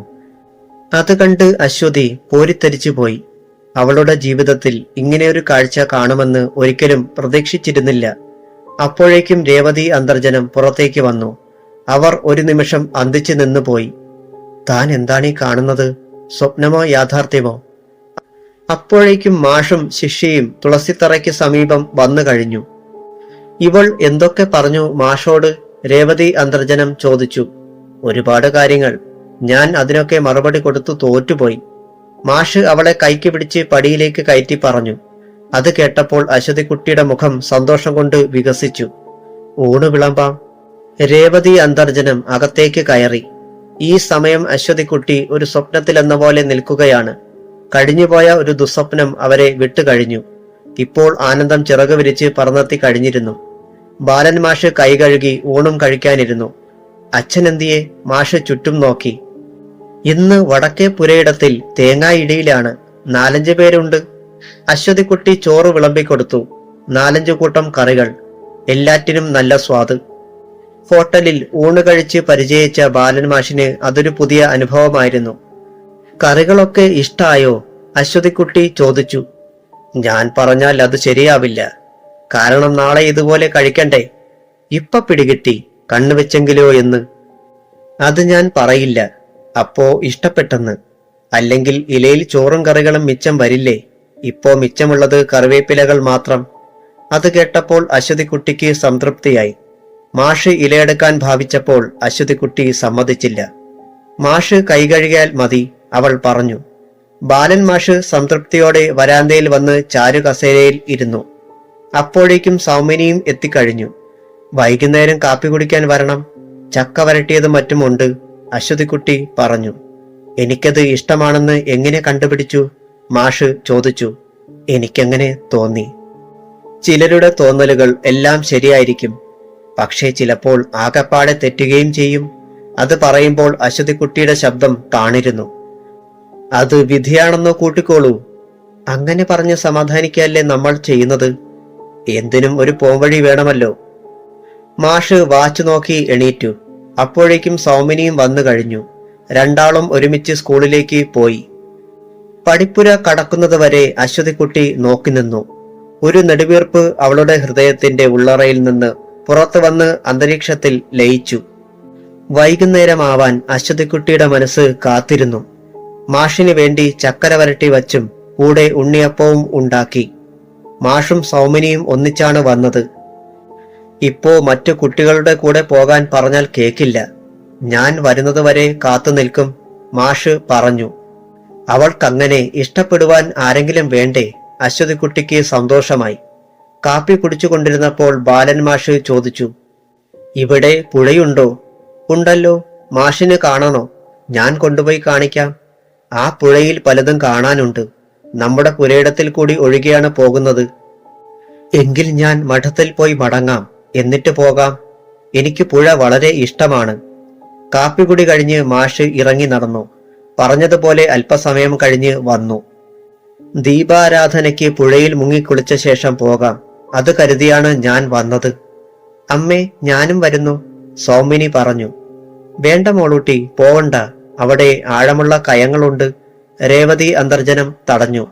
അത് കണ്ട് അശ്വതി പോരിത്തരിച്ചു പോയി. അവളുടെ ജീവിതത്തിൽ ഇങ്ങനെയൊരു കാഴ്ച കാണുമെന്ന് ഒരിക്കലും പ്രതീക്ഷിച്ചിരുന്നില്ല. അപ്പോഴേക്കും രേവതി അന്തർജനം പുറത്തേക്ക് വന്നു. അവർ ഒരു നിമിഷം അന്തിച്ചു നിന്നുപോയി. താൻ എന്താണീ കാണുന്നത്? സ്വപ്നമോ യാഥാർത്ഥ്യമോ? അപ്പോഴേക്കും മാഷും ശിഷ്യയും തുളസിത്തറയ്ക്ക് സമീപം വന്നു കഴിഞ്ഞു. ഇവൾ എന്തൊക്കെ പറഞ്ഞു മാഷോട്? രേവതി അന്തർജനം ചോദിച്ചു. ഒരുപാട് കാര്യങ്ങൾ. ഞാൻ അതിനൊക്കെ മറുപടി കൊടുത്തു തോറ്റുപോയി. മാഷ് അവളെ കൈക്ക് പിടിച്ച് പടിയിലേക്ക് കയറ്റി പറഞ്ഞു. അത് കേട്ടപ്പോൾ അശ്വതിക്കുട്ടിയുടെ മുഖം സന്തോഷം കൊണ്ട് വികസിച്ചു. ഊണ് വിളമ്പാം. രേവതി അന്തർജനം അകത്തേക്ക് കയറി. ഈ സമയം അശ്വതിക്കുട്ടി ഒരു സ്വപ്നത്തിലെന്ന പോലെ നിൽക്കുകയാണ്. കഴിഞ്ഞുപോയ ഒരു ദുസ്വപ്നം അവരെ വിട്ടുകഴിഞ്ഞു. ഇപ്പോൾ ആനന്ദം ചിറകു വിരിച്ച് പറന്നെത്തി കഴിഞ്ഞിരുന്നു. ബാലൻ മാഷ് കൈ കഴുകി ഊണും കഴിക്കാനിരുന്നു. അച്ഛനെന്തിയെ? മാഷ് ചുറ്റും നോക്കി. ഇന്ന് വടക്കേ പുരയിടത്തിൽ തേങ്ങായിടിയിലാണ്. 4-5 പേരുണ്ട്. അശ്വതിക്കുട്ടി ചോറ് വിളമ്പിക്കൊടുത്തു. 4-5 കൂട്ടം കറികൾ. എല്ലാറ്റിനും നല്ല സ്വാദ്. ഹോട്ടലിൽ ഊണ് കഴിച്ച് പരിചയിച്ച ബാലൻ മാഷിന് അതൊരു പുതിയ അനുഭവമായിരുന്നു. കറികളൊക്കെ ഇഷ്ടായോ? അശ്വതിക്കുട്ടി ചോദിച്ചു. ഞാൻ പറഞ്ഞാൽ അത് ശരിയാവില്ല. കാരണം നാളെ ഇതുപോലെ കഴിക്കണ്ടേ. ഇപ്പൊ പിടികിട്ടി കണ്ണുവെച്ചെങ്കിലോ എന്ന്. അത് ഞാൻ പറയില്ല. അപ്പോ ഇഷ്ടപ്പെട്ടെന്ന്. അല്ലെങ്കിൽ ഇലയിൽ ചോറും കറികളും മിച്ചം വരില്ലേ? ഇപ്പോ മിച്ചമുള്ളത് കറിവേപ്പിലകൾ മാത്രം. അത് കേട്ടപ്പോൾ അശ്വതിക്കുട്ടിക്ക് സംതൃപ്തിയായി. മാഷ് ഇലയെടുക്കാൻ ഭാവിച്ചപ്പോൾ അശ്വതിക്കുട്ടി സമ്മതിച്ചില്ല. മാഷ് കൈകഴുകിയാൽ മതി, അവൾ പറഞ്ഞു. ബാലൻ മാഷ് സംതൃപ്തിയോടെ വരാന്തയിൽ വന്ന് ചാരു കസേരയിൽ ഇരുന്നു. അപ്പോഴേക്കും സൗമിനിയും എത്തിക്കഴിഞ്ഞു. വൈകുന്നേരം കാപ്പി കുടിക്കാൻ വരണം. ചക്ക വരട്ടിയതും മറ്റുമുണ്ട്, അശ്വതിക്കുട്ടി പറഞ്ഞു. എനിക്കത് ഇഷ്ടമാണെന്ന് എങ്ങനെ കണ്ടുപിടിച്ചു? മാഷ് ചോദിച്ചു. എനിക്കെങ്ങനെ തോന്നി? ചിലരുടെ തോന്നലുകൾ എല്ലാം ശരിയായിരിക്കും, പക്ഷേ ചിലപ്പോൾ ആകപ്പാടെ തെറ്റുകയും ചെയ്യും. അത് പറയുമ്പോൾ അശ്വതിക്കുട്ടിയുടെ ശബ്ദം താണിരുന്നു. അത് വിധിയാണെന്നോ കൂട്ടിക്കോളൂ. അങ്ങനെ പറഞ്ഞ് സമാധാനിക്കല്ലേ നമ്മൾ ചെയ്യുന്നത്. എന്തിനും ഒരു പോംവഴി വേണമല്ലോ. മാഷ് വാച്ച് നോക്കി എണീറ്റു. അപ്പോഴേക്കും സൗമിനിയും വന്നു കഴിഞ്ഞു. രണ്ടാളും ഒരുമിച്ച് സ്കൂളിലേക്ക് പോയി. പടിപ്പുര കടക്കുന്നത് വരെ അശ്വതിക്കുട്ടി നോക്കി നിന്നു. ഒരു നെടുവീർപ്പ് അവളുടെ ഹൃദയത്തിന്റെ ഉള്ളറയിൽ നിന്ന് പുറത്തു വന്ന് അന്തരീക്ഷത്തിൽ ലയിച്ചു. വൈകുന്നേരമാവാൻ അശ്വതിക്കുട്ടിയുടെ മനസ്സ് കാത്തിരുന്നു. മാഷിന് വേണ്ടി ചക്കര വരട്ടി വച്ചും കൂടെ ഉണ്ണിയപ്പവും ഉണ്ടാക്കി. മാഷും സൗമിനിയും ഒന്നിച്ചാണ് വന്നത്. ഇപ്പോ മറ്റു കുട്ടികളുടെ കൂടെ പോകാൻ പറഞ്ഞാൽ കേക്കില്ല. ഞാൻ വരുന്നതുവരെ കാത്തു നിൽക്കും, മാഷ് പറഞ്ഞു. അവൾക്കങ്ങനെ ഇഷ്ടപ്പെടുവാൻ ആരെങ്കിലും വേണ്ടേ? അശ്വതിക്കുട്ടിക്ക് സന്തോഷമായി. കാപ്പി കുടിച്ചുകൊണ്ടിരുന്നപ്പോൾ ബാലൻ മാഷ് ചോദിച്ചു. ഇവിടെ പുഴയുണ്ടോ? ഉണ്ടല്ലോ. മാഷിന് കാണണോ? ഞാൻ കൊണ്ടുപോയി കാണിക്കാം. ആ പുഴയിൽ പലതും കാണാനുണ്ട്. നമ്മുടെ പുരയിടത്തിൽ കൂടി ഒഴുകിയാണ് പോകുന്നത്. എങ്കിൽ ഞാൻ മഠത്തിൽ പോയി മടങ്ങാം, എന്നിട്ട് പോകാം. എനിക്ക് പുഴ വളരെ ഇഷ്ടമാണ്. കാപ്പികുടി കഴിഞ്ഞ് മാഷ് ഇറങ്ങി നടന്നു. പറഞ്ഞതുപോലെ അല്പസമയം കഴിഞ്ഞ് വന്നു. ദീപാരാധനയ്ക്ക് പുഴയിൽ മുങ്ങിക്കുളിച്ച ശേഷം പോകാം, അത് കരുതിയാണ് ഞാൻ വന്നത്. അമ്മേ, ഞാനും വരുന്നു, സൗമിനി പറഞ്ഞു. വേണ്ട മോളൂട്ടി, പോവണ്ട. അവിടെ ആഴമുള്ള കയങ്ങളുണ്ട്. രേവതി അന്തർജനം തടഞ്ഞു.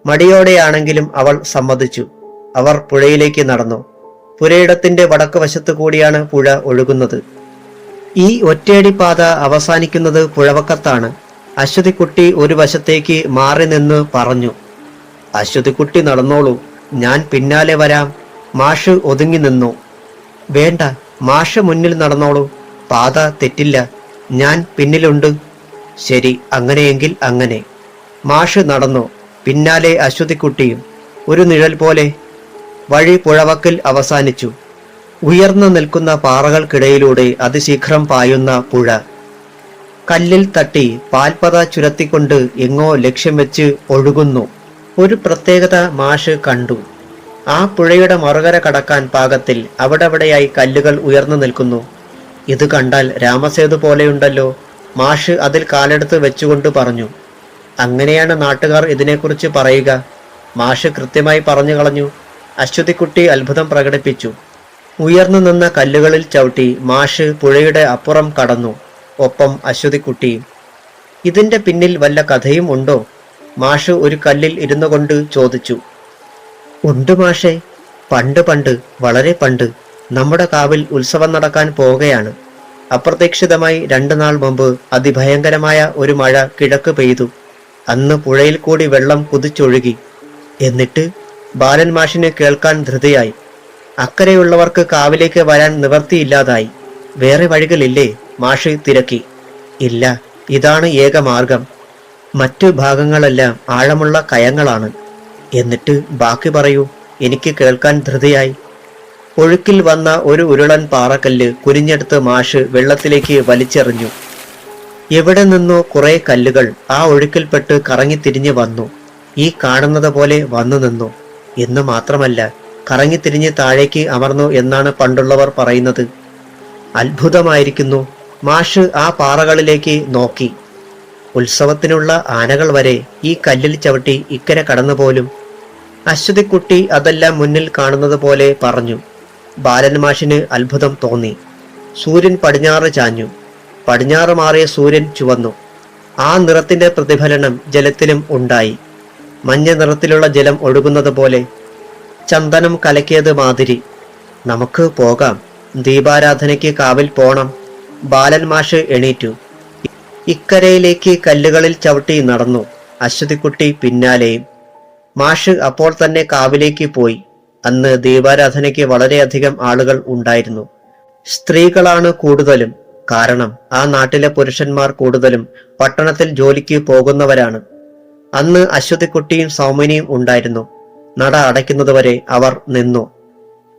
മടിയോടെയാണെങ്കിലും അവൾ സമ്മതിച്ചു. അവർ പുഴയിലേക്ക് നടന്നു. പുരയിടത്തിന്റെ വടക്ക് വശത്തു കൂടിയാണ് പുഴ ഒഴുകുന്നത്. ഈ ഒറ്റയടിപ്പാത അവസാനിക്കുന്നത് പുഴവക്കത്താണ്. അശ്വതിക്കുട്ടി ഒരു വശത്തേക്ക് മാറി നിന്ന് പറഞ്ഞു. അശ്വതിക്കുട്ടി നടന്നോളൂ, ഞാൻ പിന്നാലെ വരാം. മാഷ് ഒതുങ്ങി നിന്നു. വേണ്ട, മാഷ് മുന്നിൽ നടന്നോളൂ, പാത തെറ്റില്ല, ഞാൻ പിന്നിലുണ്ട്. ശരി, അങ്ങനെയെങ്കിൽ അങ്ങനെ. മാഷ് നടന്നു, പിന്നാലെ അശ്വതിക്കുട്ടിയും. ഒരു നിഴൽ പോലെ. വഴി പുഴവക്കിൽ അവസാനിച്ചു. ഉയർന്നു നിൽക്കുന്ന പാറകൾക്കിടയിലൂടെ അതിശീഘ്രം പായുന്ന പുഴ. കല്ലിൽ തട്ടി പാൽപ്പത ചുരത്തിക്കൊണ്ട് എങ്ങോ ലക്ഷ്യം വെച്ച് ഒഴുകുന്നു. ഒരു പ്രത്യേകത മാഷ് കണ്ടു. ആ പുഴയുടെ മറുകര കടക്കാൻ പാകത്തിൽ അവിടെവിടെയായി കല്ലുകൾ ഉയർന്നു നിൽക്കുന്നു. ഇത് കണ്ടാൽ രാമസേതു പോലെയുണ്ടല്ലോ. മാഷ് അതിൽ കാലെടുത്ത് വെച്ചുകൊണ്ട് പറഞ്ഞു. അങ്ങനെയാണ് നാട്ടുകാർ ഇതിനെക്കുറിച്ച് പറയുക. മാഷ് കൃത്യമായി പറഞ്ഞു കളഞ്ഞു. അശ്വതിക്കുട്ടി അത്ഭുതം പ്രകടിപ്പിച്ചു. ഉയർന്നു നിന്ന കല്ലുകളിൽ ചവിട്ടി മാഷ് പുഴയുടെ അപ്പുറം കടന്നു. ഒപ്പം അശ്വതിക്കുട്ടിയും. ഇതിന്റെ പിന്നിൽ വല്ല കഥയും ഉണ്ടോ? മാഷ് ഒരു കല്ലിൽ ഇരുന്നു കൊണ്ട് ചോദിച്ചു. ഉണ്ട് മാഷേ. പണ്ട് വളരെ പണ്ട് നമ്മുടെ കാവിൽ ഉത്സവം നടക്കാൻ പോവുകയാണ്. അപ്രതീക്ഷിതമായി 2 നാൾ മുമ്പ് അതിഭയങ്കരമായ ഒരു മഴ കിഴക്ക് പെയ്തു. അന്ന് പുഴയിൽ കൂടി വെള്ളം കുതിച്ചൊഴുകി. എന്നിട്ട് ബാലൻ മാഷിന് കേൾക്കാൻ ധൃതിയായി. അക്കരെയുള്ളവർക്ക് കാവിലേക്ക് വരാൻ നിവർത്തിയില്ലാതായി. വേറെ വഴികളില്ലേ? മാഷ് തിരക്കി. ഇല്ല, ഇതാണ് ഏക മാർഗം. മറ്റു ഭാഗങ്ങളെല്ലാം ആഴമുള്ള കയങ്ങളാണ്. എന്നിട്ട് ബാക്കി പറയൂ, എനിക്ക് കേൾക്കാൻ ധൃതിയായി. ഒഴുക്കിൽ വന്ന ഒരു ഉരുളൻ പാറക്കല്ല് കുനിഞ്ഞെടുത്ത് മാഷ് വെള്ളത്തിലേക്ക് വലിച്ചെറിഞ്ഞു. എവിടെ നിന്നോ കുറെ കല്ലുകൾ ആ ഒഴുക്കിൽപ്പെട്ട് കറങ്ങിത്തിരിഞ്ഞ് വന്നു. ഈ കാണുന്നത് പോലെ വന്നു നിന്നു എന്ന് മാത്രമല്ല, കറങ്ങിത്തിരിഞ്ഞ് താഴേക്ക് അമർന്നു എന്നാണ് പണ്ടുള്ളവർ പറയുന്നത്. അത്ഭുതമായിരിക്കുന്നു. മാഷ് ആ പാറകളിലേക്ക് നോക്കി. ഉത്സവത്തിനുള്ള ആനകൾ വരെ ഈ കല്ലിൽ ചവിട്ടി ഇക്കരെ കടന്നുപോലും. അശ്വതിക്കുട്ടി അതെല്ലാം മുന്നിൽ കാണുന്നത് പോലെ പറഞ്ഞു. ബാലൻ മാഷിന് അത്ഭുതം തോന്നി. സൂര്യൻ പടിഞ്ഞാറ് ചാഞ്ഞു. പടിഞ്ഞാറ് മാറിയ സൂര്യൻ ചുവന്നു. ആ നിറത്തിന്റെ പ്രതിഫലനം ജലത്തിലും ഉണ്ടായി. മഞ്ഞ നിറത്തിലുള്ള ജലം ഒഴുകുന്നത് പോലെ, ചന്ദനം കലക്കിയത് മാതിരി. നമുക്ക് പോകാം. ദീപാരാധനയ്ക്ക് കാവിൽ പോണം. ബാലൻ മാഷ് എണീറ്റു. ഇക്കരയിലേക്ക് കല്ലുകളിൽ ചവിട്ടി നടന്നു. അശ്വതിക്കുട്ടി പിന്നാലെയും. മാഷ് അപ്പോൾ തന്നെ കാവിലേക്ക് പോയി. അന്ന് ദീപാരാധനയ്ക്ക് വളരെയധികം ആളുകൾ ഉണ്ടായിരുന്നു. സ്ത്രീകളാണ് കൂടുതലും. കാരണം ആ നാട്ടിലെ പുരുഷന്മാർ കൂടുതലും പട്ടണത്തിൽ ജോലിക്ക് പോകുന്നവരാണ്. അന്ന് അശ്വതിക്കുട്ടിയും സൗമിനിയും ഉണ്ടായിരുന്നു. നട അടയ്ക്കുന്നതുവരെ അവർ നിന്നു.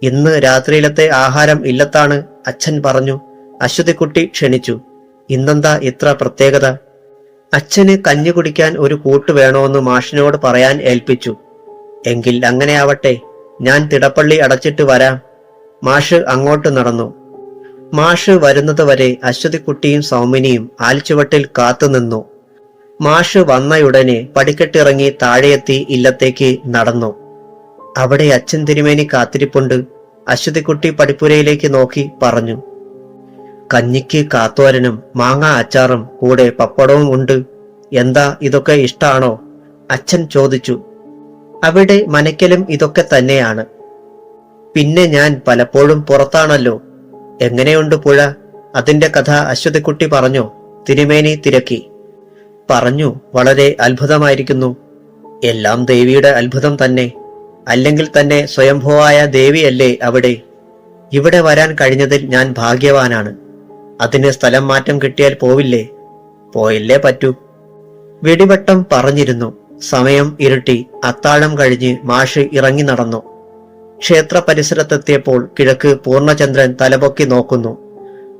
ഇന്ന് രാത്രിയിലത്തെ ആഹാരം ഇല്ലത്താണ്, അച്ഛൻ പറഞ്ഞു. അശ്വതിക്കുട്ടി ക്ഷണിച്ചു. ഇന്നെന്താ ഇത്ര പ്രത്യേകത? അച്ഛന് കഞ്ഞി കുടിക്കാൻ ഒരു കൂട്ട് വേണോന്ന് മാഷിനോട് പറയാൻ ഏൽപ്പിച്ചു. എങ്കിൽ അങ്ങനെ ആവട്ടെ, ഞാൻ തിടപ്പള്ളി അടച്ചിട്ട് വരാം. മാഷ് അങ്ങോട്ട് നടന്നു. മാഷ് വരുന്നത് വരെ അശ്വതിക്കുട്ടിയും സൗമിനിയും ആൽച്ചുവട്ടിൽ കാത്തുനിന്നു. മാഷ് വന്നയുടനെ പടിക്കെട്ടിറങ്ങി താഴെയെത്തി ഇല്ലത്തേക്ക് നടന്നു. അവിടെ അച്ഛൻ തിരുമേനി കാത്തിരിപ്പുണ്ട്. അശ്വതിക്കുട്ടി പടിപ്പുരയിലേക്ക് നോക്കി പറഞ്ഞു. കഞ്ഞിക്ക് കാത്തോരനും മാങ്ങാ അച്ചാറും കൂടെ പപ്പടവും ഉണ്ട്. എന്താ, ഇതൊക്കെ ഇഷ്ടാണോ? അച്ഛൻ ചോദിച്ചു. അവിടെ മനക്കലും ഇതൊക്കെ തന്നെയാണ്. പിന്നെ ഞാൻ പലപ്പോഴും പുറത്താണല്ലോ. എങ്ങനെയുണ്ട് പുഴ? അതിന്റെ കഥ അശ്വതിക്കുട്ടി പറഞ്ഞോ? തിരുമേനി തിരക്കി. പറഞ്ഞു. വളരെ അത്ഭുതമായിരിക്കുന്നു. എല്ലാം ദേവിയുടെ അത്ഭുതം തന്നെ. അല്ലെങ്കിൽ തന്നെ സ്വയംഭൂവായ ദേവിയല്ലേ അവിടെ. ഇവിടെ വരാൻ കഴിഞ്ഞതിൽ ഞാൻ ഭാഗ്യവാനാണ്. അതിന് സ്ഥലം മാറ്റം കിട്ടിയാൽ പോവില്ലേ? പോയില്ലേ പറ്റൂ. വെടിവട്ടം പറഞ്ഞിരുന്നു. സമയം ഇരുട്ടി. അത്താഴം കഴിഞ്ഞ് മാഷ് ഇറങ്ങി നടന്നു. ക്ഷേത്ര പരിസരത്തെത്തിയപ്പോൾ കിഴക്ക് പൂർണ്ണചന്ദ്രൻ തലപൊക്കി നോക്കുന്നു.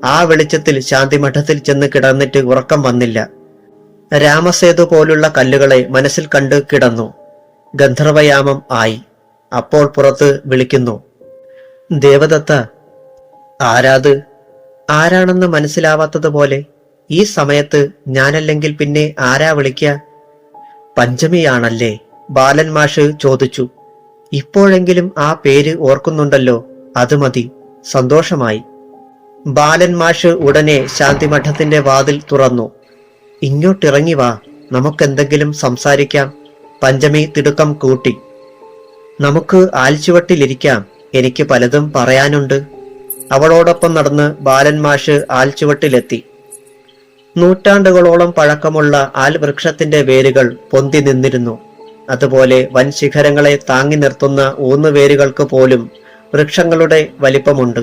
ആ വെളിച്ചത്തിൽ ശാന്തിമഠത്തിൽ ചെന്ന് കിടന്നിട്ട് ഉറക്കം വന്നില്ല. രാമസേതു പോലുള്ള കല്ലുകളെ മനസ്സിൽ കണ്ട് കിടന്നു. ഗന്ധർവയാമം ആയി. അപ്പോൾ പുറത്ത് വിളിക്കുന്നു. ദേവദത്ത. ആരാത്? ആരാണെന്ന് മനസ്സിലാവാത്തതുപോലെ. ഈ സമയത്ത് ഞാനല്ലെങ്കിൽ പിന്നെ ആരാ വിളിക്ക? പഞ്ചമിയാണല്ലേ? ബാലൻ മാഷ് ചോദിച്ചു. ഇപ്പോഴെങ്കിലും ആ പേര് ഓർക്കുന്നുണ്ടല്ലോ, അത് മതി. സന്തോഷമായി. ബാലൻ മാഷ് ഉടനെ ശാന്തിമഠത്തിന്റെ വാതിൽ തുറന്നു. ഇങ്ങോട്ടിറങ്ങി വാ, നമുക്കെന്തെങ്കിലും സംസാരിക്കാം. പഞ്ചമി തിടുക്കം കൂട്ടി. നമുക്ക് ആൽച്ചുവട്ടിലിരിക്കാം, എനിക്ക് പലതും പറയാനുണ്ട്. അവളോടൊപ്പം നടന്ന് ബാലൻ മാഷ് ആൽച്ചുവട്ടിലെത്തി. നൂറ്റാണ്ടുകളോളം പഴക്കമുള്ള ആൽവൃക്ഷത്തിന്റെ വേരുകൾ പൊന്തി നിന്നിരുന്നു. അതുപോലെ വൻ ശിഖരങ്ങളെ താങ്ങി നിർത്തുന്ന ഊന്നുവേരുകൾക്ക് പോലും വൃക്ഷങ്ങളുടെ വലിപ്പമുണ്ട്.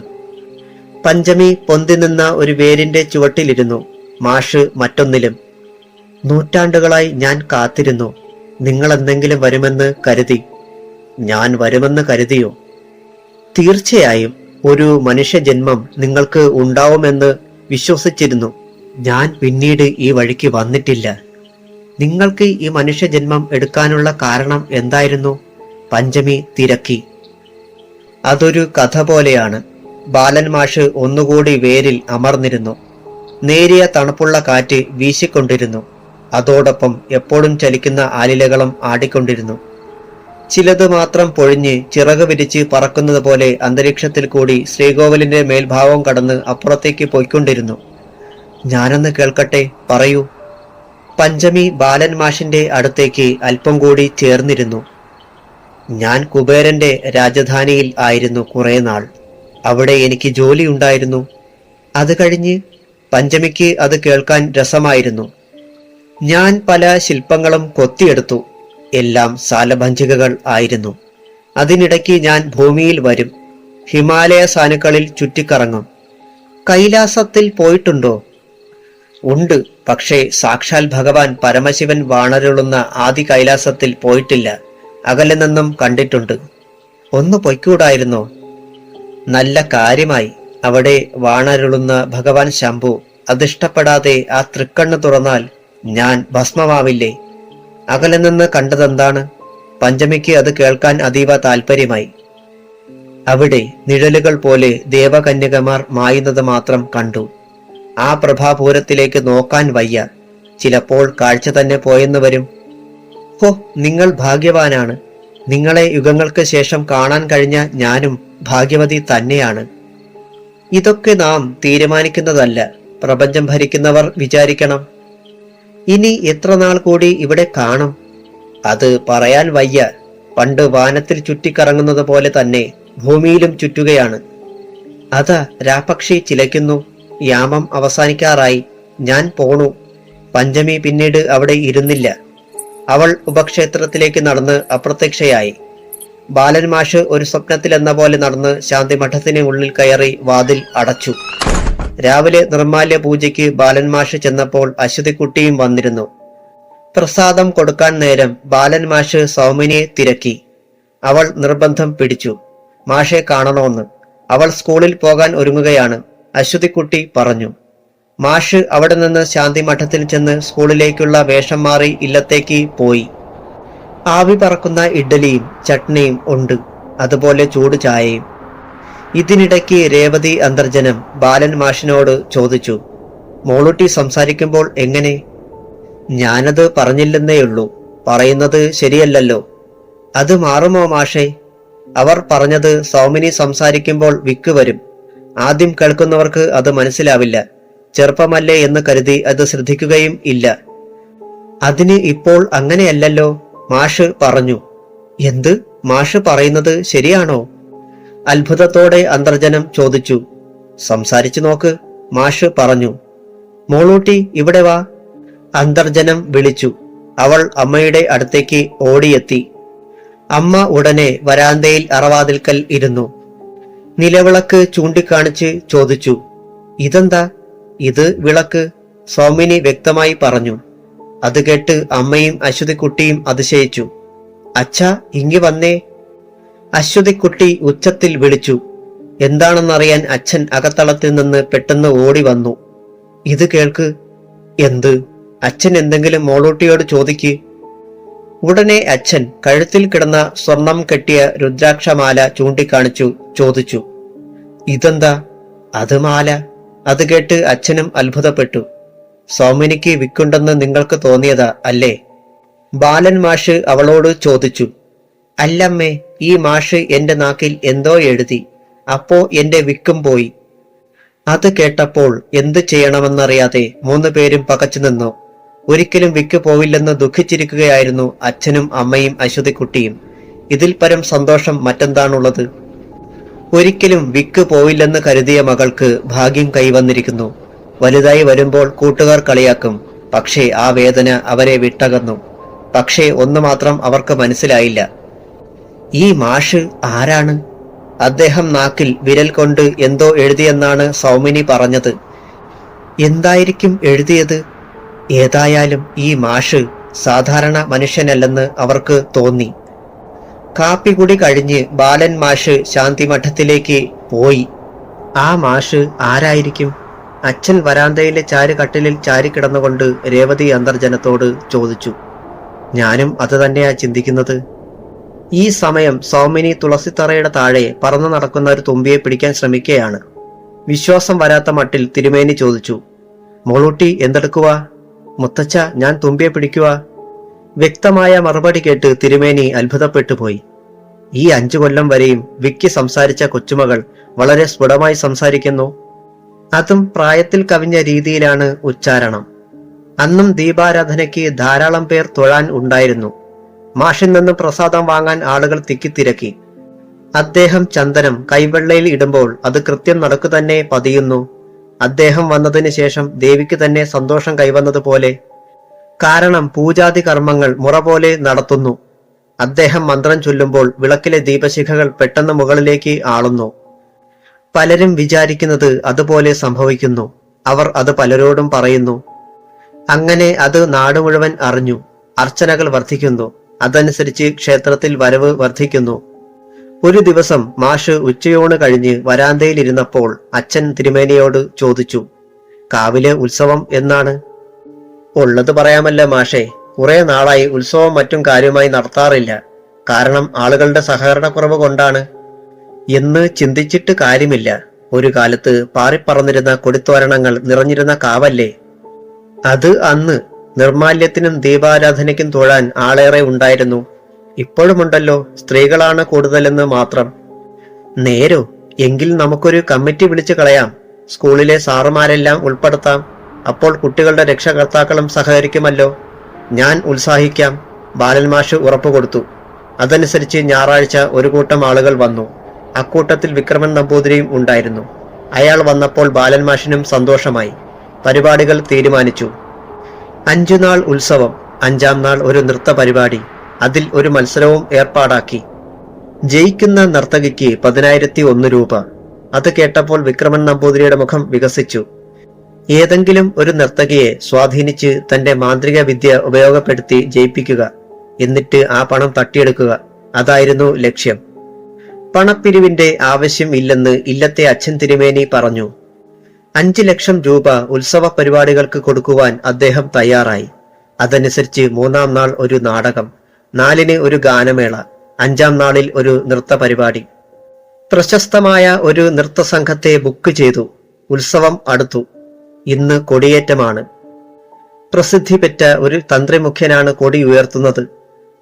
പഞ്ചമി പൊന്തി നിന്ന ഒരു വേരിന്റെ ചുവട്ടിലിരുന്നു. മാഷ് മറ്റൊന്നിലും. നൂറ്റാണ്ടുകളായി ഞാൻ കാത്തിരുന്നു. നിങ്ങൾ എന്തെങ്കിലും വരുമെന്ന് കരുതി. ഞാൻ വരുമെന്ന് കരുതിയോ? തീർച്ചയായും ഒരു മനുഷ്യജന്മം നിങ്ങൾക്ക് ഉണ്ടാവുമെന്ന് വിശ്വസിച്ചിരുന്നു. ഞാൻ പിന്നീട് ഈ വഴിക്ക് വന്നിട്ടില്ല. നിങ്ങൾക്ക് ഈ മനുഷ്യജന്മം എടുക്കാനുള്ള കാരണം എന്തായിരുന്നു? പഞ്ചമി തിരക്കി. അതൊരു കഥ പോലെയാണ്. ബാലൻ മാഷ് ഒന്നുകൂടി വേരിൽ അമർന്നിരുന്നു. നേരിയ തണുപ്പുള്ള കാറ്റ് വീശിക്കൊണ്ടിരുന്നു. അതോടൊപ്പം എപ്പോഴും ചലിക്കുന്ന ആലിലകളും ആടിക്കൊണ്ടിരുന്നു. ചിലത് മാത്രം പൊഴിഞ്ഞ് ചിറക് വിരിച്ച് പറക്കുന്നത് പോലെ അന്തരീക്ഷത്തിൽ കൂടി ശ്രീകോവിലിന്റെ മേൽഭാവം കടന്ന് അപ്പുറത്തേക്ക് പോയിക്കൊണ്ടിരുന്നു. ഞാനൊന്ന് കേൾക്കട്ടെ, പറയൂ. പഞ്ചമി ബാലൻ മാഷിന്റെ അടുത്തേക്ക് അല്പം കൂടി ചേർന്നിരുന്നു. ഞാൻ കുബേരന്റെ രാജധാനിയിൽ ആയിരുന്നു കുറെ നാൾ. അവിടെ എനിക്ക് ജോലി ഉണ്ടായിരുന്നു. അത് കഴിഞ്ഞ് പഞ്ചമിക്ക് അത് കേൾക്കാൻ രസമായിരുന്നു. ഞാൻ പല ശില്പങ്ങളും കൊത്തിയെടുത്തു. എല്ലാം സാലഭഞ്ജികകൾ ആയിരുന്നു. അതിനിടയ്ക്ക് ഞാൻ ഭൂമിയിൽ വരും. ഹിമാലയ സാനുക്കളിൽ ചുറ്റിക്കറങ്ങും. കൈലാസത്തിൽ പോയിട്ടുണ്ടോ? ഉണ്ട്, പക്ഷേ സാക്ഷാൽ ഭഗവാൻ പരമശിവൻ വാണരുളുന്ന ആദി കൈലാസത്തിൽ പോയിട്ടില്ല. അകലെ നിന്നും കണ്ടിട്ടുണ്ട്. ഒന്ന് പൊയ്ക്കൂടായിരുന്നോ? നല്ല കാര്യമായി. അവിടെ വാണരുളുന്ന ഭഗവാൻ ശംഭു അതിഷ്ടപ്പെടാതെ ആ തൃക്കണ്ണ് തുറന്നാൽ ഞാൻ ഭസ്മമാവില്ലേ? അകലെ നിന്ന് കണ്ടതെന്താണ്? പഞ്ചമിക്ക് അത് കേൾക്കാൻ അതീവ താല്പര്യമായി. അവിടെ നിഴലുകൾ പോലെ ദേവകന്യകമാർ മായുന്നത് മാത്രം കണ്ടു. ആ പ്രഭാപൂരത്തിലേക്ക് നോക്കാൻ വയ്യ. ചിലപ്പോൾ കാഴ്ച തന്നെ പോയെന്ന് വരും. ഹോ, നിങ്ങൾ ഭാഗ്യവാനാണ്. നിങ്ങളെ യുഗങ്ങൾക്ക് ശേഷം കാണാൻ കഴിഞ്ഞ ഞാനും ഭാഗ്യവതി തന്നെയാണ്. ഇതൊക്കെ നാം തീരുമാനിക്കുന്നതല്ല, പ്രപഞ്ചം ഭരിക്കുന്നവർ വിചാരിക്കണം. ഇനി എത്ര നാൾ കൂടി ഇവിടെ കാണും? അത് പറയാൻ വയ്യ. പണ്ട് വാനത്തിൽ ചുറ്റിക്കറങ്ങുന്നത് പോലെ തന്നെ ഭൂമിയിലും ചുറ്റുകയാണ്. അതാ രാപക്ഷി ചിലയ്ക്കുന്നു. യാമം അവസാനിക്കാറായി. ഞാൻ പോണു. പഞ്ചമി പിന്നീട് അവിടെ ഇരുന്നില്ല. അവൾ ഉപക്ഷേത്രത്തിലേക്ക് നടന്ന് അപ്രത്യക്ഷയായി. ബാലൻ മാഷ് ഒരു സ്വപ്നത്തിലെന്ന പോലെ നടന്ന് ശാന്തിമഠത്തിന് ഉള്ളിൽ കയറി വാതിൽ അടച്ചു. രാവിലെ നിർമ്മാല്യ പൂജയ്ക്ക് ബാലൻ മാഷ് ചെന്നപ്പോൾ അശ്വതിക്കുട്ടിയും വന്നിരുന്നു. പ്രസാദം കൊടുക്കാൻ നേരം ബാലൻ മാഷ് സൗമിനിയെ തിരക്കി. അവൾ നിർബന്ധം പിടിച്ചു. മാഷെ കാണണമെന്ന്. അവൾ സ്കൂളിൽ പോകാൻ ഒരുങ്ങുകയാണ്. അശ്വതിക്കുട്ടി പറഞ്ഞു. മാഷ് അവിടെ നിന്ന് ശാന്തിമഠത്തിൽ ചെന്ന് സ്കൂളിലേക്കുള്ള വേഷം മാറി ഇല്ലത്തേക്ക് പോയി. ആവി പറക്കുന്ന ഇഡ്ഡലിയും ചട്നിയും ഉണ്ട്, അതുപോലെ ചൂട് ചായയും. ഇതിനിടയ്ക്ക് രേവതി അന്തർജനം ബാലൻ മാഷിനോട് ചോദിച്ചു, മോളുട്ടി സംസാരിക്കുമ്പോൾ എങ്ങനെ? ഞാനത് പറഞ്ഞില്ലെന്നേയുള്ളൂ. പറയുന്നത് ശരിയല്ലല്ലോ. അത് മാറുമോ മാഷേ? അവർ പറഞ്ഞത് സൗമിനി സംസാരിക്കുമ്പോൾ വിക്ക് വരും. ആദ്യം കേൾക്കുന്നവർക്ക് അത് മനസ്സിലാവില്ല. ചെറുപ്പമല്ലേ എന്ന് കരുതി അത് ശ്രദ്ധിക്കുകയും ഇല്ല. അതിന് ഇപ്പോൾ അങ്ങനെയല്ലല്ലോ, മാഷ് പറഞ്ഞു. എന്ത്? മാഷ് പറയുന്നത് ശരിയാണോ? അത്ഭുതത്തോടെ അന്തർജനം ചോദിച്ചു. സംസാരിച്ചു നോക്ക്, മാഷ് പറഞ്ഞു. മോളൂട്ടി ഇവിടെ വാ, അന്തർജനം വിളിച്ചു. അവൾ അമ്മയുടെ അടുത്തേക്ക് ഓടിയെത്തി. അമ്മ ഉടനെ വരാന്തയിൽ അറവാതിൽക്കൽ ഇരുന്നു. നിലവിളക്ക് ചൂണ്ടിക്കാണിച്ച് ചോദിച്ചു, ഇതെന്താ? ഇത് വിളക്ക്, സൗമിനി വ്യക്തമായി പറഞ്ഞു. അത് കേട്ട് അമ്മയും അശ്വതിക്കുട്ടിയും അതിശയിച്ചു. അച്ഛാ, ഇങ്ങി വന്നേ, അശ്വതിക്കുട്ടി ഉച്ചത്തിൽ വിളിച്ചു. എന്താണെന്നറിയാൻ അച്ഛൻ അകത്തളത്തിൽ നിന്ന് പെട്ടെന്ന് ഓടി വന്നു. ഇത് കേൾക്ക്. എന്ത്? അച്ഛൻ എന്തെങ്കിലും മോളൂട്ടിയോട് ചോദിക്ക്. ഉടനെ അച്ഛൻ കഴുത്തിൽ കിടന്ന സ്വർണം കെട്ടിയ രുദ്രാക്ഷമാല ചൂണ്ടിക്കാണിച്ചു ചോദിച്ചു, ഇതെന്താ? അത് മാല. അത് കേട്ട് അച്ഛനും അത്ഭുതപ്പെട്ടു. സൗമിനിക്ക് വിക്കുണ്ടെന്ന് നിങ്ങൾക്ക് തോന്നിയതാ അല്ലേ? ബാലൻ മാഷ് അവളോട് ചോദിച്ചു. അല്ലമ്മേ, ഈ മാഷ് എന്റെ നാക്കിൽ എന്തോ എഴുതി. അപ്പോ എന്റെ വിക്കും പോയി. അത് കേട്ടപ്പോൾ എന്തു ചെയ്യണമെന്നറിയാതെ 3 പേരും പകച്ചു നിന്നു. ഒരിക്കലും വിക്ക് പോവില്ലെന്ന് ദുഃഖിച്ചിരിക്കുകയായിരുന്നു അച്ഛനും അമ്മയും അശ്വതിക്കുട്ടിയും. ഇതിൽ പരം സന്തോഷം മറ്റെന്താണുള്ളത്? ഒരിക്കലും വിക്ക് പോവില്ലെന്ന് കരുതിയ മകൾക്ക് ഭാഗ്യം കൈവന്നിരിക്കുന്നു. വലുതായി വരുമ്പോൾ കൂട്ടുകാർ കളിയാക്കും. പക്ഷേ ആ വേദന അവരെ വിട്ടകന്നു. പക്ഷേ ഒന്ന് മാത്രം അവർക്ക് മനസ്സിലായില്ല. ഈ മാഷ് ആരാണ്? അദ്ദേഹം നാക്കിൽ വിരൽ കൊണ്ട് എന്തോ എഴുതിയെന്നാണ് സൗമിനി പറഞ്ഞത്. എന്തായിരിക്കും എഴുതിയത്? ഏതായാലും ഈ മാഷ് സാധാരണ മനുഷ്യനല്ലെന്ന് അവർക്ക് തോന്നി. കാപ്പികുടി കഴിഞ്ഞ് ബാലൻ മാഷ് ശാന്തിമഠത്തിലേക്ക് പോയി. ആ മാഷ് ആരായിരിക്കും? അച്ഛൻ വരാന്തയിലെ ചാരുകട്ടിലിൽ ചാരിക്കിടന്നുകൊണ്ട് രേവതി അന്തർജനത്തോട് ചോദിച്ചു. ഞാനും അത് തന്നെയാ ചിന്തിക്കുന്നത്. ഈ സമയം സൗമിനി തുളസിത്തറയുടെ താഴെ പറന്നു നടക്കുന്ന ഒരു തുമ്പിയെ പിടിക്കാൻ ശ്രമിക്കുകയാണ്. വിശ്വാസം വരാത്ത മട്ടിൽ തിരുമേനി ചോദിച്ചു, മോളൂട്ടി എന്തെടുക്കുക? മുത്തച്ഛ, ഞാൻ തുമ്പിയെ പിടിക്കുക. വ്യക്തമായ മറുപടി കേട്ട് തിരുമേനി അത്ഭുതപ്പെട്ടു പോയി. ഈ 5 കൊല്ലം വരെയും വിക്കി സംസാരിച്ച കൊച്ചുമകൾ വളരെ സ്ഫുടമായി സംസാരിക്കുന്നു. അതും പ്രായത്തിൽ കവിഞ്ഞ രീതിയിലാണ് ഉച്ചാരണം. അന്നും ദീപാരാധനയ്ക്ക് ധാരാളം പേർ തൊഴാൻ ഉണ്ടായിരുന്നു. മാഷിൽ നിന്ന് പ്രസാദം വാങ്ങാൻ ആളുകൾ തിക്കിത്തിരക്കി. അദ്ദേഹം ചന്ദനം കൈവെള്ളയിൽ ഇടുമ്പോൾ അത് കൃത്യം നടക്കു തന്നെ പതിയുന്നു. അദ്ദേഹം വന്നതിന് ശേഷം ദേവിക്ക് തന്നെ സന്തോഷം കൈവന്നതുപോലെ. കാരണം പൂജാതി കർമ്മങ്ങൾ മുറ പോലെ നടത്തുന്നു. അദ്ദേഹം മന്ത്രം ചൊല്ലുമ്പോൾ വിളക്കിലെ ദീപശിഖകൾ പെട്ടെന്ന് മുകളിലേക്ക് ആളുന്നു. പലരും വിചാരിക്കുന്നത് അതുപോലെ സംഭവിക്കുന്നു. അവർ അത് പലരോടും പറയുന്നു. അങ്ങനെ അത് നാട് മുഴുവൻ അറിഞ്ഞു. അർച്ചനകൾ വർദ്ധിക്കുന്നു. അതനുസരിച്ച് ക്ഷേത്രത്തിൽ വരവ് വർദ്ധിക്കുന്നു. ഒരു ദിവസം മാഷ് ഉച്ചയൂണ് കഴിഞ്ഞ് വരാന്തയിലിരുന്നപ്പോൾ അച്ഛൻ തിരുമേനിയോട് ചോദിച്ചു, കാവിലെ ഉത്സവം എന്നാണ്? ഉള്ളത് പറയാമല്ല മാഷേ, കുറെ നാളായി ഉത്സവം മറ്റും കാര്യമായി നടത്താറില്ല. കാരണം ആളുകളുടെ സഹകരണക്കുറവ് കൊണ്ടാണ്. എന്ന് ചിന്തിച്ചിട്ട് കാര്യമില്ല. ഒരു കാലത്ത് പാറിപ്പറന്നിരുന്ന കൊടിത്തോരണങ്ങൾ നിറഞ്ഞിരുന്ന കാവല്ലേ അത്. അന്ന് നിർമാല്യത്തിനും ദീപാരാധനയ്ക്കും തൊഴാൻ ആളേറെ ഉണ്ടായിരുന്നു. ഇപ്പോഴുമുണ്ടല്ലോ, സ്ത്രീകളാണ് കൂടുതലെന്ന് മാത്രം. നേരോ? എങ്കിൽ നമുക്കൊരു കമ്മിറ്റി വിളിച്ചു കളയാം. സ്കൂളിലെ സാറുമാരെല്ലാം ഉൾപ്പെടുത്താം. അപ്പോൾ കുട്ടികളുടെ രക്ഷകർത്താക്കളും സഹകരിക്കുമല്ലോ. ഞാൻ ഉത്സാഹിക്കാം. ബാലൻ മാഷ് ഉറപ്പുകൊടുത്തു. അതനുസരിച്ച് ഞായറാഴ്ച ഒരു കൂട്ടം ആളുകൾ വന്നു. അക്കൂട്ടത്തിൽ വിക്രമൻ നമ്പൂതിരിയും ഉണ്ടായിരുന്നു. അയാൾ വന്നപ്പോൾ ബാലൻ മാഷിനും സന്തോഷമായി. പരിപാടികൾ തീരുമാനിച്ചു. 5 നാൾ ഉത്സവം, 5-ാം നാൾ ഒരു നൃത്ത പരിപാടി. അതിൽ ഒരു മത്സരവും ഏർപ്പാടാക്കി. ജയിക്കുന്ന നർത്തകിക്ക് 10,001 രൂപ. അത് കേട്ടപ്പോൾ വിക്രമൻ നമ്പൂതിരിയുടെ മുഖം വികസിച്ചു. ഏതെങ്കിലും ഒരു നർത്തകിയെ സ്വാധീനിച്ച് തന്റെ മാന്ത്രിക വിദ്യ ഉപയോഗപ്പെടുത്തി ജയിപ്പിക്കുക, എന്നിട്ട് ആ പണം തട്ടിയെടുക്കുക, അതായിരുന്നു ലക്ഷ്യം. പണപ്പിരിവിന്റെ ആവശ്യം ഇല്ലെന്ന് ഇല്ലത്തെ അച്ഛൻ തിരുമേനി പറഞ്ഞു. 5 ലക്ഷം രൂപ ഉത്സവ പരിപാടികൾക്ക് കൊടുക്കുവാൻ അദ്ദേഹം തയ്യാറായി. അതനുസരിച്ച് 3-ാം നാൾ ഒരു നാടകം, 4-ന് ഒരു ഗാനമേള, 5-ാം നാളിൽ ഒരു നൃത്ത പരിപാടി. പ്രശസ്തമായ ഒരു നൃത്തസംഘത്തെ ബുക്ക് ചെയ്തു. ഉത്സവം അടുത്തു. ഇന്ന് കൊടിയേറ്റമാണ്. പ്രസിദ്ധി പെറ്റ ഒരു തന്ത്രിമുഖ്യനാണ് കൊടി ഉയർത്തുന്നത്.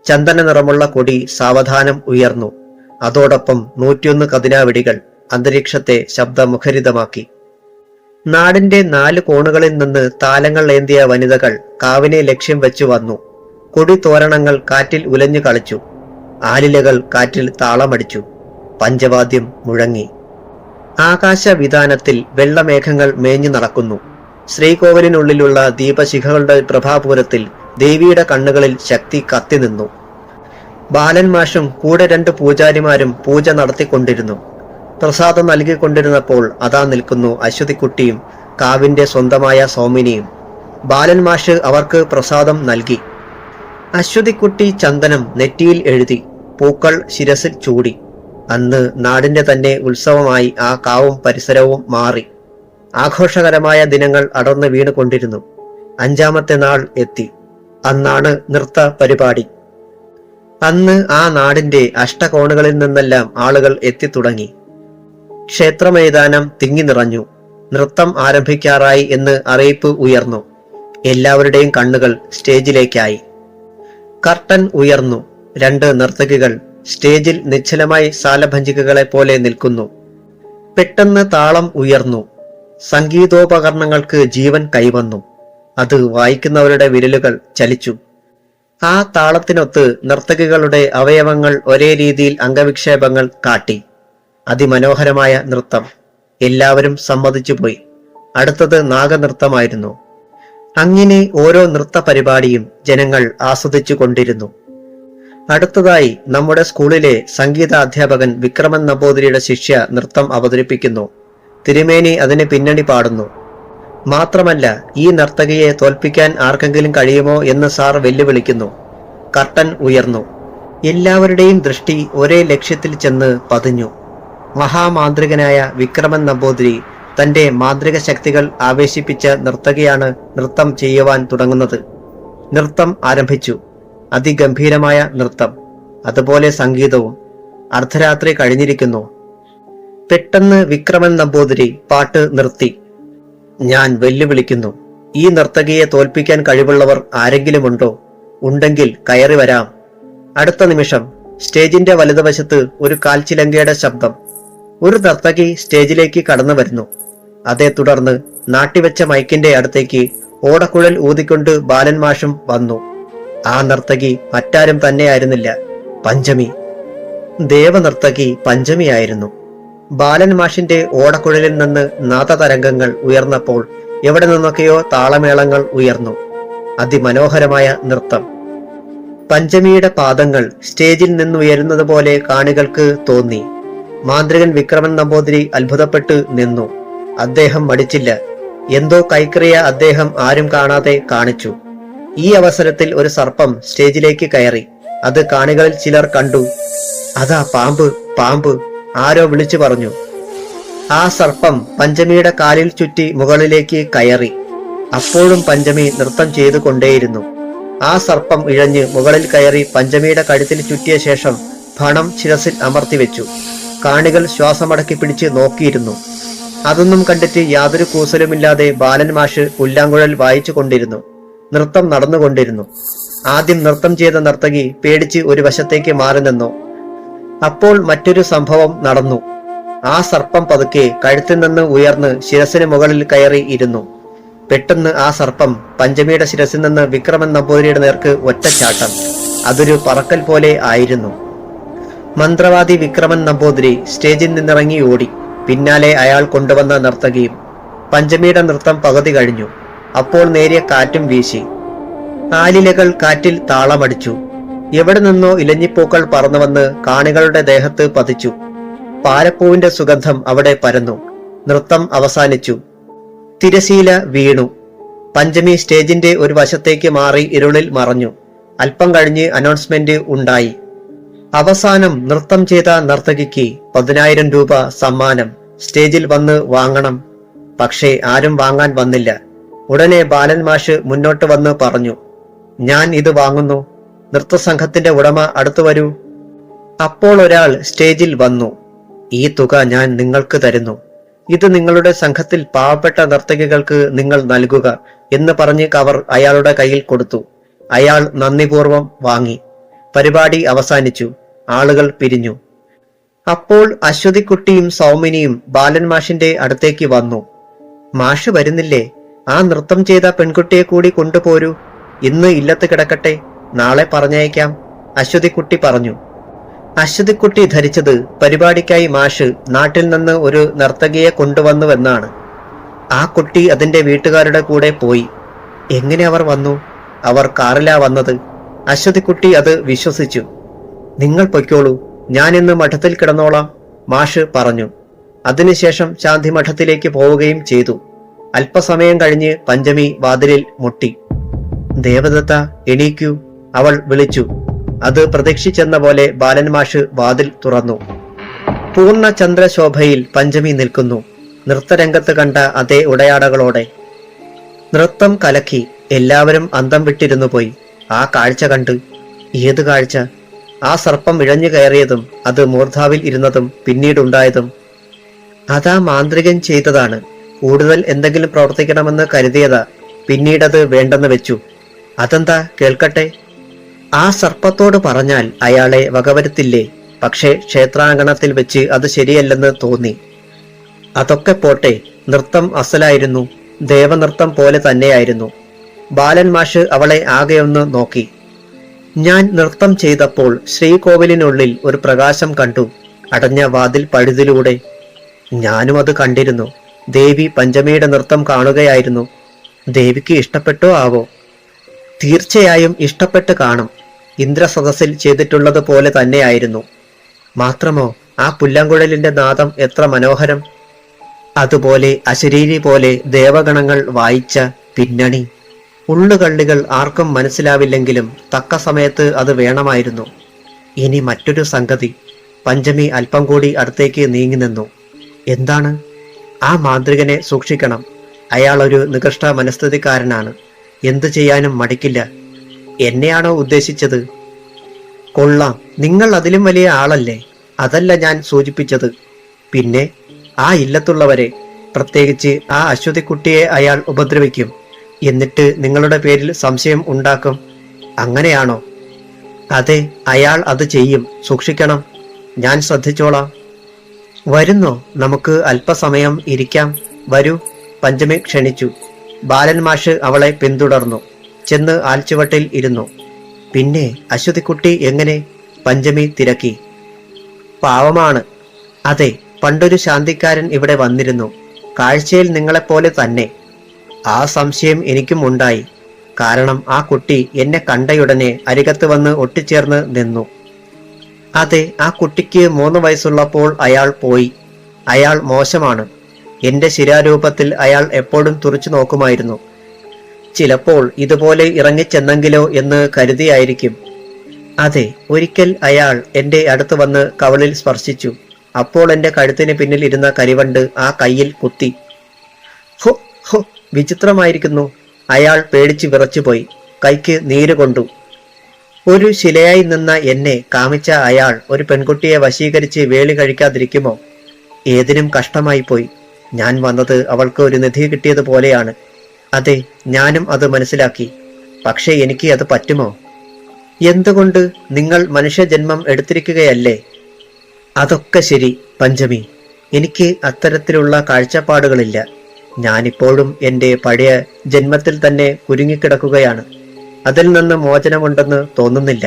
ചന്ദന നിറമുള്ള കൊടി സാവധാനം ഉയർന്നു. അതോടൊപ്പം 101 കതിനാവെടികൾ അന്തരീക്ഷത്തെ ശബ്ദമുഖരിതമാക്കി. നാടിന്റെ 4 കോണുകളിൽ നിന്ന് താലങ്ങൾ ഏന്തിയ വനിതകൾ കാവിനെ ലക്ഷ്യം വെച്ചു വന്നു. കൊടി തോരണങ്ങൾ കാറ്റിൽ ഉലഞ്ഞു കളിച്ചു. ആലിലകൾ കാറ്റിൽ താളമടിച്ചു. പഞ്ചവാദ്യം മുഴങ്ങി. ആകാശവിതാനത്തിൽ വെള്ളമേഘങ്ങൾ മേഞ്ഞു നടക്കുന്നു. ശ്രീകോവിലിനുള്ളിലുള്ള ദീപശിഖകളുടെ പ്രഭാപൂരത്തിൽ ദേവിയുടെ കണ്ണുകളിൽ ശക്തി കത്തിനിന്നു. ബാലൻ മാഷും കൂടെ 2 പൂജാരിമാരും പൂജ നടത്തിക്കൊണ്ടിരുന്നു. പ്രസാദം നൽകിക്കൊണ്ടിരുന്നപ്പോൾ അതാ നിൽക്കുന്നു അശ്വതിക്കുട്ടിയും കാവിന്റെ സ്വന്തമായ സൗമിനിയും. ബാലൻ മാഷ് അവർക്ക് പ്രസാദം നൽകി. അശ്വതിക്കുട്ടി ചന്ദനം നെറ്റിയിൽ എഴുതി, പൂക്കൾ ശിരസിൽ ചൂടി. അന്ന് നാടിന്റെ തന്നെ ഉത്സവമായി ആ കാവും പരിസരവും മാറി. ആഘോഷകരമായ ദിനങ്ങൾ അടർന്നു വീണുകൊണ്ടിരുന്നു. 5-ാമത്തെ നാൾ എത്തി. അന്നാണ് നൃത്ത പരിപാടി. അന്ന് ആ നാടിന്റെ അഷ്ടകോണുകളിൽ നിന്നെല്ലാം ആളുകൾ എത്തിത്തുടങ്ങി. ക്ഷേത്രമൈതാനം തിങ്ങി നിറഞ്ഞു. നൃത്തം ആരംഭിക്കാറായി എന്ന് അറിയിപ്പ് ഉയർന്നു. എല്ലാവരുടെയും കണ്ണുകൾ സ്റ്റേജിലേക്കായി. കർട്ടൻ ഉയർന്നു. 2 നർത്തകികൾ സ്റ്റേജിൽ നിശ്ചലമായി സാലഭഞ്ജികകളെ പോലെ നിൽക്കുന്നു. പെട്ടെന്ന് താളം ഉയർന്നു. സംഗീതോപകരണങ്ങൾക്ക് ജീവൻ കൈവന്നു. അത് വായിക്കുന്നവരുടെ വിരലുകൾ ചലിച്ചു. ആ താളത്തിനൊത്ത് നർത്തകികളുടെ അവയവങ്ങൾ ഒരേ രീതിയിൽ അംഗവിക്ഷേപങ്ങൾ കാട്ടി. അതിമനോഹരമായ നൃത്തം. എല്ലാവരും സമ്മതിച്ചുപോയി. അടുത്തത് നാഗനൃത്തമായിരുന്നു. അങ്ങനെ ഓരോ നൃത്ത പരിപാടിയും ജനങ്ങൾ ആസ്വദിച്ചു കൊണ്ടിരുന്നു. അടുത്തതായി നമ്മുടെ സ്കൂളിലെ സംഗീത അധ്യാപകൻ വിക്രമൻ നമ്പൂതിരിയുടെ ശിഷ്യ നൃത്തം അവതരിപ്പിക്കുന്നു. തിരുമേനി അതിന് പിന്നണി പാടുന്നു. മാത്രമല്ല, ഈ നർത്തകിയെ തോൽപ്പിക്കാൻ ആർക്കെങ്കിലും കഴിയുമോ എന്ന് സാർ വെല്ലുവിളിക്കുന്നു. കർട്ടൻ ഉയർന്നു. എല്ലാവരുടെയും ദൃഷ്ടി ഒരേ ലക്ഷ്യത്തിൽ ചെന്ന് പതിഞ്ഞു. മഹാമാന്ത്രികനായ വിക്രമൻ നമ്പൂതിരി തന്റെ മാന്ത്രിക ശക്തികൾ ആവേശിപ്പിച്ച നർത്തകിയാണ് നൃത്തം ചെയ്യുവാൻ തുടങ്ങുന്നത്. നൃത്തം ആരംഭിച്ചു. അതിഗംഭീരമായ നൃത്തം, അതുപോലെ സംഗീതവും. അർദ്ധരാത്രി കഴിഞ്ഞിരിക്കുന്നു. പെട്ടെന്ന് വിക്രമൻ നമ്പൂതിരി പാട്ട് നിർത്തി. ഞാൻ വെല്ലുവിളിക്കുന്നു, ഈ നർത്തകിയെ തോൽപ്പിക്കാൻ കഴിവുള്ളവർ ആരെങ്കിലുമുണ്ടോ? ഉണ്ടെങ്കിൽ കയറി വരാം. അടുത്ത നിമിഷം സ്റ്റേജിന്റെ വലതുവശത്ത് ഒരു കാൽച്ചിലങ്കയുടെ ശബ്ദം. ഒരു നർത്തകി സ്റ്റേജിലേക്ക് കടന്നു വരുന്നു. അതേ തുടർന്ന് നാട്ടിവെച്ച മൈക്കിന്റെ അടുത്തേക്ക് ഓടക്കുഴൽ ഊതിക്കൊണ്ട് ബാലൻ മാഷും വന്നു. ആ നർത്തകി മറ്റാരും തന്നെയായിരുന്നില്ല, പഞ്ചമി. ദേവനർത്തകി പഞ്ചമിയായിരുന്നു. ബാലൻ മാഷിന്റെ ഓടക്കുഴലിൽ നിന്ന് നാദതരംഗങ്ങൾ ഉയർന്നപ്പോൾ എവിടെ നിന്നൊക്കെയോ താളമേളങ്ങൾ ഉയർന്നു. അതിമനോഹരമായ നൃത്തം. പഞ്ചമിയുടെ പാദങ്ങൾ സ്റ്റേജിൽ നിന്നുയരുന്നത് പോലെ കാണികൾക്ക് തോന്നി. മാന്ത്രികൻ വിക്രമൻ നമ്പൂതിരി അത്ഭുതപ്പെട്ട് നിന്നു. അദ്ദേഹം മടിച്ചില്ല. എന്തോ കൈക്രിയ അദ്ദേഹം ആരും കാണാതെ കാണിച്ചു. ഈ അവസരത്തിൽ ഒരു സർപ്പം സ്റ്റേജിലേക്ക് കയറി. അത് കാണികളിൽ ചിലർ കണ്ടു. അതാ പാമ്പ്, പാമ്പ്, ആരോ വിളിച്ചു പറഞ്ഞു. ആ സർപ്പം പഞ്ചമിയുടെ കാലിൽ ചുറ്റി മുകളിലേക്ക് കയറി. അപ്പോഴും പഞ്ചമി നൃത്തം ചെയ്തു കൊണ്ടേയിരുന്നു. ആ സർപ്പം ഇഴഞ്ഞ് മുകളിൽ കയറി പഞ്ചമിയുടെ കഴുത്തിൽ ചുറ്റിയ ശേഷം ഫണം ശിരസിൽ അമർത്തിവെച്ചു. കാണികൾ ശ്വാസമടക്കി പിടിച്ച് നോക്കിയിരുന്നു. അതൊന്നും കണ്ടിട്ട് യാതൊരു കൂസലുമില്ലാതെ ബാലൻ മാഷ് പുല്ലാങ്കുഴൽ വായിച്ചു കൊണ്ടിരുന്നു. നൃത്തം നടന്നുകൊണ്ടിരുന്നു. ആദ്യം നൃത്തം ചെയ്ത നർത്തകി പേടിച്ച് ഒരു വശത്തേക്ക് മാറി നിന്നു. അപ്പോൾ മറ്റൊരു സംഭവം നടന്നു. ആ സർപ്പം പതുക്കെ കഴുത്തിൽ നിന്ന് ഉയർന്ന് ശിരസിന് മുകളിൽ കയറി ഇരുന്നു. പെട്ടെന്ന് ആ സർപ്പം പഞ്ചമിയുടെ ശിരസിൽ നിന്ന് വിക്രമൻ നമ്പൂതിരിയുടെ നേർക്ക് ഒറ്റച്ചാട്ടം. അതൊരു പറക്കൽ പോലെ ആയിരുന്നു. മന്ത്രവാദി വിക്രമൻ നമ്പൂതിരി സ്റ്റേജിൽ നിന്നിറങ്ങി ഓടി. പിന്നാലെ അയാൾ കൊണ്ടുവന്ന നർത്തകിയും. പഞ്ചമിയുടെ നൃത്തം പകുതി കഴിഞ്ഞു. അപ്പോൾ നേരിയ കാറ്റും വീശി. ആലിലകൾ കാറ്റിൽ താളമടിച്ചു. എവിടെ നിന്നോ ഇലഞ്ഞിപ്പൂക്കൾ പറന്നുവന്ന് കാണികളുടെ ദേഹത്ത് പതിച്ചു. പാലപ്പൂവിന്റെ സുഗന്ധം അവിടെ പരന്നു. നൃത്തം അവസാനിച്ചു. തിരശീല വീണു. പഞ്ചമി സ്റ്റേജിന്റെ ഒരു വശത്തേക്ക് മാറി ഇരുളിൽ മറഞ്ഞു. അല്പം കഴിഞ്ഞ് അനൗൺസ്മെന്റ് ഉണ്ടായി. അവസാനം നൃത്തം ചെയ്ത നർത്തകിക്ക് 10,000 രൂപ സമ്മാനം. സ്റ്റേജിൽ വന്ന് വാങ്ങണം. പക്ഷേ ആരും വാങ്ങാൻ വന്നില്ല. ഉടനെ ബാലൻ മാഷ് മുന്നോട്ട് വന്ന് പറഞ്ഞു, ഞാൻ ഇത് വാങ്ങുന്നു. നൃത്തസംഘത്തിന്റെ ഉടമ അടുത്തു വരൂ. അപ്പോൾ ഒരാൾ സ്റ്റേജിൽ വന്നു. ഈ തുക ഞാൻ നിങ്ങൾക്ക് തരുന്നു. ഇത് നിങ്ങളുടെ സംഘത്തിൽ പാവപ്പെട്ട നർത്തകികൾക്ക് നിങ്ങൾ നൽകുക എന്ന് പറഞ്ഞ് കവർ അയാളുടെ കയ്യിൽ കൊടുത്തു. അയാൾ നന്ദിപൂർവം വാങ്ങി. പരിപാടി അവസാനിച്ചു. ആളുകൾ പിരിഞ്ഞു. അപ്പോൾ അശ്വതിക്കുട്ടിയും സൗമിനിയും ബാലൻ മാഷിന്റെ അടുത്തേക്ക് വന്നു. മാഷ് വരുന്നില്ലേ? ആ നൃത്തം ചെയ്ത പെൺകുട്ടിയെ കൂടി കൊണ്ടുപോരൂ. ഇന്ന് ഇല്ലത്ത് കിടക്കട്ടെ, നാളെ പറഞ്ഞയക്കാം, അശ്വതിക്കുട്ടി പറഞ്ഞു. അശ്വതിക്കുട്ടി ധരിച്ചത് പരിപാടിക്കായി മാഷ് നാട്ടിൽ നിന്ന് ഒരു നർത്തകിയെ കൊണ്ടുവന്നുവെന്നാണ്. ആ കുട്ടി അതിന്റെ വീട്ടുകാരുടെ കൂടെ പോയി. എങ്ങനെ അവർ വന്നു? അവർ കാറിലാ വന്നത്. അശ്വതിക്കുട്ടി അത് വിശ്വസിച്ചു. നിങ്ങൾ പൊയ്ക്കോളൂ, ഞാൻ ഇന്ന് മഠത്തിൽ കിടന്നോളാം, മാഷ് പറഞ്ഞു. അതിനുശേഷം ശാന്തി മഠത്തിലേക്ക് പോവുകയും ചെയ്തു. അല്പസമയം കഴിഞ്ഞ് പഞ്ചമി വാതിലിൽ മുട്ടി. ദേവദത്ത, എണീക്കൂ, അവൾ വിളിച്ചു. അത് പ്രതീക്ഷിച്ചെന്ന പോലെ ബാലൻ മാഷ് വാതിൽ തുറന്നു. പൂർണ്ണ ചന്ദ്രശോഭയിൽ പഞ്ചമി നിൽക്കുന്നു. നൃത്തരംഗത്ത് കണ്ട അതേ ഉടയാടകളോടെ. നൃത്തം കലക്കി. എല്ലാവരും അന്തം വിട്ടിരുന്നു പോയി ആ കാഴ്ച കണ്ട്. ഏത് കാഴ്ച? ആ സർപ്പം ഇഴഞ്ഞു കയറിയതും അത് മൂർധാവിൽ ഇരുന്നതും പിന്നീടുണ്ടായതും. അതാ മാന്ത്രികൻ ചെയ്തതാണ്. കൂടുതൽ എന്തെങ്കിലും പ്രവർത്തിക്കണമെന്ന് കരുതിയതാ. പിന്നീടത് വേണ്ടെന്ന് വെച്ചു. അതെന്താ? കേൾക്കട്ടെ. ആ സർപ്പത്തോട് പറഞ്ഞാൽ അയാളെ വകവരുത്തില്ലേ? പക്ഷേ ക്ഷേത്രാങ്കണത്തിൽ വെച്ച് അത് ശരിയല്ലെന്ന് തോന്നി. അതൊക്കെ പോട്ടെ, നൃത്തം അസലായിരുന്നു. ദേവനൃത്തം പോലെ തന്നെയായിരുന്നു. ബാലൻ മാഷ് അവളെ ആകെയൊന്ന് നോക്കി. ഞാൻ നൃത്തം ചെയ്തപ്പോൾ ശ്രീകോവിലിനുള്ളിൽ ഒരു പ്രകാശം കണ്ടു, അടഞ്ഞ വാതിൽ പഴുതിലൂടെ. ഞാനും അത് കണ്ടിരുന്നു. ദേവി പഞ്ചമിയുടെ നൃത്തം കാണുകയായിരുന്നു. ദേവിക്ക് ഇഷ്ടപ്പെട്ടോ ആവോ? തീർച്ചയായും ഇഷ്ടപ്പെട്ട് കാണും. ഇന്ദ്രസദസ്സിൽ ചെയ്തിട്ടുള്ളത് പോലെ തന്നെയായിരുന്നു. മാത്രമോ, ആ പുല്ലാങ്കുഴലിന്റെ നാദം എത്ര മനോഹരം! അതുപോലെ അശരീരി പോലെ ദേവഗണങ്ങൾ വായിച്ച പിന്നണി. ഉള്ളുകള്ളികൾ ആർക്കും മനസ്സിലാവില്ലെങ്കിലും തക്ക സമയത്ത് അത് വേണമായിരുന്നു. ഇനി മറ്റൊരു സംഗതി. പഞ്ചമി അല്പം കൂടി അടുത്തേക്ക് നീങ്ങി നിന്നു. എന്താണ്? ആ മാന്ത്രികനെ സൂക്ഷിക്കണം. അയാൾ ഒരു നികൃഷ്ട മനസ്ഥിതിക്കാരനാണ്. എന്തു ചെയ്യാനും മടിക്കില്ല. എന്നെയാണോ ഉദ്ദേശിച്ചത്? കൊള്ളാം, നിങ്ങൾ അതിലും വലിയ ആളല്ലേ. അതല്ല ഞാൻ സൂചിപ്പിച്ചത്. പിന്നെ ആ ഇല്ലത്തുള്ളവരെ, പ്രത്യേകിച്ച് ആ അശ്വതിക്കുട്ടിയെ അയാൾ ഉപദ്രവിക്കും. എന്നിട്ട് നിങ്ങളുടെ പേരിൽ സംശയം ഉണ്ടാക്കും. അങ്ങനെയാണോ? അതെ, അയാൾ അത് ചെയ്യും. സൂക്ഷിക്കണം. ഞാൻ ശ്രദ്ധിച്ചോളാം. വരുന്നോ? നമുക്ക് അല്പസമയം ഇരിക്കാം. വരൂ. പഞ്ചമി ക്ഷണിച്ചു. ബാലൻ മാഷ് അവളെ പിന്തുടർന്നു. ചെന്ന് ആൽച്ചുവട്ടിൽ ഇരുന്നു. പിന്നെ അശ്വതിക്കുട്ടി എങ്ങനെ? പഞ്ചമി തിരക്കി. പാവമാണ്. അതെ, പണ്ടൊരു ശാന്തിക്കാരൻ ഇവിടെ വന്നിരുന്നു. കാഴ്ചയിൽ നിങ്ങളെപ്പോലെ തന്നെ. ആ സംശയം എനിക്കും ഉണ്ടായി. കാരണം ആ കുട്ടി എന്നെ കണ്ടയുടനെ അരികത്ത് വന്ന് ഒട്ടിച്ചേർന്ന് നിന്നു. അതെ, ആ കുട്ടിക്ക് 3 വയസ്സുള്ളപ്പോൾ അയാൾ പോയി. അയാൾ മോശമാണ്. എന്റെ ശിലാരൂപത്തിൽ അയാൾ എപ്പോഴും തുറച്ചു നോക്കുമായിരുന്നു. ചിലപ്പോൾ ഇതുപോലെ ഇറങ്ങിച്ചെന്നെങ്കിലോ എന്ന് കരുതിയായിരിക്കും. അതെ, ഒരിക്കൽ അയാൾ എന്റെ അടുത്ത് വന്ന് കവളിൽ സ്പർശിച്ചു. അപ്പോൾ എന്റെ കഴുത്തിന് പിന്നിൽ ഇരുന്ന കരിവണ്ട് ആ കയ്യിൽ കുത്തി. ഹോ ഹോ, വിചിത്രമായിരിക്കുന്നു. അയാൾ പേടിച്ച് വിറച്ചുപോയി. കൈക്ക് നീര് കൊണ്ടു. ഒരു ശിലയായി നിന്ന എന്നെ കാമിച്ച അയാൾ ഒരു പെൺകുട്ടിയെ വശീകരിച്ച് വേളി കഴിക്കാതിരിക്കുമോ? ഏതിനും കഷ്ടമായി പോയി. ഞാൻ വന്നത് അവൾക്ക് ഒരു നിധി കിട്ടിയതുപോലെയാണ്. അതെ, ഞാനും അത് മനസ്സിലാക്കി. പക്ഷേ എനിക്ക് അത് പറ്റുമോ? എന്തുകൊണ്ട്? നിങ്ങൾ മനുഷ്യജന്മം എടുത്തിരിക്കുകയല്ലേ? അതൊക്കെ ശരി പഞ്ചമി. എനിക്ക് അത്തരത്തിലുള്ള കാഴ്ചപ്പാടുകളില്ല. ഞാനിപ്പോഴും എൻ്റെ പഴയ ജന്മത്തിൽ തന്നെ കുരുങ്ങിക്കിടക്കുകയാണ്. അതിൽ നിന്ന് മോചനമുണ്ടെന്ന് തോന്നുന്നില്ല.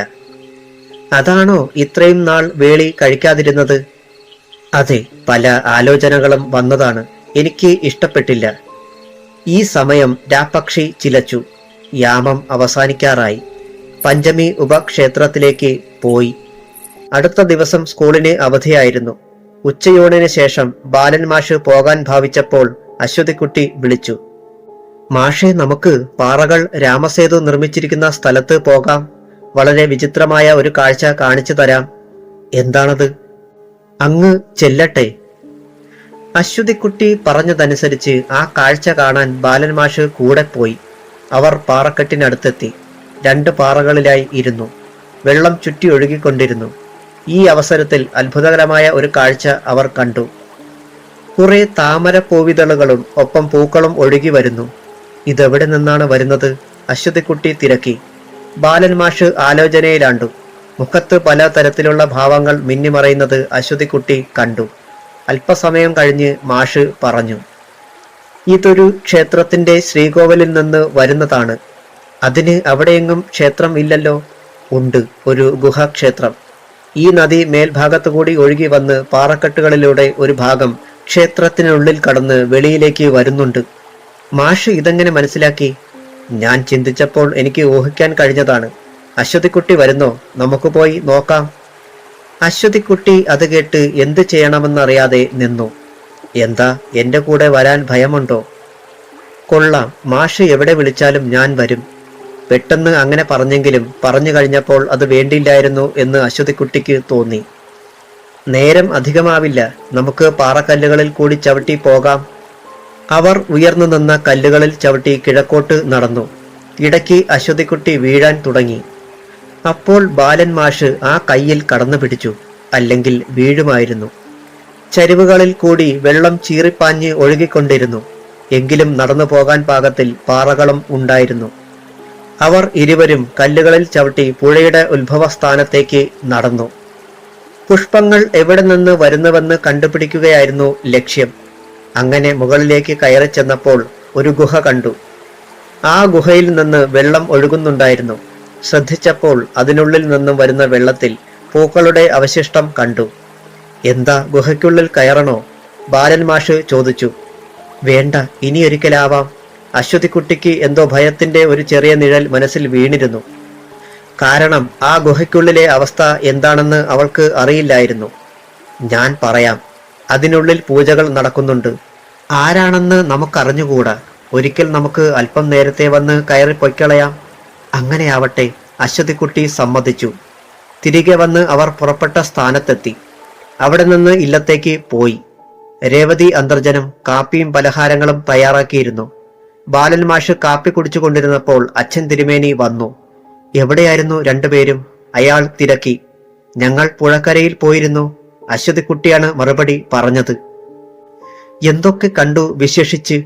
അതാണോ ഇത്രയും നാൾ വേളി കഴിക്കാതിരുന്നത്? അതെ, പല ആലോചനകളും വന്നതാണ്. എനിക്ക് ഇഷ്ടപ്പെട്ടില്ല. ഈ സമയം രാപ്പക്ഷി ചിലച്ചു. യാമം അവസാനിക്കാറായി. പഞ്ചമി ഉപക്ഷേത്രത്തിലേക്ക് പോയി. അടുത്ത ദിവസം സ്കൂളിന് അവധിയായിരുന്നു. ഉച്ചയൂണിന് ശേഷം ബാലൻ മാഷ് പോകാൻ ഭാവിച്ചപ്പോൾ അശ്വതിക്കുട്ടി വിളിച്ചു. മാഷെ, നമുക്ക് പാറകൾ രാമസേതു നിർമ്മിച്ചിരിക്കുന്ന സ്ഥലത്ത് പോകാം. വളരെ വിചിത്രമായ ഒരു കാഴ്ച കാണിച്ചു തരാം. എന്താണത്? അങ്ങ് ചെല്ലട്ടെ. അശ്വതിക്കുട്ടി പറഞ്ഞതനുസരിച്ച് ആ കാഴ്ച കാണാൻ ബാലൻ മാഷ് കൂടെ പോയി. അവർ പാറക്കെട്ടിനടുത്തെത്തി. 2 പാറകളിലായി ഇരുന്നു. വെള്ളം ചുറ്റി ഒഴുകിക്കൊണ്ടിരുന്നു. ഈ അവസരത്തിൽ അത്ഭുതകരമായ ഒരു കാഴ്ച അവർ കണ്ടു. കുറെ താമരപ്പൂവിതളുകളും ഒപ്പം പൂക്കളും ഒഴുകി വരുന്നു. ഇതെവിടെ നിന്നാണ് വരുന്നത്? അശ്വതിക്കുട്ടി തിരക്കി. ബാലൻ മാഷ് ആലോചനയിലാണ്ടു. മുഖത്ത് പല തരത്തിലുള്ള ഭാവങ്ങൾ മിന്നിമറയുന്നത് അശ്വതിക്കുട്ടി കണ്ടു. അല്പസമയം കഴിഞ്ഞ് മാഷ് പറഞ്ഞു, ഇതൊരു ക്ഷേത്രത്തിന്റെ ശ്രീകോവിലിൽ നിന്ന് വരുന്നതാണ്. അതിന് അവിടെയെങ്ങും ക്ഷേത്രം ഇല്ലല്ലോ? ഉണ്ട്, ഒരു ഗുഹാക്ഷേത്രം. ഈ നദി മേൽഭാഗത്തുകൂടി ഒഴുകി വന്ന് പാറക്കെട്ടുകളിലൂടെ ഒരു ഭാഗം ക്ഷേത്രത്തിനുള്ളിൽ കടന്ന് വെളിയിലേക്ക് വരുന്നുണ്ട്. മാഷ് ഇതെങ്ങനെ മനസ്സിലാക്കി? ഞാൻ ചിന്തിച്ചപ്പോൾ എനിക്ക് ഊഹിക്കാൻ കഴിഞ്ഞതാണ്. അശ്വതിക്കുട്ടി വരുന്നോ? നമുക്ക് പോയി നോക്കാം. അശ്വതിക്കുട്ടി അത് കേട്ട് എന്ത് ചെയ്യണമെന്നറിയാതെ നിന്നു. എന്താ, എന്റെ കൂടെ വരാൻ ഭയമുണ്ടോ? കൊള്ളാം, മാഷ് എവിടെ വിളിച്ചാലും ഞാൻ വരും. പെട്ടെന്ന് അങ്ങനെ പറഞ്ഞെങ്കിലും പറഞ്ഞു കഴിഞ്ഞപ്പോൾ അത് വേണ്ടിയില്ലായിരുന്നു എന്ന് അശ്വതിക്കുട്ടിക്ക് തോന്നി. നേരം അധികമാവില്ല, നമുക്ക് പാറക്കല്ലുകളിൽ കൂടി ചവിട്ടി പോകാം. അവർ ഉയർന്നു നിന്ന കല്ലുകളിൽ ചവിട്ടി കിഴക്കോട്ട് നടന്നു. ഇടയ്ക്ക് അശ്വതിക്കുട്ടി വീഴാൻ തുടങ്ങി. അപ്പോൾ ബാലൻ മാഷ് ആ കയ്യിൽ കടന്നു പിടിച്ചു. അല്ലെങ്കിൽ വീഴുമായിരുന്നു. ചരിവുകളിൽ കൂടി വെള്ളം ചീറിപ്പാഞ്ഞ് ഒഴുകിക്കൊണ്ടിരുന്നു. എങ്കിലും നടന്നു പോകാൻ പാകത്തിൽ പാറകളും ഉണ്ടായിരുന്നു. അവർ ഇരുവരും കല്ലുകളിൽ ചവിട്ടി പുഴയുടെ ഉത്ഭവസ്ഥാനത്തേക്ക് നടന്നു. പുഷ്പങ്ങൾ എവിടെ നിന്ന് വരുന്നുവെന്ന് കണ്ടുപിടിക്കുകയായിരുന്നു ലക്ഷ്യം. അങ്ങനെ മുകളിലേക്ക് കയറി ചെന്നപ്പോൾ ഒരു ഗുഹ കണ്ടു. ആ ഗുഹയിൽ നിന്ന് വെള്ളം ഒഴുകുന്നുണ്ടായിരുന്നു. ശ്രദ്ധിച്ചപ്പോൾ അതിനുള്ളിൽ നിന്നും വരുന്ന വെള്ളത്തിൽ പൂക്കളുടെ അവശിഷ്ടം കണ്ടു. എന്താ, ഗുഹയ്ക്കുള്ളിൽ കയറണോ? ബാലൻ മാഷ് ചോദിച്ചു. വേണ്ട, ഇനിയൊരിക്കലാവാം. അശ്വതിക്കുട്ടിക്ക് എന്തോ ഭയത്തിന്റെ ഒരു ചെറിയ നിഴൽ മനസ്സിൽ വീണിരുന്നു. കാരണം ആ ഗുഹയ്ക്കുള്ളിലെ അവസ്ഥ എന്താണെന്ന് അവൾക്ക് അറിയില്ലായിരുന്നു. ഞാൻ പറയാം, അതിനുള്ളിൽ പൂജകൾ നടക്കുന്നുണ്ട്. ആരാണെന്ന് നമുക്കറിഞ്ഞുകൂടാ. ഒരിക്കൽ നമുക്ക് അല്പം നേരത്തെ വന്ന് കയറി പൊയ്ക്കളയാം. അങ്ങനെയാവട്ടെ, അശ്വതിക്കുട്ടി സമ്മതിച്ചു. തിരികെ വന്ന് അവർ പുറപ്പെട്ട സ്ഥാനത്തെത്തി. അവിടെ നിന്ന് ഇല്ലത്തേക്ക് പോയി. രേവതി അന്തർജനം കാപ്പിയും പലഹാരങ്ങളും തയ്യാറാക്കിയിരുന്നു. ബാലൻ മാഷ് കാപ്പി കുടിച്ചുകൊണ്ടിരുന്നപ്പോൾ അച്ഛൻ തിരുമേനി വന്നു. എവിടെയായിരുന്നു രണ്ടുപേരും? അയാൾ തിരക്കി. ഞങ്ങൾ പുഴക്കരയിൽ പോയിരുന്നു. അശ്വതിക്കുട്ടിയാണ് മറുപടി പറഞ്ഞത്. എന്തൊക്കെ കണ്ടു വിശേഷിച്ച്?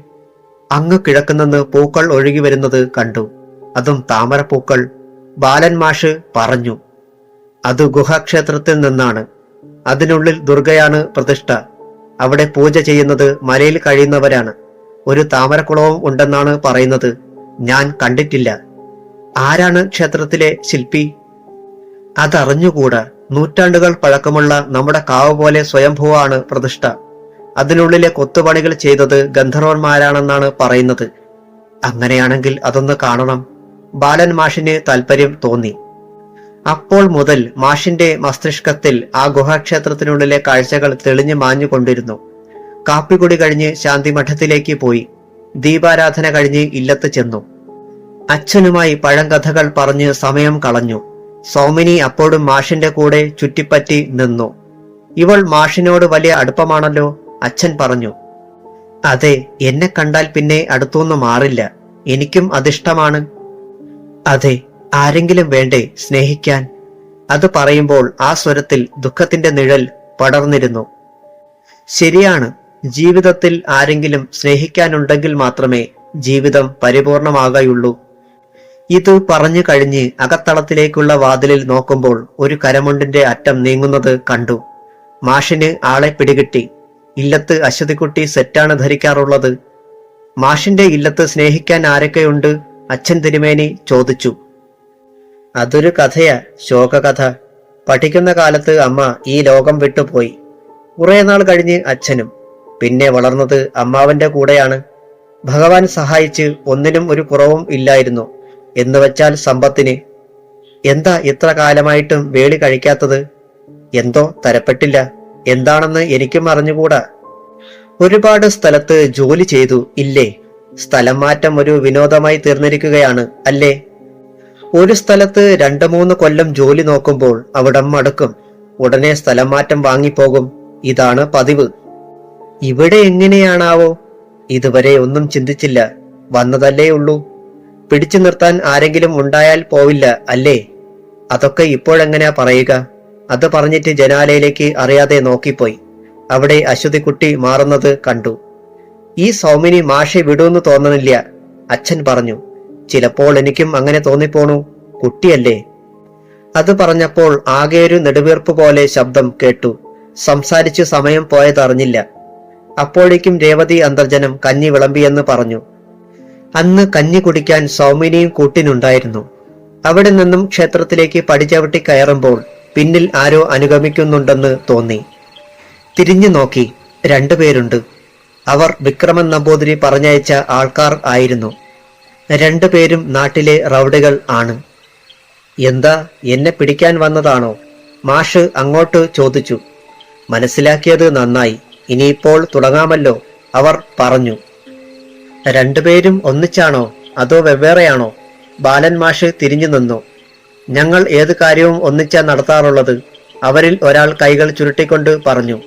അങ്ങ് കിഴക്കുനിന്ന് പൂക്കൾ ഒഴുകി വരുന്നത് കണ്ടു. അതും താമരപ്പൂക്കൾ. ബാലൻ മാഷ് പറഞ്ഞു, അത് ഗുഹാക്ഷേത്രത്തിൽ നിന്നാണ്. അതിനുള്ളിൽ ദുർഗയാണ് പ്രതിഷ്ഠ. അവിടെ പൂജ ചെയ്യുന്നത് മലയിൽ കഴിയുന്നവരാണ്. ഒരു താമരക്കുളവും ഉണ്ടെന്നാണ് പറയുന്നത്. ഞാൻ കണ്ടിട്ടില്ല. ആരാണ് ക്ഷേത്രത്തിലെ ശില്പി? അതറിഞ്ഞുകൂടാ. നൂറ്റാണ്ടുകൾ പഴക്കമുള്ള നമ്മുടെ കാവ് പോലെ സ്വയംഭൂവാണ് പ്രതിഷ്ഠ. അതിനുള്ളിലെ കൊത്തുപണികൾ ചെയ്തത് ഗന്ധർവന്മാരാണെന്നാണ് പറയുന്നത്. അങ്ങനെയാണെങ്കിൽ അതൊന്ന് കാണണം. ബാലൻ മാഷിന് താല്പര്യം തോന്നി. അപ്പോൾ മുതൽ മാഷിന്റെ മസ്തിഷ്കത്തിൽ ആ ഗുഹാക്ഷേത്രത്തിനുള്ളിലെ കാഴ്ചകൾ തെളിഞ്ഞു മാഞ്ഞുകൊണ്ടിരുന്നു. കാപ്പികുടി കഴിഞ്ഞ് ശാന്തിമഠത്തിലേക്ക് പോയി. ദീപാരാധന കഴിഞ്ഞ് ഇല്ലത്ത് ചെന്നു. അച്ഛനുമായി പഴങ്കഥകൾ പറഞ്ഞ് സമയം കളഞ്ഞു. സൗമിനി അപ്പോഴും മാഷിന്റെ കൂടെ ചുറ്റിപ്പറ്റി നിന്നു. ഇവൾ മാഷിനോട് വലിയ അടുപ്പമാണല്ലോ, അച്ഛൻ പറഞ്ഞു. അതെ, എന്നെ കണ്ടാൽ പിന്നെ അടുത്തുനിന്ന് മാറില്ല. എനിക്കും അതിഷ്ടമാണ്. അതെ, ആരെങ്കിലും വേണ്ടേ സ്നേഹിക്കാൻ? അത് പറയുമ്പോൾ ആ സ്വരത്തിൽ ദുഃഖത്തിന്റെ നിഴൽ പടർന്നിരുന്നു. ശരിയാണ്, ജീവിതത്തിൽ ആരെങ്കിലും സ്നേഹിക്കാനുണ്ടെങ്കിൽ മാത്രമേ ജീവിതം പരിപൂർണമാകുകയുള്ളൂ. ഇത് പറഞ്ഞു കഴിഞ്ഞ് അകത്തളത്തിലേക്കുള്ള വാതിലിൽ നോക്കുമ്പോൾ ഒരു കരമുണ്ടിന്റെ അറ്റം നീങ്ങുന്നത് കണ്ടു. മാഷിന് ആളെ പിടികിട്ടി. ഇല്ലത്ത് അശ്വതിക്കുട്ടി സെറ്റാണ് ധരിക്കാറുള്ളത്. മാഷിന്റെ ഇല്ലത്ത് സ്നേഹിക്കാൻ ആരൊക്കെയുണ്ട്? അച്ഛൻ തിരുമേനി ചോദിച്ചു. അതൊരു കഥയാ, ശോകകഥ. പഠിക്കുന്ന കാലത്ത് അമ്മ ഈ ലോകം വിട്ടുപോയി. കുറെ നാൾ കഴിഞ്ഞ് അച്ഛനും. പിന്നെ വളർന്നത് അമ്മാവന്റെ കൂടെയാണ്. ഭഗവാൻ സഹായിച്ച് ഒന്നിനും ഒരു കുറവും ഇല്ലായിരുന്നു. എന്നുവെച്ചാൽ സമ്പത്തിന്. എന്താ ഇത്ര കാലമായിട്ടും വേളി കഴിക്കാത്തത്? എന്തോ തരപ്പെട്ടില്ല. എന്താണെന്ന് എനിക്കും അറിഞ്ഞുകൂടാ. ഒരുപാട് സ്ഥലത്ത് ജോലി ചെയ്തു ഇല്ലേ? സ്ഥലം മാറ്റം ഒരു വിനോദമായി തീർന്നിരിക്കുകയാണ് അല്ലേ? ഒരു സ്ഥലത്ത് 2-3 കൊല്ലം ജോലി നോക്കുമ്പോൾ അവിടം മടുക്കും. ഉടനെ സ്ഥലം മാറ്റം വാങ്ങിപ്പോകും. ഇതാണ് പതിവ്. ഇവിടെ എങ്ങനെയാണാവോ? ഇതുവരെ ഒന്നും ചിന്തിച്ചില്ല. വന്നതല്ലേ ഉള്ളൂ. പിടിച്ചു നിർത്താൻ ആരെങ്കിലും ഉണ്ടായാൽ പോവില്ല അല്ലേ? അതൊക്കെ ഇപ്പോഴെങ്ങനെയാ പറയുക? അത് പറഞ്ഞിട്ട് ജനാലയിലേക്ക് അറിയാതെ നോക്കിപ്പോയി. അവിടെ അശ്വതിക്കുട്ടി മാറുന്നത് കണ്ടു. ഈ സൗമിനി മാഷെ വിടുമെന്ന് തോന്നണില്ല, അച്ഛൻ പറഞ്ഞു. ചിലപ്പോൾ എനിക്കും അങ്ങനെ തോന്നിപ്പോണു. കുട്ടിയല്ലേ? അത് പറഞ്ഞപ്പോൾ ആകെയൊരു നെടുവീർപ്പ് പോലെ ശബ്ദം കേട്ടു. സംസാരിച്ച് സമയം പോയതറിഞ്ഞില്ല. അപ്പോഴേക്കും രേവതി അന്തർജനം കഞ്ഞി വിളമ്പിയെന്ന് പറഞ്ഞു. അന്ന് കഞ്ഞി കുടിക്കാൻ സൗമിനിയും കൂട്ടിനുണ്ടായിരുന്നു. അവിടെ നിന്നും ക്ഷേത്രത്തിലേക്ക് പടിചവിട്ടി കയറുമ്പോൾ പിന്നിൽ ആരോ അനുഗമിക്കുന്നുണ്ടെന്ന് തോന്നി. തിരിഞ്ഞു നോക്കി. 2 പേരുണ്ട്. അവർ വിക്രമൻ നമ്പൂതിരി പറഞ്ഞയച്ച ആൾക്കാർ ആയിരുന്നു. 2 പേരും നാട്ടിലെ റൗഡികൾ ആണ്. എന്താ, എന്നെ പിടിക്കാൻ വന്നതാണോ? മാഷ് അങ്ങോട്ട് ചോദിച്ചു. മനസ്സിലാക്കിയത് നന്നായി. ഇനിയിപ്പോൾ തുടങ്ങാമല്ലോ, അവർ പറഞ്ഞു. 2 പേരും ഒന്നിച്ചാണോ അതോ വെവ്വേറെയാണോ? ബാലൻ മാഷ് തിരിഞ്ഞു നിന്നു. ഞങ്ങൾ ഏത് കാര്യവും ഒന്നിച്ചാ നടത്താറുള്ളത്, അവരിൽ ഒരാൾ കൈകൾ ചുരുട്ടിക്കൊണ്ട് പറഞ്ഞു.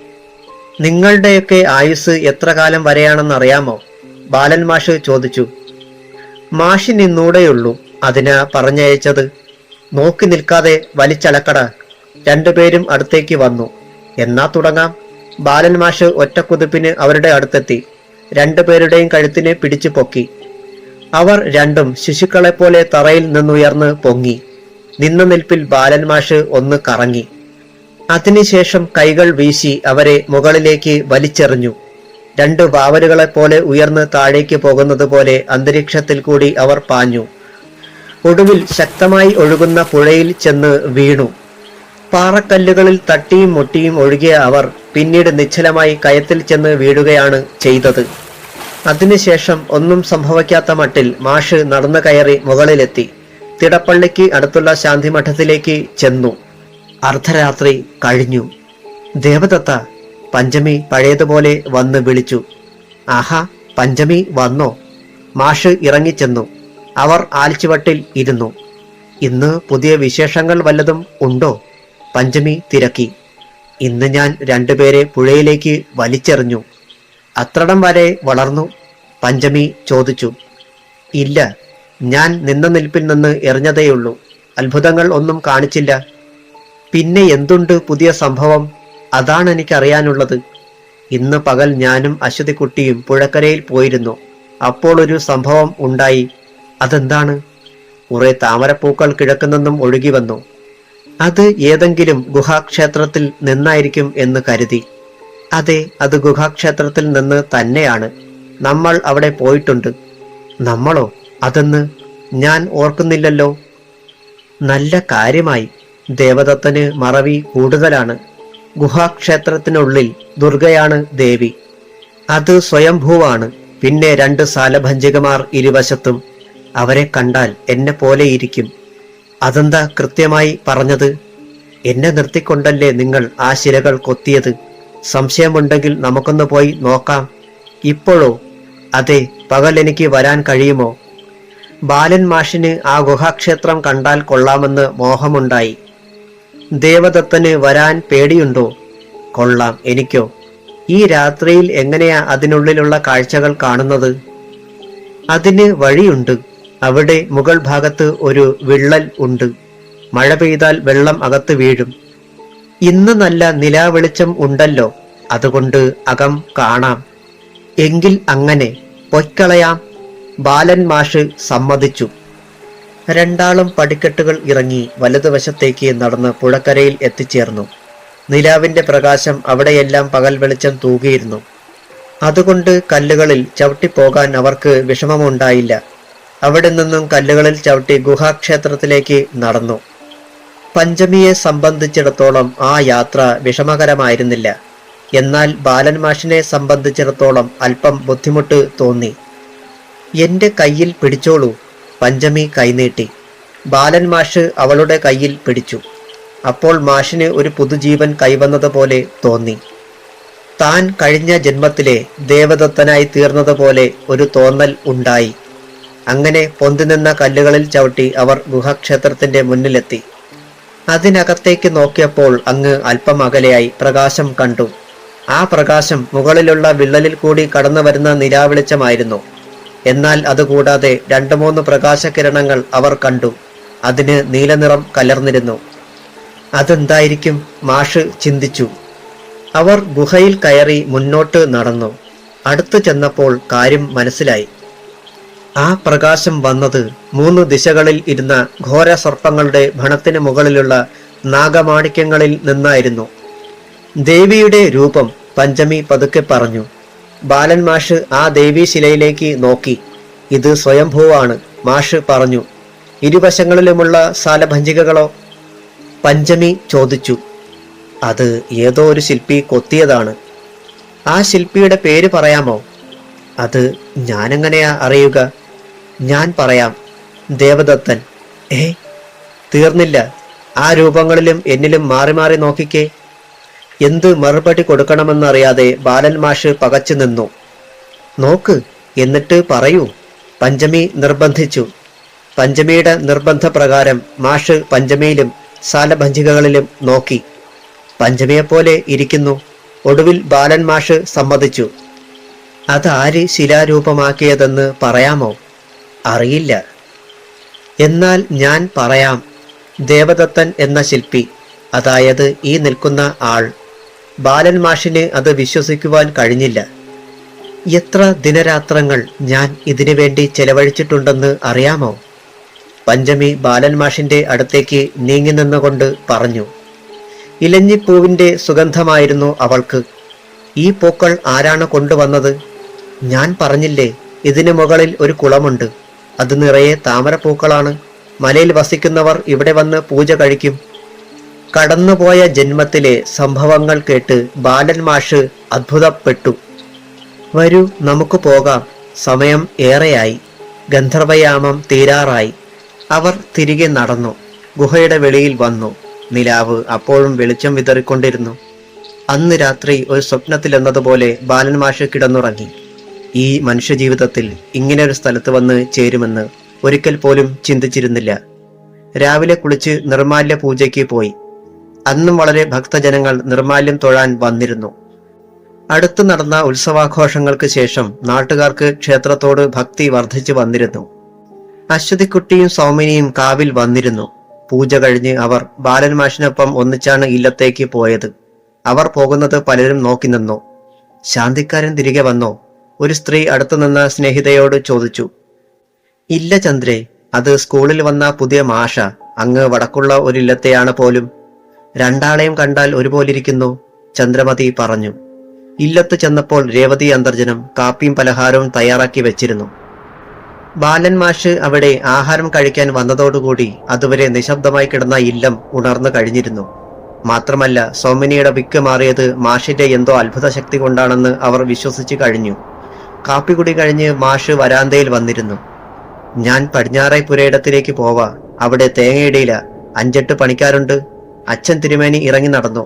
നിങ്ങളുടെയൊക്കെ ആയുസ് എത്ര കാലം വരെയാണെന്നറിയാമോ? ബാലൻ മാഷ് ചോദിച്ചു. മാഷിന് ഇന്നൂടെയുള്ളൂ, അതിനാ പറഞ്ഞയച്ചത്. നോക്കി നിൽക്കാതെ വലിച്ചലക്കട. 2 പേരും അടുത്തേക്ക് വന്നു. എന്നാ തുടങ്ങാം. ബാലൻ മാഷ് ഒറ്റക്കുതിപ്പിന് അവരുടെ അടുത്തെത്തി. 2 പേരുടെയും കഴുത്തിനെ പിടിച്ചു പൊക്കി. അവർ രണ്ടും ശിശുക്കളെപ്പോലെ തറയിൽ നിന്നുയർന്ന് പൊങ്ങി. നിന്ന നിൽപ്പിൽ ബാലൻ മാഷ് ഒന്ന് കറങ്ങി. അതിനുശേഷം കൈകൾ വീശി അവരെ മുകളിലേക്ക് വലിച്ചെറിഞ്ഞു. 2 വാവലുകളെപ്പോലെ ഉയർന്ന് താഴേക്ക് പോകുന്നത് പോലെ അന്തരീക്ഷത്തിൽ കൂടി അവർ പാഞ്ഞു. ഒടുവിൽ ശക്തമായി ഒഴുകുന്ന പുഴയിൽ ചെന്ന് വീണു. പാറക്കല്ലുകളിൽ തട്ടിയും മുട്ടിയും ഒഴുകിയ അവർ പിന്നീട് നിശ്ചലമായി കയത്തിൽ ചെന്ന് വീഴുകയാണ് ചെയ്തത്. അതിനുശേഷം ഒന്നും സംഭവിക്കാത്ത മട്ടിൽ മാഷ് നടന്നു കയറി മുകളിലെത്തി. തിടപ്പള്ളിക്ക് അടുത്തുള്ള ശാന്തിമഠത്തിലേക്ക് ചെന്നു. അർദ്ധരാത്രി കഴിഞ്ഞു. ദേവദത്ത, പഞ്ചമി പഴയതുപോലെ വന്ന് വിളിച്ചു. ആഹാ, പഞ്ചമി വന്നോ? മാഷ് ഇറങ്ങിച്ചെന്നു. അവർ ആൽച്ചുവട്ടിൽ ഇരുന്നു. ഇന്ന് പുതിയ വിശേഷങ്ങൾ വല്ലതും ഉണ്ടോ? പഞ്ചമി തിരക്കി. ഇന്ന് ഞാൻ 2 പേരെ പുഴയിലേക്ക് വലിച്ചെറിഞ്ഞു. അത്രടം വരെ വളർന്നു? പഞ്ചമി ചോദിച്ചു. ഇല്ല, ഞാൻ നിന്ന നിൽപ്പിൽ നിന്ന് എറിഞ്ഞതേയുള്ളൂ. അത്ഭുതങ്ങൾ ഒന്നും കാണിച്ചില്ല. പിന്നെ എന്തുണ്ട് പുതിയ സംഭവം? അതാണ് എനിക്കറിയാനുള്ളത്. ഇന്ന് പകൽ ഞാനും അശ്വതിക്കുട്ടിയും പുഴക്കരയിൽ പോയിരുന്നു. അപ്പോൾ ഒരു സംഭവം ഉണ്ടായി. അതെന്താണ്? കുറെ താമരപ്പൂക്കൾ കിഴക്കുനിന്നും ഒഴുകി വന്നു. അത് ഏതെങ്കിലും ഗുഹാക്ഷേത്രത്തിൽ നിന്നായിരിക്കും എന്ന് കരുതി. അതെ, അത് ഗുഹാക്ഷേത്രത്തിൽ നിന്ന് തന്നെയാണ്. നമ്മൾ അവിടെ പോയിട്ടുണ്ട്. നമ്മളോ? അതെന്ന് ഞാൻ ഓർക്കുന്നില്ലല്ലോ. നല്ല കാര്യമായി. ദേവദത്തന് മറവി കൂടുതലാണ്. ഗുഹാക്ഷേത്രത്തിനുള്ളിൽ ദുർഗയാണ് ദേവി. അത് സ്വയംഭൂവാണ്. പിന്നെ 2 സാലഭഞ്ജികമാർ ഇരുവശത്തും. അവരെ കണ്ടാൽ എന്നെ പോലെ ഇരിക്കും. അതെന്താ കൃത്യമായി പറഞ്ഞത്? എന്നെ നിർത്തിക്കൊണ്ടല്ലേ നിങ്ങൾ ആ ശിലകൾ കൊത്തിയത്? സംശയമുണ്ടെങ്കിൽ നമുക്കൊന്ന് പോയി നോക്കാം. ഇപ്പോഴോ? അതെ, പകൽ എനിക്ക് വരാൻ കഴിയുമോ? ബാലൻ മാഷിന് ആ ഗുഹാക്ഷേത്രം കണ്ടാൽ കൊള്ളാമെന്ന് മോഹമുണ്ടായി. ദേവദത്തന് വരാൻ പേടിയുണ്ടോ? കൊള്ളാം. എനിക്കോ? ഈ രാത്രിയിൽ എങ്ങനെയാ അതിനുള്ളിലുള്ള കാഴ്ചകൾ കാണുന്നത്? അതിന് വഴിയുണ്ട്. അവിടെ മുകൾ ഭാഗത്ത് ഒരു വിള്ളൽ ഉണ്ട്. മഴ പെയ്താൽ വെള്ളം അകത്ത് വീഴും. ഇന്ന് നല്ല നിലാവെളിച്ചം ഉണ്ടല്ലോ, അതുകൊണ്ട് അകം കാണാം. എങ്കിൽ അങ്ങനെ പൊയ്ക്കളയാം. ബാലൻ മാഷ് സമ്മതിച്ചു. രണ്ടാളും പടിക്കെട്ടുകൾ ഇറങ്ങി വലതുവശത്തേക്ക് നടന്ന് പുഴക്കരയിൽ എത്തിച്ചേർന്നു. നിലാവിന്റെ പ്രകാശം അവിടെയെല്ലാം പകൽ വെളിച്ചം തൂകിയിരുന്നു. അതുകൊണ്ട് കല്ലുകളിൽ ചവിട്ടിപ്പോകാൻ അവർക്ക് വിഷമമുണ്ടായില്ല. അവിടെ നിന്നും കല്ലുകളിൽ ചവിട്ടി ഗുഹാക്ഷേത്രത്തിലേക്ക് നടന്നു. പഞ്ചമിയെ സംബന്ധിച്ചിടത്തോളം ആ യാത്ര വിഷമകരമായിരുന്നില്ല. എന്നാൽ ബാലൻ മാഷിനെ സംബന്ധിച്ചിടത്തോളം അല്പം ബുദ്ധിമുട്ട് തോന്നി. എന്റെ കയ്യിൽ പിടിച്ചോളൂ. പഞ്ചമി കൈനീട്ടി. ബാലൻ മാഷ് അവളുടെ കയ്യിൽ പിടിച്ചു. അപ്പോൾ മാഷിന് ഒരു പുതുജീവൻ കൈവന്നതുപോലെ തോന്നി. താൻ കഴിഞ്ഞ ജന്മത്തിലെ ദേവദത്തനായി തീർന്നതുപോലെ ഒരു തോന്നൽ ഉണ്ടായി. അങ്ങനെ പൊന്തിനിന്ന കല്ലുകളിൽ ചവിട്ടി അവർ ഗുഹാക്ഷേത്രത്തിന്റെ മുന്നിലെത്തി. അതിനകത്തേക്ക് നോക്കിയപ്പോൾ അങ്ങ് അല്പം അകലെയായി പ്രകാശം കണ്ടു. ആ പ്രകാശം മുകളിലുള്ള വിള്ളലിൽ കൂടി കടന്നു വരുന്ന നിലാവെളിച്ചമായിരുന്നു. എന്നാൽ അതുകൂടാതെ 2-3 പ്രകാശകിരണങ്ങൾ അവർ കണ്ടു. അതിന് നീലനിറം കലർന്നിരുന്നു. അതെന്തായിരിക്കും? മാഷ് ചിന്തിച്ചു. അവർ ഗുഹയിൽ കയറി മുന്നോട്ട് നടന്നു. അടുത്തു ചെന്നപ്പോൾ കാര്യം മനസ്സിലായി. ആ പ്രകാശം വന്നത് 3 ദിശകളിൽ ഇരുന്ന ഘോര സർപ്പങ്ങളുടെ ഭണത്തിന് മുകളിലുള്ള നാഗമാണിക്യങ്ങളിൽ നിന്നായിരുന്നു. ദേവിയുടെ രൂപം, പഞ്ചമി പതുക്കെ പറഞ്ഞു. ബാലൻ മാഷ് ആ ദേവീശിലയിലേക്ക് നോക്കി. ഇത് സ്വയംഭൂവാണ്, മാഷ് പറഞ്ഞു. ഇരുവശങ്ങളിലുമുള്ള സാലഭഞ്ജികകളോ? പഞ്ചമി ചോദിച്ചു. അത് ഏതോ ഒരു ശില്പി കൊത്തിയതാണ്. ആ ശില്പിയുടെ പേര് പറയാമോ? അത് ഞാനെങ്ങനെയാ അറിയുക? ഞാൻ പറയാം. ദേവദത്തൻ. തീർന്നില്ല. ആ രൂപങ്ങളിലും എന്നിലും മാറി മാറി നോക്കിക്കേ. എന്ത് മറുപടി കൊടുക്കണമെന്നറിയാതെ ബാലൻ മാഷ് പകച്ചു നിന്നു. നോക്ക്, എന്നിട്ട് പറയൂ, പഞ്ചമി നിർബന്ധിച്ചു. പഞ്ചമിയുടെ നിർബന്ധപ്രകാരം മാഷ് പഞ്ചമിയിലും സാലഭഞ്ജികകളിലും നോക്കി. പഞ്ചമിയെപ്പോലെ ഇരിക്കുന്നു. ഒടുവിൽ ബാലൻ മാഷ് സമ്മതിച്ചു. അതാര് ശിലാരൂപമാക്കിയതെന്ന് പറയാമോ? അറിയില്ല. എന്നാൽ ഞാൻ പറയാം. ദേവദത്തൻ എന്ന ശില്പി, അതായത് ഈ നിൽക്കുന്ന ആൾ. ബാലൻ മാഷിന് അത് വിശ്വസിക്കുവാൻ കഴിഞ്ഞില്ല. എത്ര ദിനരാത്രങ്ങൾ ഞാൻ ഇതിനു വേണ്ടി ചെലവഴിച്ചിട്ടുണ്ടെന്ന് അറിയാമോ? പഞ്ചമി ബാലൻ മാഷിന്റെ അടുത്തേക്ക് നീങ്ങി നിന്നുകൊണ്ട് പറഞ്ഞു. ഇലഞ്ഞിപ്പൂവിന്റെ സുഗന്ധമായിരുന്നു അവൾക്ക്. ഈ പൂക്കൾ ആരാണ് കൊണ്ടുവന്നത്? ഞാൻ പറഞ്ഞില്ലേ, ഇതിനു മുകളിൽ ഒരു കുളമുണ്ട്. അത് നിറയെ താമരപ്പൂക്കളാണ്. മലയിൽ വസിക്കുന്നവർ ഇവിടെ വന്ന് പൂജ കഴിക്കും. കടന്നുപോയ ജന്മത്തിലെ സംഭവങ്ങൾ കേട്ട് ബാലൻ മാഷ് അത്ഭുതപ്പെട്ടു. വരൂ, നമുക്ക് പോകാം. സമയം ഏറെയായി. ഗന്ധർവയാമം തീരാറായി. അവർ തിരികെ നടന്നു. ഗുഹയുടെ വെളിയിൽ വന്നു. നിലാവ് അപ്പോഴും വെളിച്ചം വിതറിക്കൊണ്ടിരുന്നു. അന്ന് രാത്രി ഒരു സ്വപ്നത്തിലെന്നതുപോലെ ബാലൻ മാഷ് കിടന്നുറങ്ങി. ഈ മനുഷ്യജീവിതത്തിൽ ഇങ്ങനെയൊരു സ്ഥലത്ത് വന്ന് ചേരുമെന്ന് ഒരിക്കൽ പോലും ചിന്തിച്ചിരുന്നില്ല. രാവിലെ കുളിച്ച് നിർമാല്യ പൂജയ്ക്ക് പോയി. അന്നും വളരെ ഭക്തജനങ്ങൾ നിർമാല്യം തൊഴാൻ വന്നിരുന്നു. അടുത്തു നടന്ന ഉത്സവാഘോഷങ്ങൾക്ക് ശേഷം നാട്ടുകാർക്ക് ക്ഷേത്രത്തോട് ഭക്തി വർദ്ധിച്ചു വന്നിരുന്നു. അശ്വതിക്കുട്ടിയും സൗമിനിയും കാവിൽ വന്നിരുന്നു. പൂജ കഴിഞ്ഞ് അവർ ബാലൻ മാഷിനൊപ്പം ഒന്നിച്ചാണ് ഇല്ലത്തേക്ക് പോയത്. അവർ പോകുന്നത് പലരും നോക്കി നിന്നു. ശാന്തിക്കാരൻ തിരികെ വന്നോ? ഒരു സ്ത്രീ അടുത്തുനിന്ന സ്നേഹിതയോട് ചോദിച്ചു. ഇല്ല ചന്ദ്രേ, അത് സ്കൂളിൽ വന്ന പുതിയ മാഷ, അങ്ങ് വടക്കുള്ള ഒരില്ലത്തെയാണ് പോലും. രണ്ടാളെയും കണ്ടാൽ ഒരുപോലിരിക്കുന്നു, ചന്ദ്രമതി പറഞ്ഞു. ഇല്ലത്ത് ചെന്നപ്പോൾ രേവതി അന്തർജനം കാപ്പിയും പലഹാരവും തയ്യാറാക്കി വെച്ചിരുന്നു. ബാലൻ മാഷ് അവിടെ ആഹാരം കഴിക്കാൻ വന്നതോടുകൂടി അതുവരെ നിശബ്ദമായി കിടന്ന ഇല്ലം ഉണർന്നു കഴിഞ്ഞിരുന്നു. മാത്രമല്ല, സൗമിനിയുടെ വിക്ക് മാറിയത് മാഷിന്റെ എന്തോ അത്ഭുത ശക്തി കൊണ്ടാണെന്ന് അവർ വിശ്വസിച്ചു കഴിഞ്ഞു. കാപ്പികുടി കഴിഞ്ഞ് മാഷ് വരാന്തയിൽ വന്നിരുന്നു. ഞാൻ പടിഞ്ഞാറേ പുരയിടത്തിലേക്ക് പോവാ, അവിടെ തേങ്ങയിടയില, 5-8 പണിക്കാരുണ്ട്. അച്ഛൻ തിരുമേനി ഇറങ്ങി നടന്നു.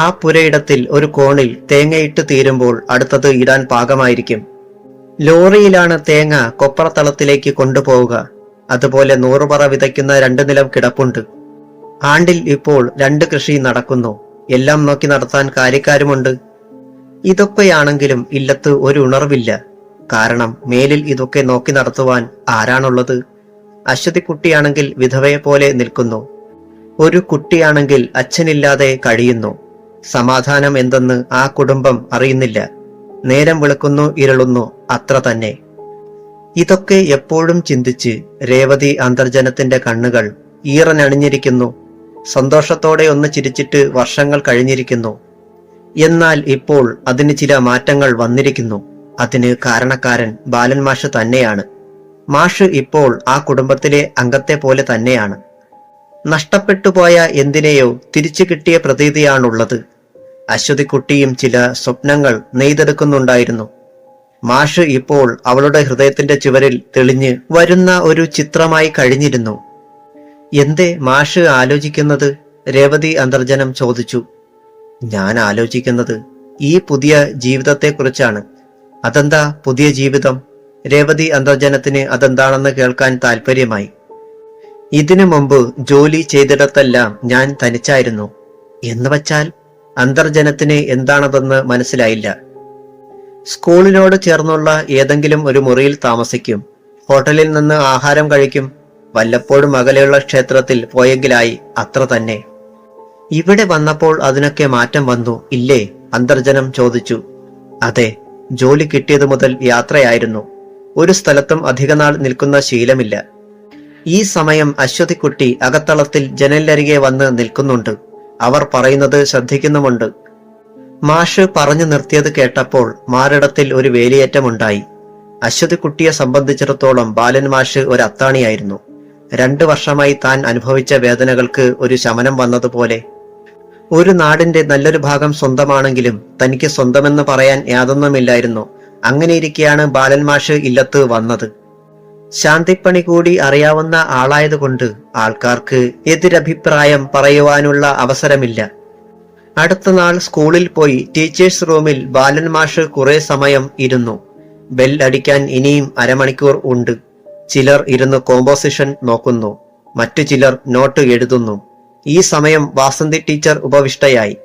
ആ പുരയിടത്തിൽ ഒരു കോണിൽ തേങ്ങയിട്ട് തീരുമ്പോൾ അടുത്തത് ഇടാൻ പാകമായിരിക്കും. ലോറിയിലാണ് തേങ്ങ കൊപ്രത്തളത്തിലേക്ക് കൊണ്ടുപോവുക. അതുപോലെ 100 പറ വിതയ്ക്കുന്ന 2 നിലം കിടപ്പുണ്ട്. ആണ്ടിൽ ഇപ്പോൾ 2 കൃഷി നടക്കുന്നു. എല്ലാം നോക്കി നടത്താൻ കാര്യക്കാരുമുണ്ട്. ഇതൊക്കെയാണെങ്കിലും ഇല്ലത്ത് ഒരു ഉണർവില്ല. കാരണം മേലിൽ ഇതൊക്കെ നോക്കി നടത്തുവാൻ ആരാണുള്ളത്? അശ്വതിക്കുട്ടിയാണെങ്കിൽ വിധവയെ പോലെ നിൽക്കുന്നു. ഒരു കുട്ടിയാണെങ്കിൽ അച്ഛനില്ലാതെ കഴിയുന്നു. സമാധാനം എന്തെന്ന് ആ കുടുംബം അറിയുന്നില്ല. നേരം വെളുക്കുന്നു, ഇരുളുന്നു, അത്ര തന്നെ. ഇതൊക്കെ എപ്പോഴും ചിന്തിച്ച് രേവതി അന്തർജനത്തിന്റെ കണ്ണുകൾ ഈറനണിഞ്ഞിരിക്കുന്നു. സന്തോഷത്തോടെ ഒന്ന് ചിരിച്ചിട്ട് വർഷങ്ങൾ കഴിഞ്ഞിരിക്കുന്നു. എന്നാൽ ഇപ്പോൾ അതിന് ചില മാറ്റങ്ങൾ വന്നിരിക്കുന്നു. അതിന് കാരണക്കാരൻ ബാലൻ മാഷ് തന്നെയാണ്. മാഷ് ഇപ്പോൾ ആ കുടുംബത്തിലെ അംഗത്തെ പോലെ തന്നെയാണ്. നഷ്ടപ്പെട്ടുപോയ എന്തിനെയോ തിരിച്ചു കിട്ടിയ പ്രതീതിയാണുള്ളത്. അശ്വതിക്കുട്ടിയും ചില സ്വപ്നങ്ങൾ നെയ്തെടുക്കുന്നുണ്ടായിരുന്നു. മാഷ് ഇപ്പോൾ അവളുടെ ഹൃദയത്തിന്റെ ചുവരിൽ തെളിഞ്ഞ് വരുന്ന ഒരു ചിത്രമായി കഴിഞ്ഞിരുന്നു. എന്തേ മാഷ് ആലോചിക്കുന്നത്? രേവതി അന്തർജനം ചോദിച്ചു. ഞാൻ ആലോചിക്കുന്നത് ഈ പുതിയ ജീവിതത്തെക്കുറിച്ചാണ്. അതെന്താ പുതിയ ജീവിതം? രേവതി അന്തർജനത്തിന് അതെന്താണെന്ന് കേൾക്കാൻ താല്പര്യമായി. ഇതിനു മുമ്പ് ജോലി ചെയ്തിടത്തെല്ലാം ഞാൻ തനിച്ചായിരുന്നു. എന്ന് വച്ചാൽ അന്തർജനത്തിന് എന്താണതെന്ന് മനസ്സിലായില്ല. സ്കൂളിനോട് ചേർന്നുള്ള ഏതെങ്കിലും ഒരു മുറിയിൽ താമസിക്കും. ഹോട്ടലിൽ നിന്ന് ആഹാരം കഴിക്കും. വല്ലപ്പോഴും അകലെയുള്ള ക്ഷേത്രത്തിൽ പോയെങ്കിലായി, അത്ര തന്നെ. ഇവിടെ വന്നപ്പോൾ അതിനൊക്കെ മാറ്റം വന്നു ഇല്ലേ? അന്തർജനം ചോദിച്ചു. അതെ, ജോലി കിട്ടിയതു മുതൽ യാത്രയായിരുന്നു. ഒരു സ്ഥലത്തും അധികനാൾ നിൽക്കുന്ന ശീലമില്ല. ഈ സമയം അശ്വതിക്കുട്ടി അകത്തളത്തിൽ ജനലിനരികെ വന്ന് നിൽക്കുന്നുണ്ട്. അവർ പറയുന്നത് ശ്രദ്ധിക്കുന്നുമുണ്ട്. മാഷ് പറഞ്ഞു നിർത്തിയത് കേട്ടപ്പോൾ മാറിടത്തിൽ ഒരു വേലിയേറ്റമുണ്ടായി. അശ്വതിക്കുട്ടിയെ സംബന്ധിച്ചിടത്തോളം ബാലൻ മാഷ് ഒരു അത്താണിയായിരുന്നു. 2 വർഷമായി താൻ അനുഭവിച്ച വേദനകൾക്ക് ഒരു ശമനം വന്നതുപോലെ. ഒരു നാടിന്റെ നല്ലൊരു ഭാഗം സ്വന്തമാണെങ്കിലും തനിക്ക് സ്വന്തമെന്ന് പറയാൻ യാതൊന്നുമില്ലായിരുന്നു. അങ്ങനെയിരിക്കെയാണ് ബാലൻ മാഷ് ഇല്ലത്ത് വന്നത്. ശാന്തിപ്പണി കൂടി അറിയാവുന്ന ആളായതുകൊണ്ട് ആൾക്കാർക്ക് എതിരഭിപ്രായം പറയുവാനുള്ള അവസരമില്ല. അടുത്ത നാൾ സ്കൂളിൽ പോയി ടീച്ചേഴ്സ് റൂമിൽ ബാലൻ മാഷ് കുറെ സമയം ഇരുന്നു. ബെൽ അടിക്കാൻ ഇനിയും 1/2 മണിക്കൂർ ഉണ്ട്. ചിലർ ഇരുന്ന് കോമ്പോസിഷൻ നോക്കുന്നു, മറ്റു ചിലർ നോട്ട് എഴുതുന്നു. ഈ സമയം വാസന്തി ടീച്ചർ ഉപവിഷ്ടയായി.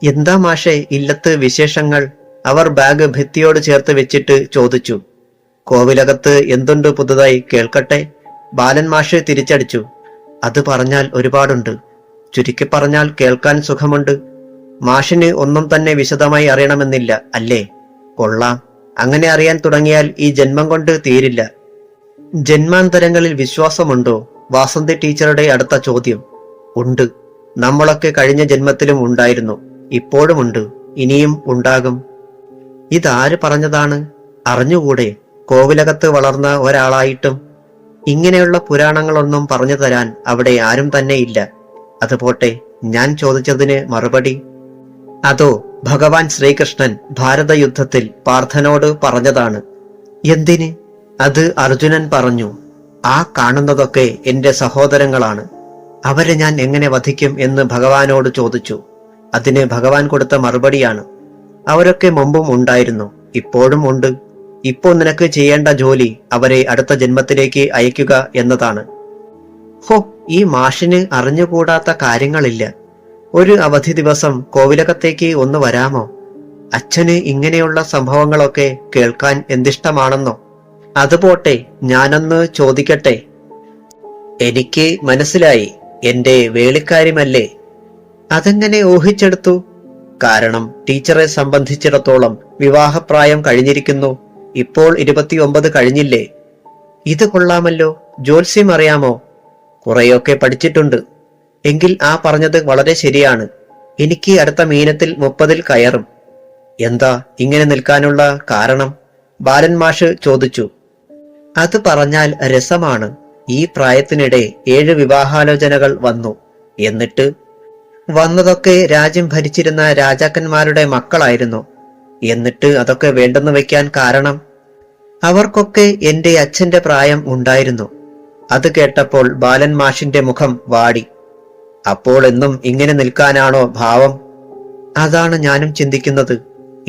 എന്താ മാഷേ ഇല്ലത്ത് വിശേഷങ്ങൾ? അവർ ബാഗ് ഭിത്തിയോട് ചേർത്ത് വെച്ചിട്ട് ചോദിച്ചു. കോവിലകത്ത് എന്തുണ്ട് പുതുതായി, കേൾക്കട്ടെ? ബാലൻ മാഷ് തിരിച്ചടിച്ചു. അത് പറഞ്ഞാൽ ഒരുപാടുണ്ട്. ചുരുക്കി പറഞ്ഞാൽ കേൾക്കാൻ സുഖമുണ്ട്. മാഷിന് ഒന്നും തന്നെ വിശദമായി അറിയണമെന്നില്ല അല്ലേ? കൊള്ളാം. അങ്ങനെ അറിയാൻ തുടങ്ങിയാൽ ഈ ജന്മം കൊണ്ട് തീരില്ല. ജന്മാന്തരങ്ങളിൽ വിശ്വാസമുണ്ടോ? വാസന്തി ടീച്ചറുടെ അടുത്ത ചോദ്യം. ഉണ്ട്. നമ്മളൊക്കെ കഴിഞ്ഞ ജന്മത്തിലും ഉണ്ടായിരുന്നു, ഇപ്പോഴുമുണ്ട്, ഇനിയും ഉണ്ടാകും. ഇതാര് പറഞ്ഞതാണ്? അറിഞ്ഞുകൂടെ? കോവിലകത്ത് വളർന്ന ഒരാളായിട്ടും ഇങ്ങനെയുള്ള പുരാണങ്ങളൊന്നും പറഞ്ഞു തരാൻ അവിടെ ആരും തന്നെ ഇല്ല. അതുപോട്ടെ, ഞാൻ ചോദിച്ചതിന് മറുപടി. അതോ, ഭഗവാൻ ശ്രീകൃഷ്ണൻ ഭാരതയുദ്ധത്തിൽ പാർത്ഥനോട് പറഞ്ഞതാണ്. എന്തിന്? അത് അർജുനൻ പറഞ്ഞു. ആ കാണുന്നതൊക്കെ എന്റെ സഹോദരങ്ങളാണ്. അവരെ ഞാൻ എങ്ങനെ വധിക്കും എന്ന് ഭഗവാനോട് ചോദിച്ചു. അതിന് ഭഗവാൻ കൊടുത്ത മറുപടിയാണ്, അവരൊക്കെ മുമ്പും ഉണ്ടായിരുന്നു, ഇപ്പോഴും ഉണ്ട്. ഇപ്പോൾ നിനക്ക് ചെയ്യേണ്ട ജോലി അവരെ അടുത്ത ജന്മത്തിലേക്ക് അയക്കുക എന്നതാണ്. ഹോ, ഈ മാഷിന് അറിഞ്ഞുകൂടാത്ത കാര്യങ്ങളില്ല. ഒരു അവധി ദിവസം കോവിലകത്തേക്ക് ഒന്ന് വരാമോ? അച്ഛന് ഇങ്ങനെയുള്ള സംഭവങ്ങളൊക്കെ കേൾക്കാൻ എന്തിഷ്ടമാണെന്നോ? അതുപോട്ടെ, ഞാനൊന്ന് ചോദിക്കട്ടെ? എനിക്ക് മനസ്സിലായി, എന്റെ വേളിക്കാര്യമല്ലേ. അതെങ്ങനെ ഊഹിച്ചെടുത്തു? കാരണം ടീച്ചറെ സംബന്ധിച്ചിടത്തോളം വിവാഹപ്രായം കഴിഞ്ഞിരിക്കുന്നു. ഇപ്പോൾ 29 കഴിഞ്ഞില്ലേ? ഇത് കൊള്ളാമല്ലോ. ജ്യോത്സ്യം അറിയാമോ? കുറെയൊക്കെ പഠിച്ചിട്ടുണ്ട്. എങ്കിൽ ആ പറഞ്ഞത് വളരെ ശരിയാണ്. എനിക്ക് അടുത്ത മീനത്തിൽ 30 കയറും. എന്താ ഇങ്ങനെ നിൽക്കാനുള്ള കാരണം? ബാലൻ മാഷ് ചോദിച്ചു. അത് പറഞ്ഞാൽ രസമാണ്. ഈ പ്രായത്തിനിടെ 7 വിവാഹാലോചനകൾ വന്നു. എന്നിട്ട് വന്നതൊക്കെ രാജ്യം ഭരിച്ചിരുന്ന രാജാക്കന്മാരുടെ മക്കളായിരുന്നു. എന്നിട്ട് അതൊക്കെ വേണ്ടെന്ന് വെക്കാൻ കാരണം? അവർക്കൊക്കെ എന്റെ അച്ഛന്റെ പ്രായം ഉണ്ടായിരുന്നു. അത് കേട്ടപ്പോൾ ബാലൻ മാഷിന്റെ മുഖം വാടി. അപ്പോൾ എന്നും ഇങ്ങനെ നിൽക്കാനാണോ ഭാവം? അതാണ് ഞാനും ചിന്തിക്കുന്നത്.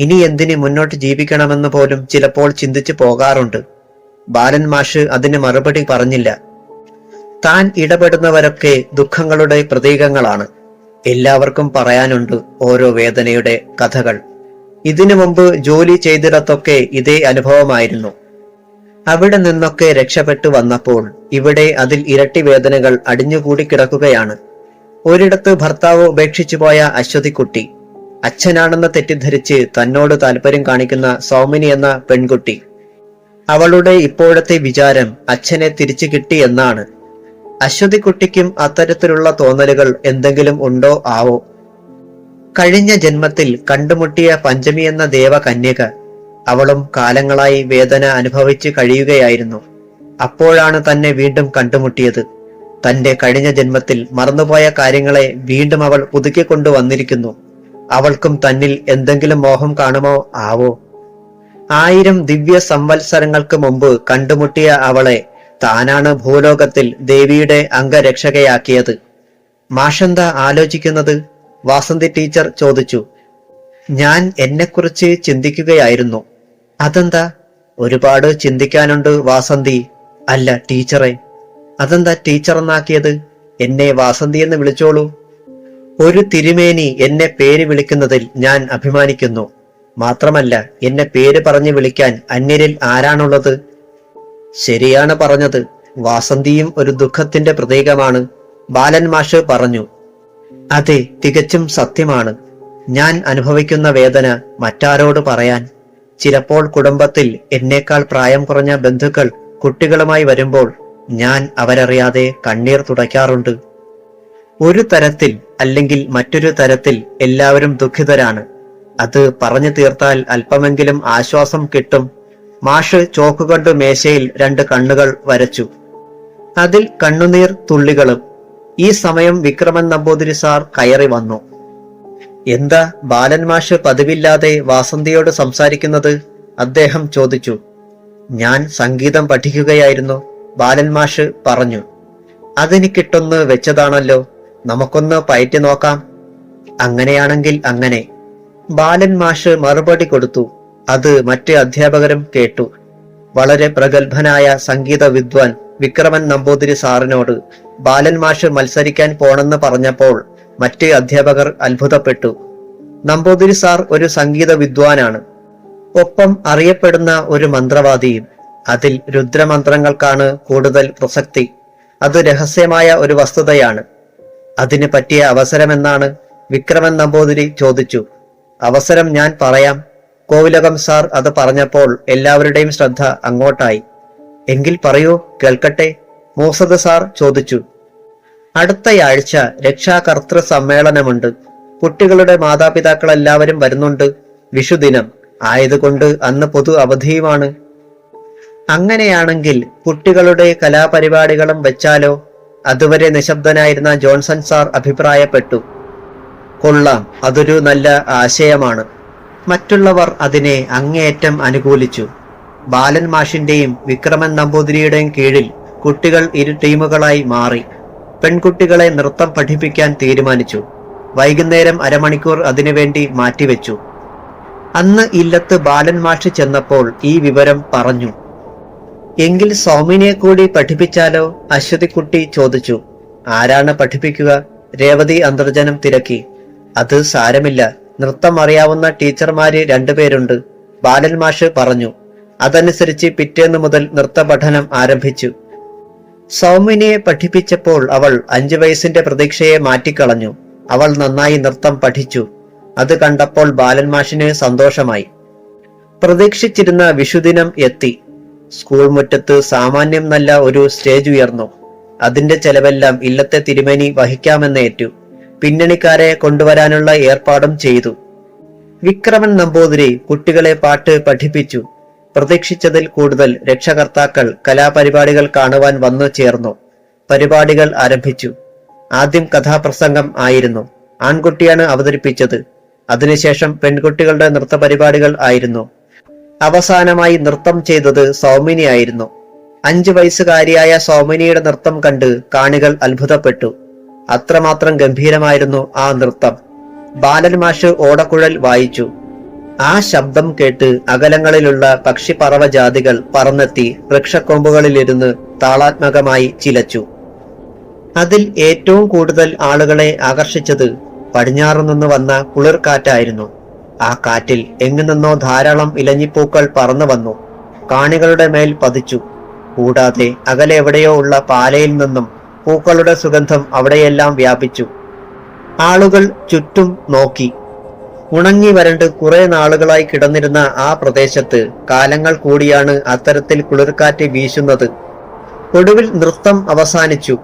ഇനി എന്തിന് മുന്നോട്ട് ജീവിക്കണമെന്ന് പോലും ചിലപ്പോൾ ചിന്തിച്ചു പോകാറുണ്ട്. ബാലൻ മാഷ് അതിന് മറുപടി പറഞ്ഞില്ല. താൻ ഇടപെടുന്നവരൊക്കെ ദുഃഖങ്ങളുടെ പ്രതീകങ്ങളാണ്. എല്ലാവർക്കും പറയാനുണ്ട് ഓരോ വേദനയുടെ കഥകൾ. ഇതിനു മുമ്പ് ജോലി ചെയ്തിടത്തൊക്കെ ഇതേ അനുഭവമായിരുന്നു. അവിടെ നിന്നൊക്കെ രക്ഷപ്പെട്ടു വന്നപ്പോൾ ഇവിടെ അതിൽ ഇരട്ടി വേദനകൾ അടിഞ്ഞുകൂടി കിടക്കുകയാണ്. ഒരിടത്ത് ഭർത്താവ് ഉപേക്ഷിച്ചു പോയ അശ്വതിക്കുട്ടി, അച്ഛനാണെന്ന് തെറ്റിദ്ധരിച്ച് തന്നോട് താല്പര്യം കാണിക്കുന്ന സൗമിനി എന്ന പെൺകുട്ടി. അവളുടെ ഇപ്പോഴത്തെ വിചാരം അച്ഛനെ തിരിച്ചു കിട്ടി എന്നാണ്. അശ്വതിക്കുട്ടിക്കും അത്തരത്തിലുള്ള തോന്നലുകൾ എന്തെങ്കിലും ഉണ്ടോ ആവോ? കഴിഞ്ഞ ജന്മത്തിൽ കണ്ടുമുട്ടിയ പഞ്ചമി എന്ന ദേവകന്യക, അവളും കാലങ്ങളായി വേദന അനുഭവിച്ച് കഴിയുകയായിരുന്നു. അപ്പോഴാണ് തന്നെ വീണ്ടും കണ്ടുമുട്ടിയത്. തന്റെ കഴിഞ്ഞ ജന്മത്തിൽ മറന്നുപോയ കാര്യങ്ങളെ വീണ്ടും അവൾ പുതുക്കിക്കൊണ്ടുവന്നിരിക്കുന്നു. അവൾക്കും തന്നിൽ എന്തെങ്കിലും മോഹം കാണുമോ ആവോ? 1000 ദിവ്യ സംവത്സരങ്ങൾക്ക് മുമ്പ് കണ്ടുമുട്ടിയ അവളെ താനാണ് ഭൂലോകത്തിൽ ദേവിയുടെ അംഗരക്ഷകയാക്കിയത്. മാഷെന്താ ആലോചിക്കുന്നത്? വാസന്തി ടീച്ചർ ചോദിച്ചു. ഞാൻ എന്നെക്കുറിച്ച് ചിന്തിക്കുകയായിരുന്നു. അതെന്താ? ഒരുപാട് ചിന്തിക്കാനുണ്ട് വാസന്തി. അല്ല ടീച്ചറെ. അതെന്താ ടീച്ചർ എന്നാക്കിയത്? എന്നെ വാസന്തി എന്ന് വിളിച്ചോളൂ. ഒരു തിരുമേനി എന്നെ പേര് വിളിക്കുന്നതിൽ ഞാൻ അഭിമാനിക്കുന്നു. മാത്രമല്ല, എന്നെ പേര് പറഞ്ഞു വിളിക്കാൻ അന്യരിൽ ആരാണുള്ളത്? ശരിയാണ് പറഞ്ഞത്. വാസന്തിയും ഒരു ദുഃഖത്തിന്റെ പ്രതീകമാണ്, ബാലൻ മാഷ് പറഞ്ഞു. അതെ, തികച്ചും സത്യമാണ്. ഞാൻ അനുഭവിക്കുന്ന വേദന മറ്റാരോട് പറയാൻ? ചിലപ്പോൾ കുടുംബത്തിൽ എന്നേക്കാൾ പ്രായം കുറഞ്ഞ ബന്ധുക്കൾ കുട്ടികളുമായി വരുമ്പോൾ ഞാൻ അവരറിയാതെ കണ്ണീർ തുടയ്ക്കാറുണ്ട്. ഒരു തരത്തിൽ അല്ലെങ്കിൽ മറ്റൊരു തരത്തിൽ എല്ലാവരും ദുഃഖിതരാണ്. അത് പറഞ്ഞു തീർത്താൽ അല്പമെങ്കിലും ആശ്വാസം കിട്ടും. മാഷ് ചോക്കുകൊണ്ട് മേശയിൽ 2 കണ്ണുകൾ വരച്ചു. അതിൽ കണ്ണുനീർ തുള്ളികളും. ഈ സമയം വിക്രമൻ നമ്പൂതിരി സാർ കയറി വന്നു. എന്താ ബാലൻ മാഷ് പതിവില്ലാതെ വാസന്തിയോട് സംസാരിക്കുന്നത്? അദ്ദേഹം ചോദിച്ചു. ഞാൻ സംഗീതം പഠിക്കുകയായിരുന്നു, ബാലൻ മാഷ് പറഞ്ഞു. അതെനിക്കിട്ടൊന്ന് വെച്ചതാണല്ലോ. നമുക്കൊന്ന് പയറ്റി നോക്കാം. അങ്ങനെയാണെങ്കിൽ അങ്ങനെ, ബാലൻ മാഷ് മറുപടി കൊടുത്തു. അത് മറ്റ് അധ്യാപകരും കേട്ടു. വളരെ പ്രഗത്ഭനായ സംഗീത വിദ്വാൻ വിക്രമൻ നമ്പൂതിരി സാറിനോട് ബാലൻ മാഷ് മത്സരിക്കാൻ പോണെന്ന് പറഞ്ഞപ്പോൾ മറ്റ് അധ്യാപകർ അത്ഭുതപ്പെട്ടു. നമ്പൂതിരി സാർ ഒരു സംഗീത വിദ്വാനാണ്, ഒപ്പം അറിയപ്പെടുന്ന ഒരു മന്ത്രവാദിയും. അതിൽ രുദ്രമന്ത്രങ്ങൾക്കാണ് കൂടുതൽ പ്രസക്തി. അത് രഹസ്യമായ ഒരു വസ്തുതയാണ്. അതിന് പറ്റിയ അവസരമെന്നാണ്? വിക്രമൻ നമ്പൂതിരി ചോദിച്ചു. അവസരം ഞാൻ പറയാം. കോവിലകം സാർ അത് പറഞ്ഞപ്പോൾ എല്ലാവരുടെയും ശ്രദ്ധ അങ്ങോട്ടായി. എങ്കിൽ പറയൂ, കേൾക്കട്ടെ, മൂസദ് സാർ ചോദിച്ചു. അടുത്തയാഴ്ച രക്ഷാകർതൃ സമ്മേളനമുണ്ട്. കുട്ടികളുടെ മാതാപിതാക്കളെല്ലാവരും വരുന്നുണ്ട്. വിഷുദിനം ആയതുകൊണ്ട് അന്ന് പൊതു അവധിയുമാണ്. അങ്ങനെയാണെങ്കിൽ കുട്ടികളുടെ കലാപരിപാടികളും വെച്ചാലോ? അതുവരെ നിശബ്ദനായിരുന്ന ജോൺസൺ സാർ അഭിപ്രായപ്പെട്ടു. കൊള്ളാം, അതൊരു നല്ല ആശയമാണ്. മറ്റുള്ളവർ അതിനെ അങ്ങേയറ്റം അനുകൂലിച്ചു. ബാലൻ മാഷിന്റെയും വിക്രമൻ നമ്പൂതിരിയുടെയും കീഴിൽ കുട്ടികൾ 2 ടീമുകളായി മാറി. പെൺകുട്ടികളെ നൃത്തം പഠിപ്പിക്കാൻ തീരുമാനിച്ചു. വൈകുന്നേരം അരമണിക്കൂർ അതിനുവേണ്ടി മാറ്റിവെച്ചു. അന്ന് ഇല്ലത്ത് ബാലൻ മാഷ് ചെന്നപ്പോൾ ഈ വിവരം പറഞ്ഞു. എങ്കിൽ സൗമിനിയെ കൂടി പഠിപ്പിച്ചാലോ? അശ്വതിക്കുട്ടി ചോദിച്ചു. ആരാണ് പഠിപ്പിക്കുക? രേവതി അന്തർജനം തിരക്കി. അത് സാരമില്ല, നൃത്തം അറിയാവുന്ന ടീച്ചർമാര് 2 പേരുണ്ട്, ബാലൻ മാഷ് പറഞ്ഞു. അതനുസരിച്ച് പിറ്റേന്ന് മുതൽ നൃത്ത പഠനം ആരംഭിച്ചു. സൗമിനിയെ പഠിപ്പിച്ചപ്പോൾ അവൾ 5 വയസ്സിന്റെ പ്രതീക്ഷയെ മാറ്റിക്കളഞ്ഞു. അവൾ നന്നായി നൃത്തം പഠിച്ചു. അത് കണ്ടപ്പോൾ ബാലൻമാഷിന് സന്തോഷമായി. പ്രതീക്ഷിച്ചിരുന്ന വിഷുദിനം എത്തി. സ്കൂൾ മുറ്റത്ത് സാമാന്യം നല്ല ഒരു സ്റ്റേജ് ഉയർന്നു. അതിന്റെ ചെലവെല്ലാം ഇല്ലത്തെ തിരുമേനി വഹിക്കാമെന്നേറ്റു. പിന്നണിക്കാരെ കൊണ്ടുവരാനുള്ള ഏർപ്പാടും ചെയ്തു. വിക്രമൻ നമ്പൂതിരി കുട്ടികളെ പാട്ട് പഠിപ്പിച്ചു. പ്രതീക്ഷിച്ചതിൽ കൂടുതൽ രക്ഷകർത്താക്കൾ കലാപരിപാടികൾ കാണുവാൻ വന്നു ചേർന്നു. പരിപാടികൾ ആരംഭിച്ചു. ആദ്യം കഥാപ്രസംഗം ആയിരുന്നു. ആൺകുട്ടിയാണ് അവതരിപ്പിച്ചത്. അതിനുശേഷം പെൺകുട്ടികളുടെ നൃത്ത പരിപാടികൾ ആയിരുന്നു. അവസാനമായി നൃത്തം ചെയ്തത് സൗമിനിയായിരുന്നു. 5 വയസ്സുകാരിയായ സൗമിനിയുടെ നൃത്തം കണ്ട് കാണികൾ അത്ഭുതപ്പെട്ടു. അത്രമാത്രം ഗംഭീരമായിരുന്നു ആ നൃത്തം. ബാലൻമാഷ് ഓടക്കുഴൽ വായിച്ചു. ആ ശബ്ദം കേട്ട് അകലങ്ങളിലുള്ള പക്ഷിപ്പറവ ജാതികൾ പറന്നെത്തി വൃക്ഷക്കൊമ്പുകളിലിരുന്ന് താളാത്മകമായി ചിലച്ചു. അതിൽ ഏറ്റവും കൂടുതൽ ആളുകളെ ആകർഷിച്ചത് പടിഞ്ഞാറു നിന്ന് വന്ന കുളിർക്കാറ്റായിരുന്നു. ആ കാറ്റിൽ എങ്ങു നിന്നോ ധാരാളം ഇലഞ്ഞിപ്പൂക്കൾ പറന്നു വന്നു കാണികളുടെ മേൽ പതിച്ചു. കൂടാതെ അകലെ എവിടെയോ ഉള്ള പാലയിൽ നിന്നും പൂക്കളുടെ സുഗന്ധം അവിടെയെല്ലാം വ്യാപിച്ചു. ആളുകൾ ചുറ്റും നോക്കി. ഉണങ്ങി വരണ്ട് കുറെ നാളുകളായി കിടന്നിരുന്ന ആ പ്രദേശത്ത് കാലങ്ങൾ കൂടിയാണ് അത്തരത്തിൽ കുളിർക്കാറ്റ് വീശുന്നത്. ഒടുവിൽ നൃത്തം അവസാനിച്ചു.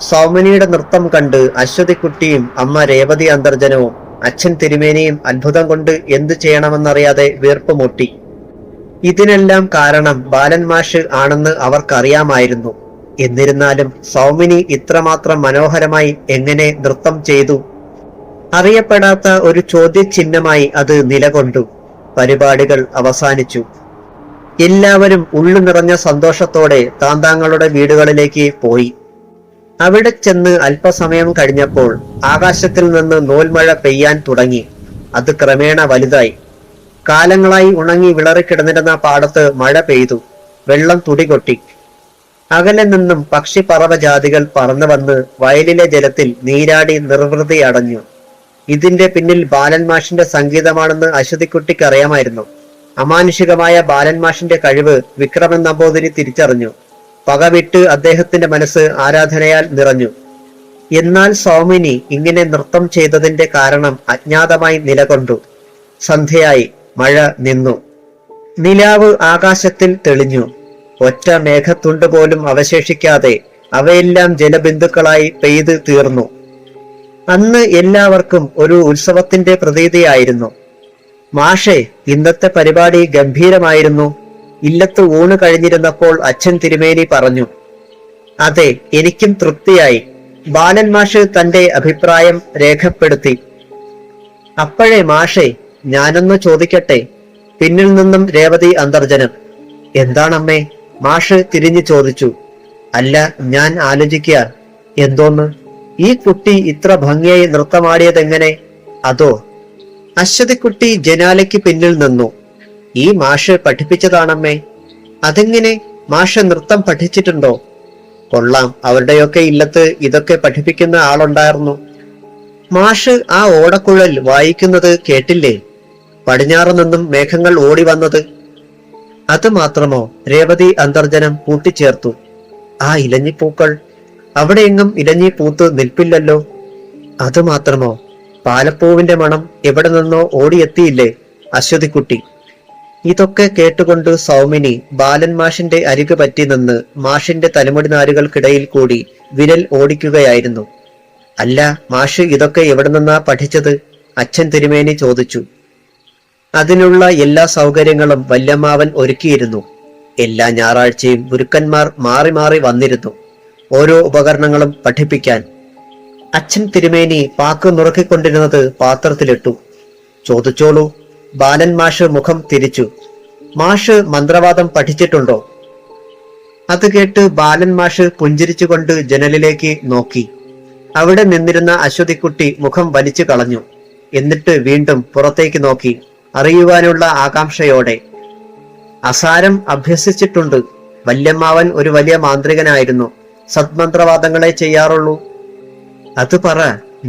സൗമിനിയുടെ നൃത്തം കണ്ട് അശ്വതിക്കുട്ടിയും അമ്മ രേവതി അന്തർജനവും അച്ഛൻ തിരുമേനിയും അത്ഭുതം കൊണ്ട് എന്തു ചെയ്യണമെന്നറിയാതെ വീർപ്പുമുട്ടി. ഇതിനെല്ലാം കാരണം ബാലൻമാഷ് ആണെന്ന് അവർക്കറിയാമായിരുന്നു. എന്നിരുന്നാലും സൗമിനി ഇത്രമാത്രം മനോഹരമായി എങ്ങനെ നൃത്തം ചെയ്തു? അറിയപ്പെടാത്ത ഒരു ചോദ്യചിഹ്നമായി അത് നിലകൊണ്ടു. പരിപാടികൾ അവസാനിച്ചു. എല്ലാവരും ഉള്ളു നിറഞ്ഞ സന്തോഷത്തോടെ താന്താങ്ങളുടെ വീടുകളിലേക്ക് പോയി. അവിടെ ചെന്ന് അല്പസമയം കഴിഞ്ഞപ്പോൾ ആകാശത്തിൽ നിന്ന് നൂൽമഴ പെയ്യാൻ തുടങ്ങി. അത് ക്രമേണ വലുതായി. കാലങ്ങളായി ഉണങ്ങി വിളറിക്കിടന്നിരുന്ന പാടത്ത് മഴ പെയ്തു. വെള്ളം തുടികൊട്ടി. അകലെ നിന്നും പക്ഷിപ്പറവ ജാതികൾ പറന്നു വന്ന് വയലിലെ ജലത്തിൽ നീരാടി നിർവൃതി അടഞ്ഞു. ഇതിന്റെ പിന്നിൽ ബാലൻമാഷിന്റെ സംഗീതമാണെന്ന് അശ്വതിക്കുട്ടിക്ക് അറിയാമായിരുന്നു. അമാനുഷികമായ ബാലൻമാഷിന്റെ കഴിവ് വിക്രമൻ നമ്പൂതിരി തിരിച്ചറിഞ്ഞു. പകവിട്ട് അദ്ദേഹത്തിന്റെ മനസ്സ് ആരാധനയാൽ നിറഞ്ഞു. എന്നാൽ സൗമിനി ഇങ്ങനെ നൃത്തം ചെയ്തതിന്റെ കാരണം അജ്ഞാതമായി നിലകൊണ്ടു. സന്ധ്യയായി. മഴ നിന്നു. നിലാവ് ആകാശത്തിൽ തെളിഞ്ഞു. ഒറ്റ മേഘത്തുണ്ട് പോലും അവശേഷിക്കാതെ അവയെല്ലാം ജലബിന്ദുക്കളായി പെയ്ത് തീർന്നു. അന്ന് എല്ലാവർക്കും ഒരു ഉത്സവത്തിന്റെ പ്രതീതിയായിരുന്നു. മാഷേ, ഇന്നത്തെ പരിപാടി ഗംഭീരമായിരുന്നു. ഇല്ലത്ത് ഊണ് കഴിഞ്ഞിരുന്നപ്പോൾ അച്ഛൻ തിരുമേനി പറഞ്ഞു. അതെ, എനിക്കും തൃപ്തിയായി. ബാലൻമാഷ് തന്റെ അഭിപ്രായം രേഖപ്പെടുത്തി. അപ്പോഴേ മാഷേ, ഞാനൊന്ന് ചോദിക്കട്ടെ? പിന്നിൽ നിന്നും രേവതി അന്തർജനം. എന്താണമ്മേ? മാഷ് തിരിഞ്ഞു ചോദിച്ചു. അല്ല, ഞാൻ ആലോചിക്കുക. എന്തോന്ന്? ഈ കുട്ടി ഇത്ര ഭംഗിയായി നൃത്തമാടിയതെങ്ങനെ? അതോ? അശ്വതിക്കുട്ടി ജനാലയ്ക്ക് പിന്നിൽ നിന്നു. ഈ മാഷ് പഠിപ്പിച്ചതാണമ്മേ. അതെങ്ങനെ? മാഷ് നൃത്തം പഠിച്ചിട്ടുണ്ടോ? കൊള്ളാം, അവരുടെയൊക്കെ ഇല്ലത്ത് ഇതൊക്കെ പഠിപ്പിക്കുന്ന ആളുണ്ടായിരുന്നു. മാഷ് ആ ഓടക്കുഴൽ വായിക്കുന്നത് കേട്ടില്ലേ? പടിഞ്ഞാറു നിന്നും മേഘങ്ങൾ ഓടി വന്നത്. അത് മാത്രമോ? രേവതി അന്തർജനം കൂട്ടിച്ചേർത്തു. ആ ഇലഞ്ഞിപ്പൂക്കൾ, അവിടെയെങ്ങും ഇലഞ്ഞി പൂത്ത് നിൽപ്പില്ലല്ലോ. അത് മാത്രമോ? പാലപ്പൂവിന്റെ മണം എവിടെ നിന്നോ ഓടിയെത്തിയില്ലേ? അശ്വതിക്കുട്ടി. ഇതൊക്കെ കേട്ടുകൊണ്ട് സൗമിനി ബാലൻമാഷിന്റെ അരികു പറ്റി നിന്ന് മാഷിന്റെ തലമുടി നാരുകൾക്കിടയിൽ കൂടി വിരൽ ഓടിക്കുകയായിരുന്നു. അല്ല, മാഷ് ഇതൊക്കെ എവിടെ നിന്നാ പഠിച്ചത്? അച്ഛൻ തിരുമേനി ചോദിച്ചു. അതിനുള്ള എല്ലാ സൗകര്യങ്ങളും വല്യമ്മാവൻ ഒരുക്കിയിരുന്നു. എല്ലാ ഞായറാഴ്ചയും ഗുരുക്കന്മാർ മാറി മാറി വന്നിരുന്നു, ഓരോ ഉപകരണങ്ങളും പഠിപ്പിക്കാൻ. അച്ഛൻ തിരുമേനി പാക്ക് നുറുക്കിക്കൊണ്ടിരുന്നത് പാത്രത്തിലിട്ടു. ചോദിച്ചോളൂ. ബാലൻമാഷ് മുഖം തിരിച്ചു. മാഷ് മന്ത്രവാദം പഠിച്ചിട്ടുണ്ടോ? അത് കേട്ട് ബാലൻമാഷ് പുഞ്ചിരിച്ചുകൊണ്ട് ജനലിലേക്ക് നോക്കി. അവിടെ നിന്നിരുന്ന അശ്വതിക്കുട്ടി മുഖം വലിച്ചു കളഞ്ഞു. എന്നിട്ട് വീണ്ടും പുറത്തേക്ക് നോക്കി, അറിയുവാനുള്ള ആകാംക്ഷയോടെ. അസാരം അഭ്യസിച്ചിട്ടുണ്ട്. വല്യമ്മാവൻ ഒരു വലിയ മാന്ത്രികനായിരുന്നു. സത്മന്ത്രവാദങ്ങളെ ചെയ്യാറുള്ളൂ. അത് പറ.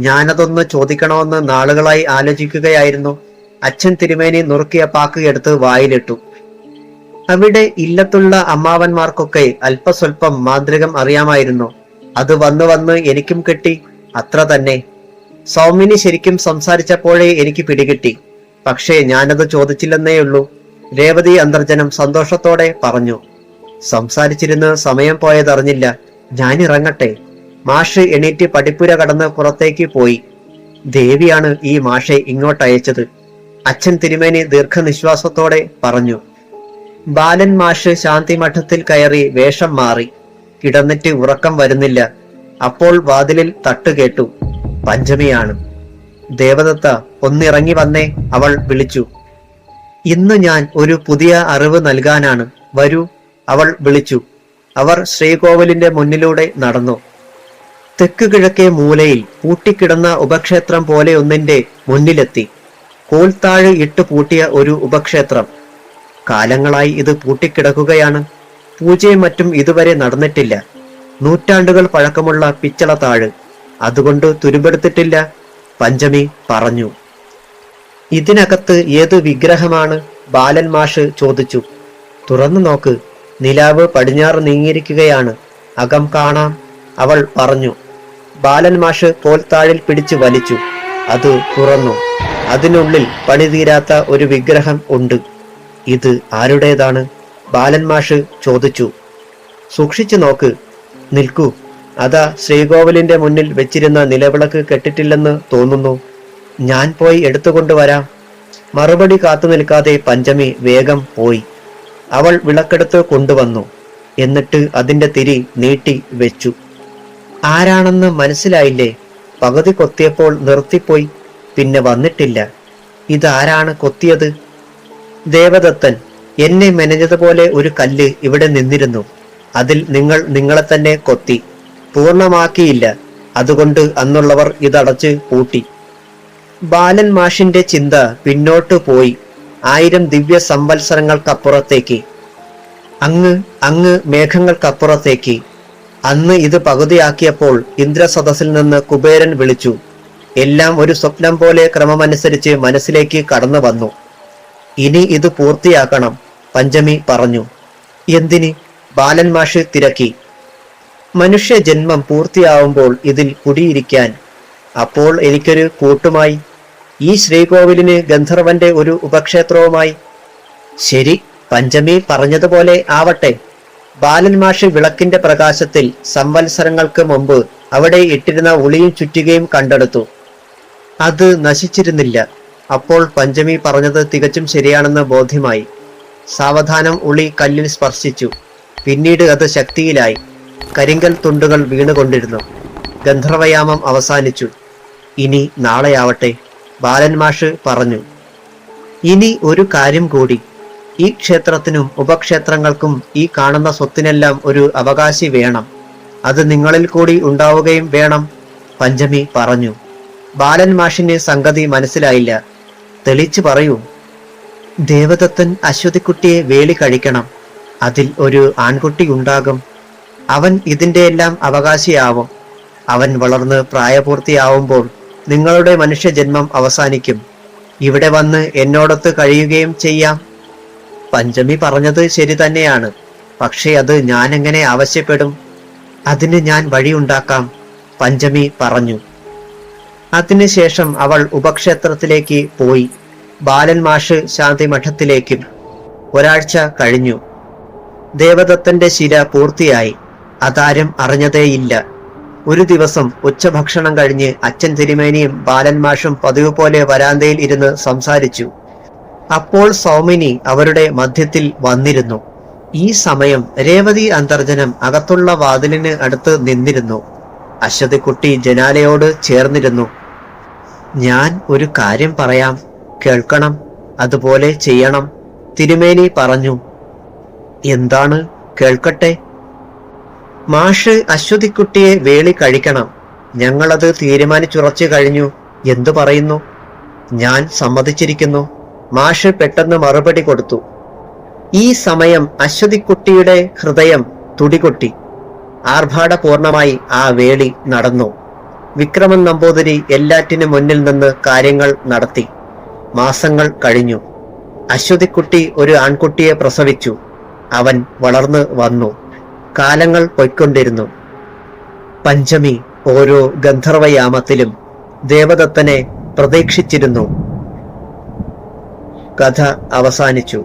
ഞാനതൊന്ന് ചോദിക്കണമെന്ന് നാളുകളായി ആലോചിക്കുകയായിരുന്നു. അച്ഛൻ തിരുമേനി നുറുക്കിയ പാക്ക് എടുത്ത് വായിലിട്ടു. അവിടെ ഇല്ലത്തുള്ള അമ്മാവന്മാർക്കൊക്കെ അല്പസ്വല്പം മാന്ത്രികം അറിയാമായിരുന്നു. അത് വന്ന് വന്ന് എനിക്കും കിട്ടി, അത്ര തന്നെ. സൗമിനി ശരിക്കും സംസാരിച്ചപ്പോഴേ എനിക്ക് പിടികിട്ടി. പക്ഷേ ഞാനത് ചോദിച്ചില്ലെന്നേയുള്ളൂ. രേവതി അന്തർജനം സന്തോഷത്തോടെ പറഞ്ഞു. സംസാരിച്ചിരുന്ന് സമയം പോയതറിഞ്ഞില്ല. ഞാനിറങ്ങട്ടെ. മാഷ് എണീറ്റ് പടിപ്പുര കടന്ന് പുറത്തേക്ക് പോയി. ദേവിയാണ് ഈ മാഷെ ഇങ്ങോട്ടയച്ചത്. അച്ഛൻ തിരുമേനി ദീർഘനിശ്വാസത്തോടെ പറഞ്ഞു. ബാലൻ മാഷ് ശാന്തിമഠത്തിൽ കയറി വേഷം മാറി. കിടന്നിട്ട് ഉറക്കം വരുന്നില്ല. അപ്പോൾ വാതിലിൽ തട്ടുകേട്ടു. പഞ്ചമിയാണ്. ദേവദത്ത, ഒന്നിറങ്ങി വന്നേ, അവൾ വിളിച്ചു. ഇന്ന് ഞാൻ ഒരു പുതിയ അറിവ് നൽകാനാണ്. വരൂ, അവൾ വിളിച്ചു. അവർ ശ്രീകോവിലിന്റെ മുന്നിലൂടെ നടന്നു. തെക്ക് കിഴക്കേ മൂലയിൽ പൂട്ടിക്കിടന്ന ഉപക്ഷേത്രം പോലെ ഒന്നിന്റെ മുന്നിലെത്തി. കോൽത്താഴ് ഇട്ട് പൂട്ടിയ ഒരു ഉപക്ഷേത്രം. കാലങ്ങളായി ഇത് പൂട്ടിക്കിടക്കുകയാണ്. പൂജയും മറ്റും ഇതുവരെ നടന്നിട്ടില്ല. നൂറ്റാണ്ടുകൾ പഴക്കമുള്ള പിച്ചള താഴ്. അതുകൊണ്ട് തുരുമ്പെടുത്തിട്ടില്ല, പഞ്ചമി പറഞ്ഞു. ഇതിനകത്ത് ഏത് വിഗ്രഹമാണ്? ബാലൻ മാഷ് ചോദിച്ചു. തുറന്നു നോക്ക്, നിലാവ് പടിഞ്ഞാറ് നീങ്ങിയിരിക്കുകയാണ്. അകം കാണാം, അവൾ പറഞ്ഞു. ബാലൻ മാഷ് കോൽത്താഴിൽ പിടിച്ചു വലിച്ചു. അത് തുറന്നു. അതിനുള്ളിൽ പണിതീരാത്ത ഒരു വിഗ്രഹം ഉണ്ട്. ഇത് ആരുടേതാണ്? ബാലൻ മാഷ് ചോദിച്ചു. സൂക്ഷിച്ചു നോക്ക്. നിൽക്കൂ, അതാ ശ്രീകോവിലിന്റെ മുന്നിൽ വെച്ചിരുന്ന നിലവിളക്ക് കെട്ടിട്ടില്ലെന്ന് തോന്നുന്നു. ഞാൻ പോയി എടുത്തുകൊണ്ടുവരാം. മറുപടി കാത്തു നിൽക്കാതെ പഞ്ചമി വേഗം പോയി. അവൾ വിളക്കെടുത്ത് കൊണ്ടുവന്നു. എന്നിട്ട് അതിന്റെ തിരി നീട്ടി വെച്ചു. ആരാണെന്ന് മനസ്സിലായില്ലേ? പകുതി കൊത്തിയപ്പോൾ നിർത്തിപ്പോയി, പിന്നെ വന്നിട്ടില്ല. ഇതാരാണ് കൊത്തിയത്? ദേവദത്തൻ. എന്നെ മെനഞ്ഞതുപോലെ ഒരു കല്ല് ഇവിടെ നിന്നിരുന്നു. അതിൽ നിങ്ങൾ നിങ്ങളെ തന്നെ കൊത്തി. പൂർണ്ണമാക്കിയില്ല. അതുകൊണ്ട് അന്നുള്ളവർ ഇതടച്ച് പൂട്ടി. ബാലൻ മാഷിന്റെ ചിന്ത പിന്നോട്ടു പോയി. 1000 ദിവ്യ സംവത്സരങ്ങൾക്കപ്പുറത്തേക്ക്. അങ്ങ് മേഘങ്ങൾക്കപ്പുറത്തേക്ക്. അന്ന് ഇത് പകുതിയാക്കിയപ്പോൾ ഇന്ദ്രസദസ്സിൽ നിന്ന് കുബേരൻ വിളിച്ചു. എല്ലാം ഒരു സ്വപ്നം പോലെ ക്രമമനുസരിച്ച് മനസ്സിലേക്ക് കടന്നു വന്നു. ഇനി ഇത് പൂർത്തിയാക്കണം, പഞ്ചമി പറഞ്ഞു. എന്തിന്? ബാലൻ മാഷ് തിരക്കി. മനുഷ്യ ജന്മം പൂർത്തിയാവുമ്പോൾ ഇതിൽ കുടിയിരിക്കാൻ. അപ്പോൾ എനിക്കൊരു കൂട്ടുമായി. ഈ ശ്രീകോവിലിന് ഗന്ധർവന്റെ ഒരു ഉപക്ഷേത്രവുമായി. ശരി, പഞ്ചമി പറഞ്ഞതുപോലെ ആവട്ടെ. ബാലൻ മാഷ് വിളക്കിന്റെ പ്രകാശത്തിൽ സംവത്സരങ്ങൾക്ക് മുമ്പ് അവിടെ ഇട്ടിരുന്ന ഉളിയും ചുറ്റികയും കണ്ടെടുത്തു. അത് നശിച്ചിരുന്നില്ല. അപ്പോൾ പഞ്ചമി പറഞ്ഞത് തികച്ചും ശരിയാണെന്ന് ബോധ്യമായി. സാവധാനം ഉളി കല്ലിൽ സ്പർശിച്ചു. പിന്നീട് അത് ശക്തിയിലായി. കരിങ്കൽ തുണ്ടുകൾ വീണുകൊണ്ടിരുന്നു. ഗന്ധർവയാമം അവസാനിച്ചു. ഇനി നാളെയാവട്ടെ, ബാലൻ മാഷ് പറഞ്ഞു. ഇനി ഒരു കാര്യം കൂടി. ഈ ക്ഷേത്രത്തിനും ഉപക്ഷേത്രങ്ങൾക്കും ഈ കാണുന്ന സ്വത്തിനെല്ലാം ഒരു അവകാശി വേണം. അത് നിങ്ങളിൽ കൂടി ഉണ്ടാവുകയും വേണം, പഞ്ചമി പറഞ്ഞു. ബാലൻ മാഷിന് സംഗതി മനസ്സിലായില്ല. തെളിച്ചു പറയൂ. ദേവദത്തൻ അശ്വതിക്കുട്ടിയെ വേലി കഴിക്കണം. അതിൽ ഒരു ആൺകുട്ടി ഉണ്ടാകും. അവൻ ഇതിന്റെ എല്ലാം അവകാശിയാവും. അവൻ വളർന്ന് പ്രായപൂർത്തിയാവുമ്പോൾ നിങ്ങളുടെ മനുഷ്യജന്മം അവസാനിക്കും. ഇവിടെ വന്ന് എന്നോടൊത്ത് കഴിയുകയും ചെയ്യാം. പഞ്ചമി പറഞ്ഞത് ശരി തന്നെയാണ്. പക്ഷേ അത് ഞാനെങ്ങനെ ആവശ്യപ്പെടും? അതിന് ഞാൻ വഴിയുണ്ടാക്കാം, പഞ്ചമി പറഞ്ഞു. അതിനുശേഷം അവൾ ഉപക്ഷേത്രത്തിലേക്ക് പോയി. ബാലൻ മാഷ് ശാന്തിമഠത്തിലേക്കും. ഒരാഴ്ച കഴിഞ്ഞു. ദേവദത്തന്റെ ശില പൂർത്തിയായി. അതാരും അറിഞ്ഞതേയില്ല. ഒരു ദിവസം ഉച്ചഭക്ഷണം കഴിഞ്ഞ് അച്ഛൻ തിരുമേനിയും ബാലൻ മാഷും പതിവ് പോലെ വരാന്തയിൽ ഇരുന്ന് സംസാരിച്ചു. അപ്പോൾ സൗമിനി അവരുടെ മധ്യത്തിൽ വന്നിരുന്നു. ഈ സമയം രേവതി അന്തർജനം അകത്തുള്ള വാതിലിന് അടുത്ത് നിന്നിരുന്നു. അശ്വതിക്കുട്ടി ജനാലയോട് ചേർന്നിരുന്നു. ഞാൻ ഒരു കാര്യം പറയാം, കേൾക്കണം, അതുപോലെ ചെയ്യണം, തിരുമേനി പറഞ്ഞു. എന്താണ്? കേൾക്കട്ടെ. മാഷ് അശ്വതിക്കുട്ടിയെ വേളി കഴിക്കണം. ഞങ്ങളത് തീരുമാനിച്ചുറച്ചു കഴിഞ്ഞു. എന്തു പറയുന്നു? ഞാൻ സമ്മതിച്ചിരിക്കുന്നു, മാഷ് പെട്ടെന്ന് മറുപടി കൊടുത്തു. ഈ സമയം അശ്വതിക്കുട്ടിയുടെ ഹൃദയം തുടികൊട്ടി. ആർഭാടപൂർണമായി ആ വേളി നടന്നു. വിക്രമൻ നമ്പൂതിരി എല്ലാറ്റിനു മുന്നിൽ നിന്ന് കാര്യങ്ങൾ നടത്തി. മാസങ്ങൾ കഴിഞ്ഞു. അശ്വതിക്കുട്ടി ഒരു ആൺകുട്ടിയെ പ്രസവിച്ചു. അവൻ വളർന്നു വന്നു. കാലങ്ങൾ പൊയ്ക്കൊണ്ടിരുന്നു. പഞ്ചമി ഓരോ ഗന്ധർവയാമത്തിലും ദേവദത്തനെ പ്രതീക്ഷിച്ചിരുന്നു. കഥ അവസാനിച്ചു.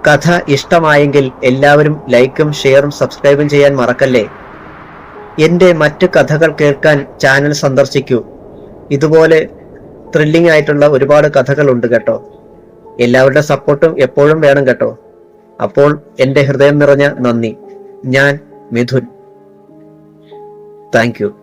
കഥ ഇഷ്ടമായെങ്കിൽ എല്ലാവരും ലൈക്കും ഷെയറും സബ്സ്ക്രൈബും ചെയ്യാൻ മറക്കല്ലേ. എന്റെ മറ്റ് കഥകൾ കേൾക്കാൻ ചാനൽ സന്ദർശിക്കൂ. ഇതുപോലെ ത്രില്ലിംഗ് ആയിട്ടുള്ള ഒരുപാട് കഥകളുണ്ട് കേട്ടോ. എല്ലാവരുടെ സപ്പോർട്ടും എപ്പോഴും വേണം കേട്ടോ. അപ്പോൾ എന്റെ ഹൃദയം നിറഞ്ഞ നന്ദി. ഞാൻ മിഥുൻ. Thank you.